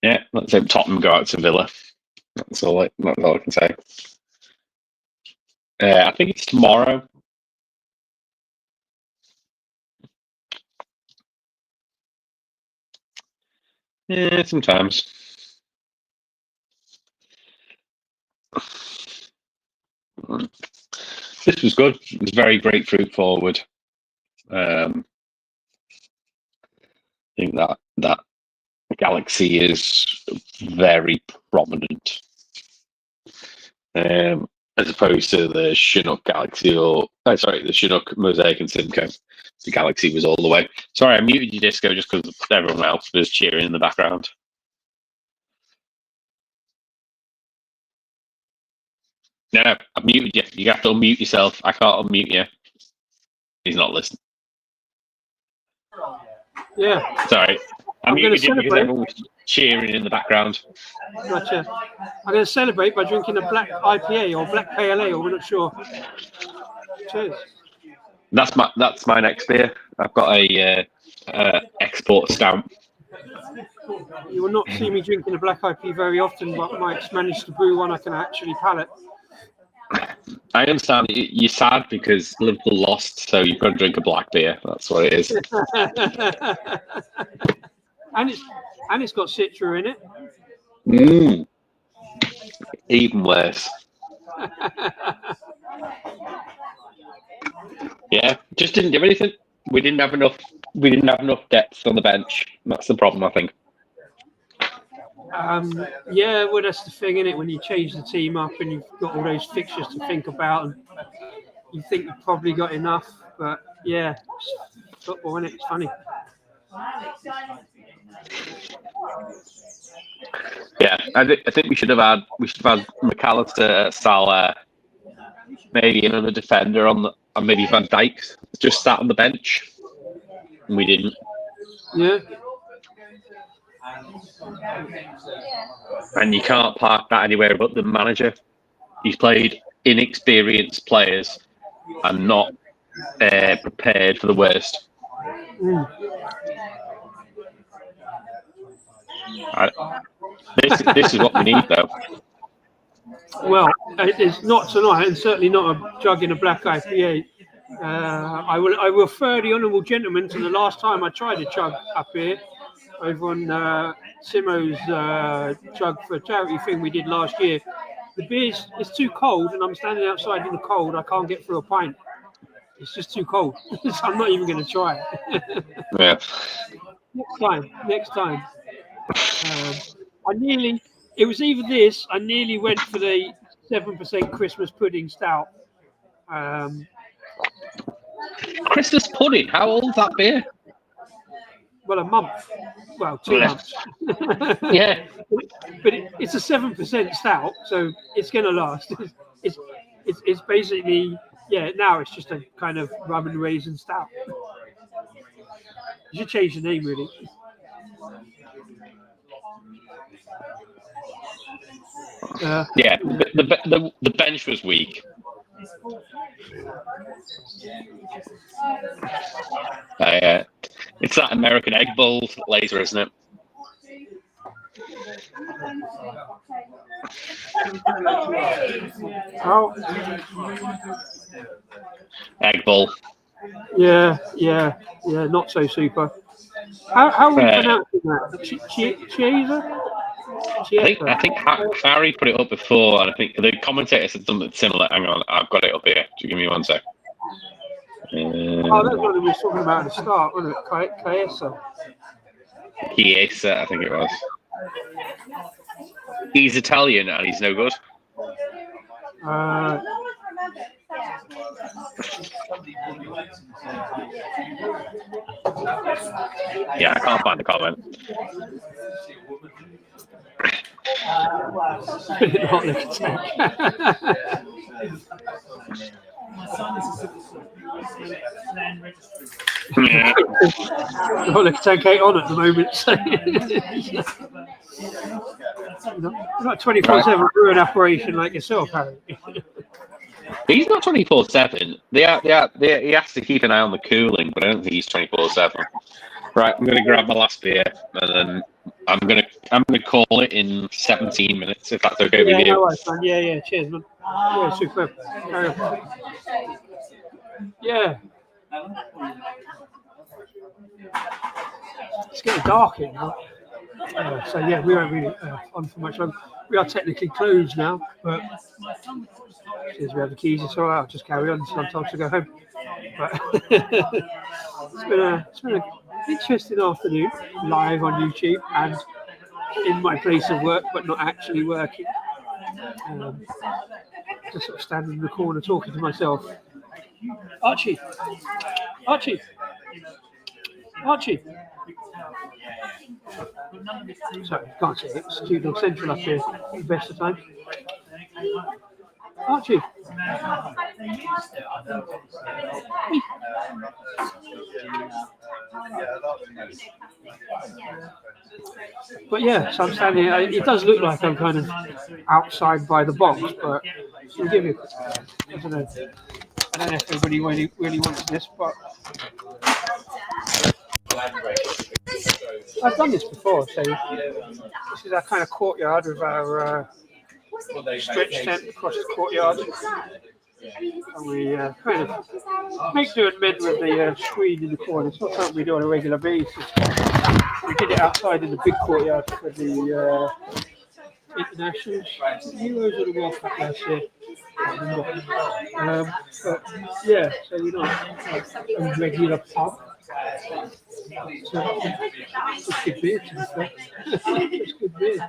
Speaker 1: Yeah, let's hope Tottenham go out to Villa. That's all I can say. I think it's tomorrow. Yeah, sometimes. This was good. It was very grapefruit forward. I think that Galaxy is very prominent, as opposed to the Chinook Galaxy the Chinook Mosaic and Simcoe. The Galaxy was all the way. Sorry, I muted your disco just because everyone else was cheering in the background. No, I've muted you. You have to unmute yourself. I can't unmute you. He's not listening.
Speaker 2: Yeah.
Speaker 1: Sorry. I
Speaker 2: I'm gonna
Speaker 1: muted you because
Speaker 2: celebrate.
Speaker 1: everyone was cheering in the background.
Speaker 2: Gotcha. I'm going to celebrate by drinking a black IPA or black pale ale. We're not sure. Cheers.
Speaker 1: That's my next beer. I've got a export stamp.
Speaker 2: You will not see me drinking a black IPA very often, but Mike's managed to brew one I can actually palate.
Speaker 1: I understand you're sad because Liverpool lost, so you've got to drink a black beer. That's what it is.
Speaker 2: and it's got Citra in it.
Speaker 1: Even worse. Yeah, just didn't do anything. We didn't have enough depth on the bench. That's the problem, I think.
Speaker 2: Yeah, well, that's the thing, isn't it? When you change the team up and you've got all those fixtures to think about, and you think you've probably got enough, but yeah, it's football, isn't it? It's funny.
Speaker 1: Yeah, I think we should have had McAllister, Salah, maybe another defender and maybe Van Dijk just sat on the bench, and we didn't.
Speaker 2: Yeah.
Speaker 1: And you can't park that anywhere but the manager. He's played inexperienced players and not prepared for the worst. This is what we need, though.
Speaker 2: Well, it's not tonight, and certainly not a jug in a black IPA. I will refer the honourable gentleman to the last time I tried a jug up here, over on Simo's jug for a charity thing we did last year. The beer's it's too cold, and I'm standing outside in the cold. I can't get through a pint. It's just too cold. So I'm not even going to try it.
Speaker 1: Yeah.
Speaker 2: Next time. It was either this. I nearly went for the 7% Christmas pudding stout.
Speaker 1: Christmas pudding. How old's that beer?
Speaker 2: Well, a month. Well, 2 months.
Speaker 1: Yeah.
Speaker 2: But it's a 7% stout, so it's going to last. It's basically, yeah, now it's just a kind of rum and raisin stout. You should change the name, really.
Speaker 1: Yeah, the bench was weak. It's that American egg bowl laser, isn't it?
Speaker 2: Oh.
Speaker 1: Egg bowl.
Speaker 2: Yeah, not so super. How are we pronouncing that? Chiesa?
Speaker 1: I think Harry put it up before, and I think the commentator said something similar. Hang on, I've got it up here. Just give me 1 sec.
Speaker 2: Oh, that's what we were talking about at the start, wasn't it?
Speaker 1: Chiesa, I think it was. He's Italian and he's no good. Yeah, I can't find the comment.
Speaker 2: Yeah. Look, tank ain't on at the moment. So you're not 24/7 brewing operation like yourself, Harry.
Speaker 1: He's not 24/7. He has to keep an eye on the cooling, but I don't think he's 24/7. Right, I'm going to grab my last beer, and then I'm going to call it in 17 minutes, if that's okay with you.
Speaker 2: No worries, man. Yeah, cheers, man. Yeah, super. Carry on. Yeah. It's getting dark here now. So yeah, we aren't really on for much longer. We are technically closed now, but since we have the keys, it's all right. I'll just carry on. Sometimes to go home. But it's been an interesting afternoon live on YouTube and in my place of work, but not actually working. Just sort of standing in the corner talking to myself. Archie. Sorry, can't see it. It's Studio Central up here. Best of time. aren't you? But yeah, so I'm standing here. It does look like I'm kind of outside by the box, but I'll give you. I don't know if everybody really wants this, but I've done this before. So this is our kind of courtyard with our stretch tent across the courtyard. And we kind of make do and mend with the screen in the corner. It's not something we do on a regular basis. We did it outside in the big courtyard for the internationals, Euros or the World Cup last year. But yeah, so we're not a regular pub. So it's good beer, to be fair. It's good beer.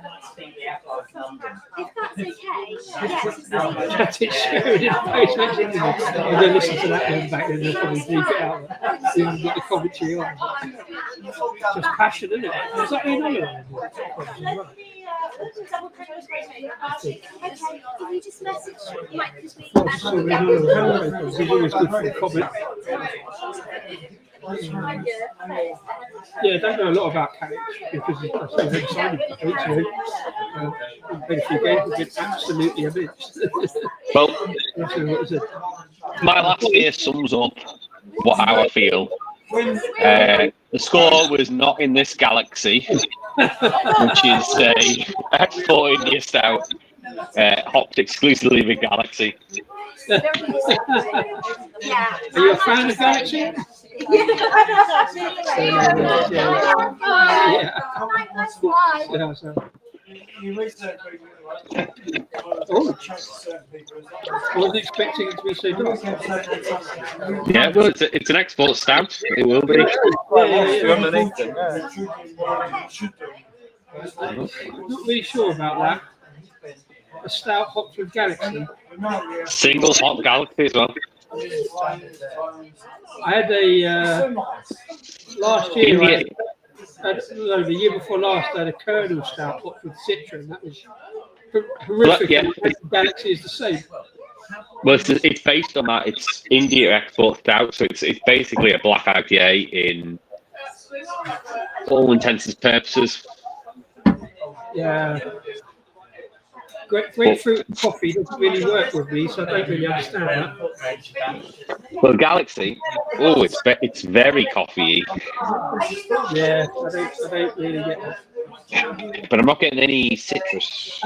Speaker 2: That's it, sharing it. I'm going to listen to that one back then, they'll probably bleep it out. We haven't got the commentary on. Just passion, isn't it? Is that another one? He's always good for the comment. Yeah, I don't know a lot about Carriage because I've been signed for Carriage. I've played a few games, we've been absolutely amazed.
Speaker 4: Well, my last year sums up how I feel. The score was not in this galaxy, which is a export India stout, hopped exclusively with Galaxy.
Speaker 2: Are you a fan of Galaxy? I wasn't expecting it to be so dark.
Speaker 4: Yeah, well, it's an export stout. It will be.
Speaker 2: I'm not really sure about that. A stout hopped with Galaxy.
Speaker 4: Single hop Galaxy as well.
Speaker 2: I had a last year. The year before last, I had a Colonel stout hopped with Citra, and that was horrific.
Speaker 4: Yeah.
Speaker 2: Galaxy is the same.
Speaker 4: Well, it's based on that. It's India export stout, so it's basically a black IPA in all intents and purposes.
Speaker 2: Yeah. Grapefruit and coffee doesn't really work with me, so I don't really understand that.
Speaker 4: Well, Galaxy, it's very coffee-y.
Speaker 2: Yeah, I don't really get that.
Speaker 4: But I'm not getting any citrus.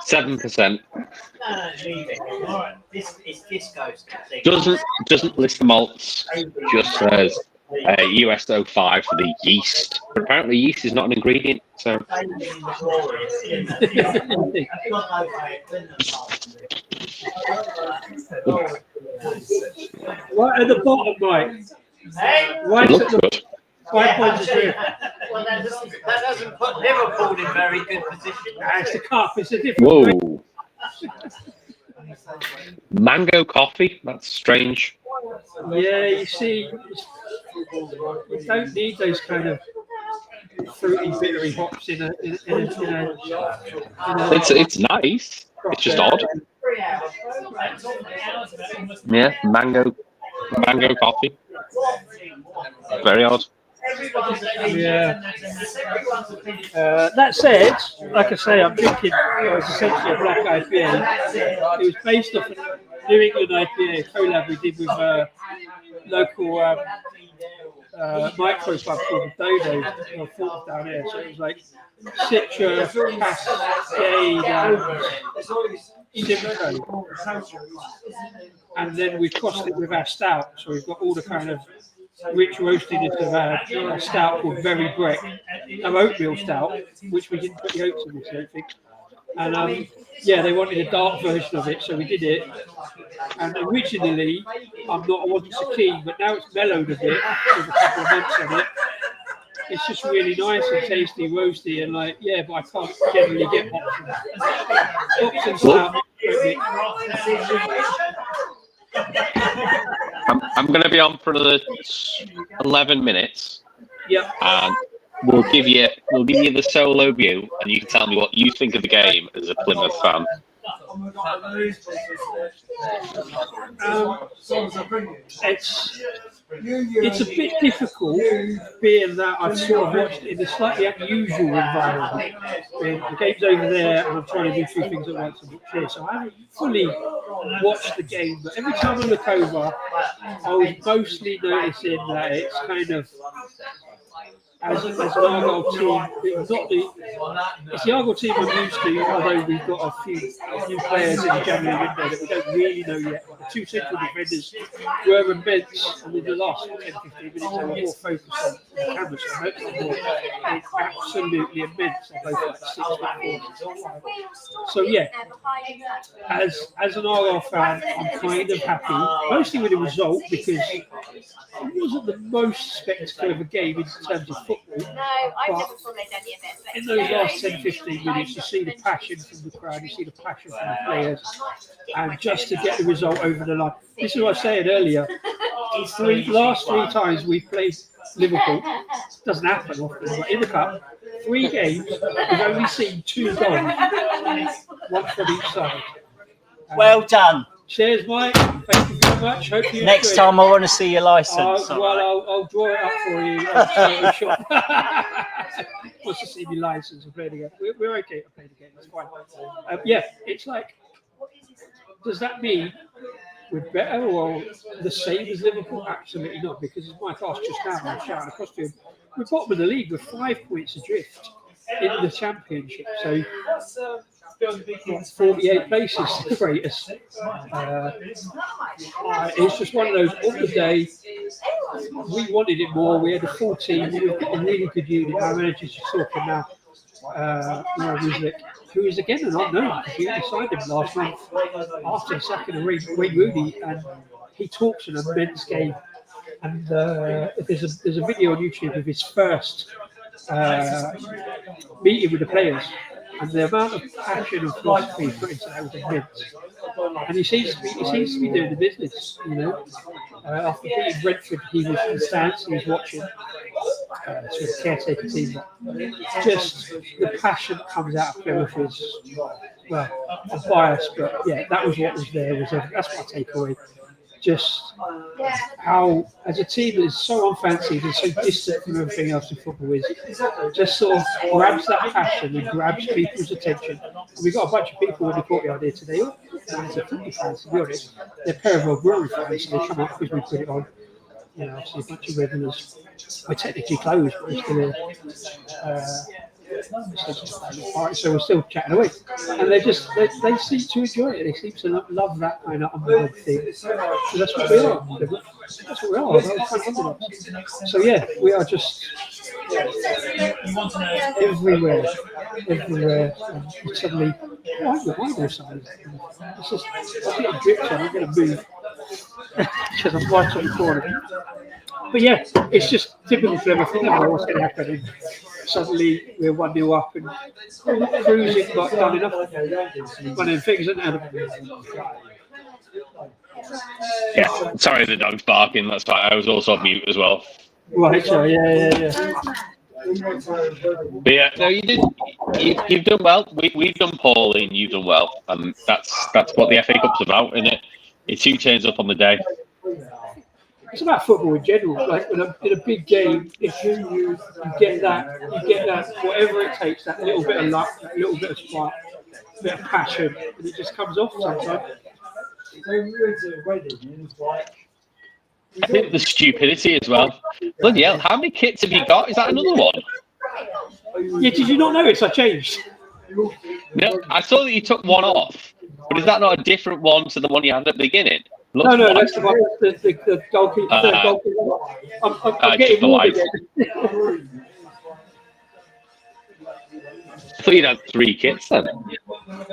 Speaker 4: 7%. Doesn't list the malts. Just says US 05 for the yeast. But apparently, yeast is not an ingredient. So.
Speaker 2: Right at the bottom, Mike. Right
Speaker 4: It looks good.
Speaker 2: 5.3.
Speaker 6: Well, that doesn't put Liverpool in very good position.
Speaker 2: It's the cup. It's a different.
Speaker 4: Whoa. Mango coffee? That's strange.
Speaker 2: Yeah, you see, you don't need those kind of fruity, bittery hops in a
Speaker 4: It's nice. It's just odd. Yeah, mango coffee. Very odd.
Speaker 2: Yeah. That said, like I say, I'm drinking it's essentially a black IPA. It was based off a New England IPA, a collab we did with a local micro pub called the Dodo, Fort down here. So it was like Citra, Cascade, and Simcoe. And then we crossed it with our stout. So we've got all the kind of rich roastiness of our stout called Very Breck, an oatmeal stout, which we didn't put the oats in this, I don't think. And yeah, they wanted a dark version of it, so we did it. And originally, I wasn't so keen, but now it's mellowed a bit with a couple of months on it. It's just really nice and tasty, roasty, and like, yeah, but I can't generally get hops and stout.
Speaker 4: I'm going to be on for another 11 minutes.
Speaker 2: Yep.
Speaker 4: And we'll give you the solo view, and you can tell me what you think of the game as a Plymouth fan.
Speaker 2: It's a bit difficult, being that I've sort of watched it in a slightly unusual environment. The game's over there, and I'm trying to do two things at once and look here. So I haven't fully watched the game, but every time I look over, I was mostly noticing that it's kind of, as an Argyle team, it's the Argyle team I'm used to, although we've got a few new players in the January window that we don't really know yet. The two central defenders were immense, and in the last 10-15 minutes they were more focused on the cameras. So most of them were absolutely immense. They're both like 6'4". So yeah, as an Argyle fan, I'm kind of happy, mostly with the result, because it wasn't the most spectacular of a game in terms of football.
Speaker 7: No, I've never followed any of it.
Speaker 2: In those last 10-15 minutes, you see the passion from the crowd, you see the passion from the players, and just to get the result over the line. This is what I was saying earlier. Last three times we've played Liverpool, doesn't happen often, but in the cup, 3 games, we've only seen 2 goals, one from each side.
Speaker 8: Well done.
Speaker 2: Cheers, Mike. Thank you very much. Hope you
Speaker 8: Next
Speaker 2: enjoy
Speaker 8: time I want to see your license.
Speaker 2: I'll draw it up for you. I'm sure. Wants to see my license and play the game. We're okay to play the game. It's fine. Yeah, it's like, does that mean we're better or the same as Liverpool? Absolutely not, because as Mike asked just now, I'm shouting across to him, we're bottom of the league with 5 points adrift in the Championship. So 48 places separate us. It's just one of those, on the day, we wanted it more. We had a full team. We've got a really good unit. Our manager's just talking now. Who is again an unknown, because we only signed him last month after the sacking of Wayne Rooney, and he talks an immense game. And there's a video on YouTube of his first meeting with the players, and the amount of passion and philosophy he put into that was immense. And he seems to be doing the business, you know. After beating Brentford, he was in the stands, he was watching. So the caretaker team. Just the passion that comes out of Plymouth is, well, I'm biased, but yeah, that was what was there. That's my takeaway. Just how, as a team that is so unfancied and so distant from everything else in football, is just sort of grabs that passion and grabs people's attention. And we got a bunch of people in the courtyard here today. It's a football fans, to be honest. They're Perivale Brewery fans, so they come up because we put it on. You know, obviously a bunch of regulars. We're technically closed, but we're still here. So we're still chatting away, and they seem to enjoy it. They seem to love that kind of underdog thing. So that's what we are. That's what we are. So yeah, we are just everywhere. And suddenly, why do something? It's just I'm getting dripped on. I'm going to move because I'm right on the corner. But yeah, it's just typical Plymouth. You never know what's going to happen. Suddenly we're 1-0 up and cruising, not done enough. One of them things, isn't it?
Speaker 4: Yeah, sorry, the dog's barking. That's fine. I was also on mute as well.
Speaker 2: Right, so yeah.
Speaker 4: But yeah, no, you've done well. We've done poorly, and you've done well, and that's what the FA Cup's about, isn't it? It's who turns up on the day.
Speaker 2: It's about football in general. Like in a big game, if you get that, whatever it takes, that little bit of luck, that little bit of spark, a bit of passion, and it just comes off sometimes.
Speaker 4: I think the stupidity as well. Bloody hell, how many kits have you got? Is that another one?
Speaker 2: Yeah, did you not notice I changed?
Speaker 4: No, I saw that you took one off, but is that not a different one to the one you had at the beginning?
Speaker 2: No, that's the one. The goalkeeper. I'm getting more again.
Speaker 4: I thought you'd had 3 kits then.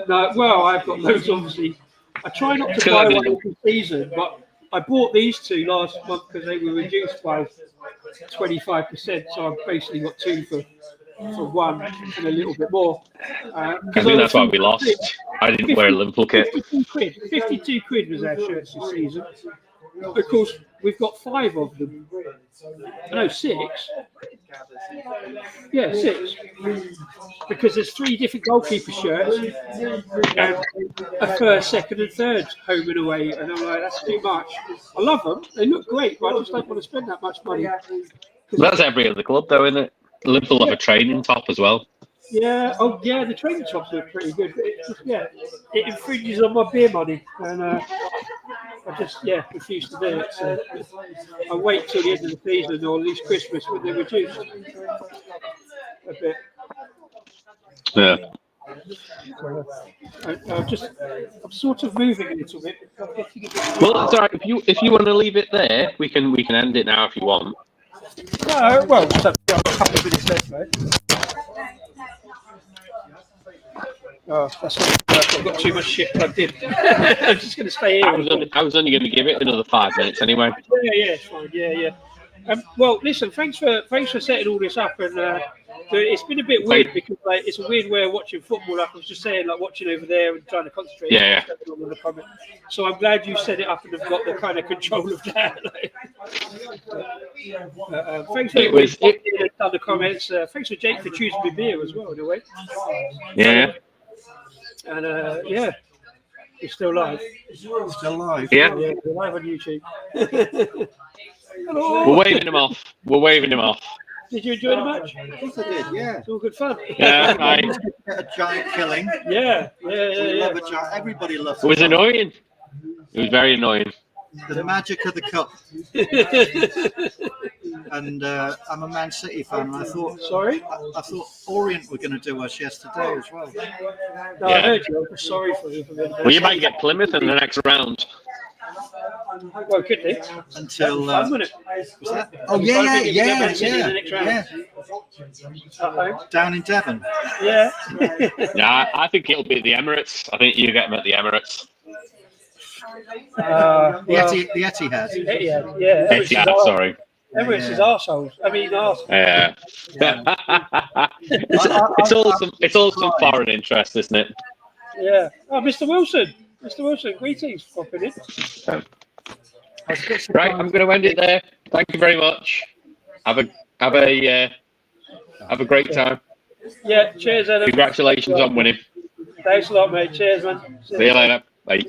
Speaker 2: No, well, I've got loads, obviously. I try not to buy one every season, but I bought these 2 last month because they were reduced by 25%. So I've basically got 2 for 1 and a little bit more.
Speaker 4: I think that's why we lost. I didn't wear a Liverpool kit.
Speaker 2: 52 quid was our shirts this season. Of course, we've got 5 of them. No, 6. Yeah, 6. Because there's 3 different goalkeeper shirts and a first, second, and third home and away, and I'm like, that's too much. I love them; they look great, but I just don't want to spend that much money.
Speaker 4: That's every other club, though, isn't it? Liverpool have a training top as well.
Speaker 2: Yeah, oh yeah, the training tops look pretty good. But it infringes on my beer money, and I just refuse to do it. So I wait till the end of the season or at least Christmas when they reduce a bit.
Speaker 4: Yeah.
Speaker 2: I'm sort of moving a little bit.
Speaker 4: Well, it's all right. If you want to leave it there, we can end it now if you want.
Speaker 2: No, well, just have a couple of minutes left, right? Oh, that's not work. I've got too much shit plugged in. I'm just going to stay here.
Speaker 4: I was only going to give it another 5 minutes anyway.
Speaker 2: Yeah, it's fine. Yeah. Well, listen, thanks for setting all this up, and it's been a bit weird because it's a weird way of watching football. Like I was just saying, like watching over there and trying to concentrate.
Speaker 4: Yeah.
Speaker 2: On the comment. So I'm glad you set it up and have got the kind of control of that. Thanks for done the comments. Thanks for Jake for choosing me beer as well, in a way.
Speaker 4: Yeah.
Speaker 2: And you're still live.
Speaker 3: Still live.
Speaker 4: Yeah.
Speaker 2: We're live on YouTube.
Speaker 4: We're waving him off.
Speaker 2: Did you enjoy the match?
Speaker 3: Of course I did, yeah.
Speaker 2: It's all good fun.
Speaker 4: Yeah, right.
Speaker 3: A giant killing.
Speaker 2: Yeah.
Speaker 3: Love a giant. Everybody loves
Speaker 4: It was annoying. It was very annoying.
Speaker 3: the magic of the cup. And I'm a Man City fan, and I thought, I thought Orient were going to do us yesterday as well.
Speaker 2: No, I heard you. I'm sorry for you.
Speaker 4: Well, you might get Plymouth in the next round.
Speaker 2: Well, could they?
Speaker 3: Until
Speaker 2: was
Speaker 3: that? Oh yeah. Down in Devon.
Speaker 2: Yeah.
Speaker 4: Yeah, I think it'll be the Emirates. I think you get them at the Emirates.
Speaker 3: The Etihad.
Speaker 2: Etihad, yeah.
Speaker 4: Etihad, sorry.
Speaker 2: Emirates is arseholes. I mean, arseholes.
Speaker 4: Yeah. it's all some foreign interest, isn't it?
Speaker 2: Yeah. Oh, Mr. Wilson. Mr. Wilson, greetings. Popping in.
Speaker 4: Right, I'm going to end it there. Thank you very much. Have a great time.
Speaker 2: Yeah, cheers, Adam.
Speaker 4: Congratulations on winning.
Speaker 2: Thanks a lot, mate. Cheers, man.
Speaker 4: See you later. Bye.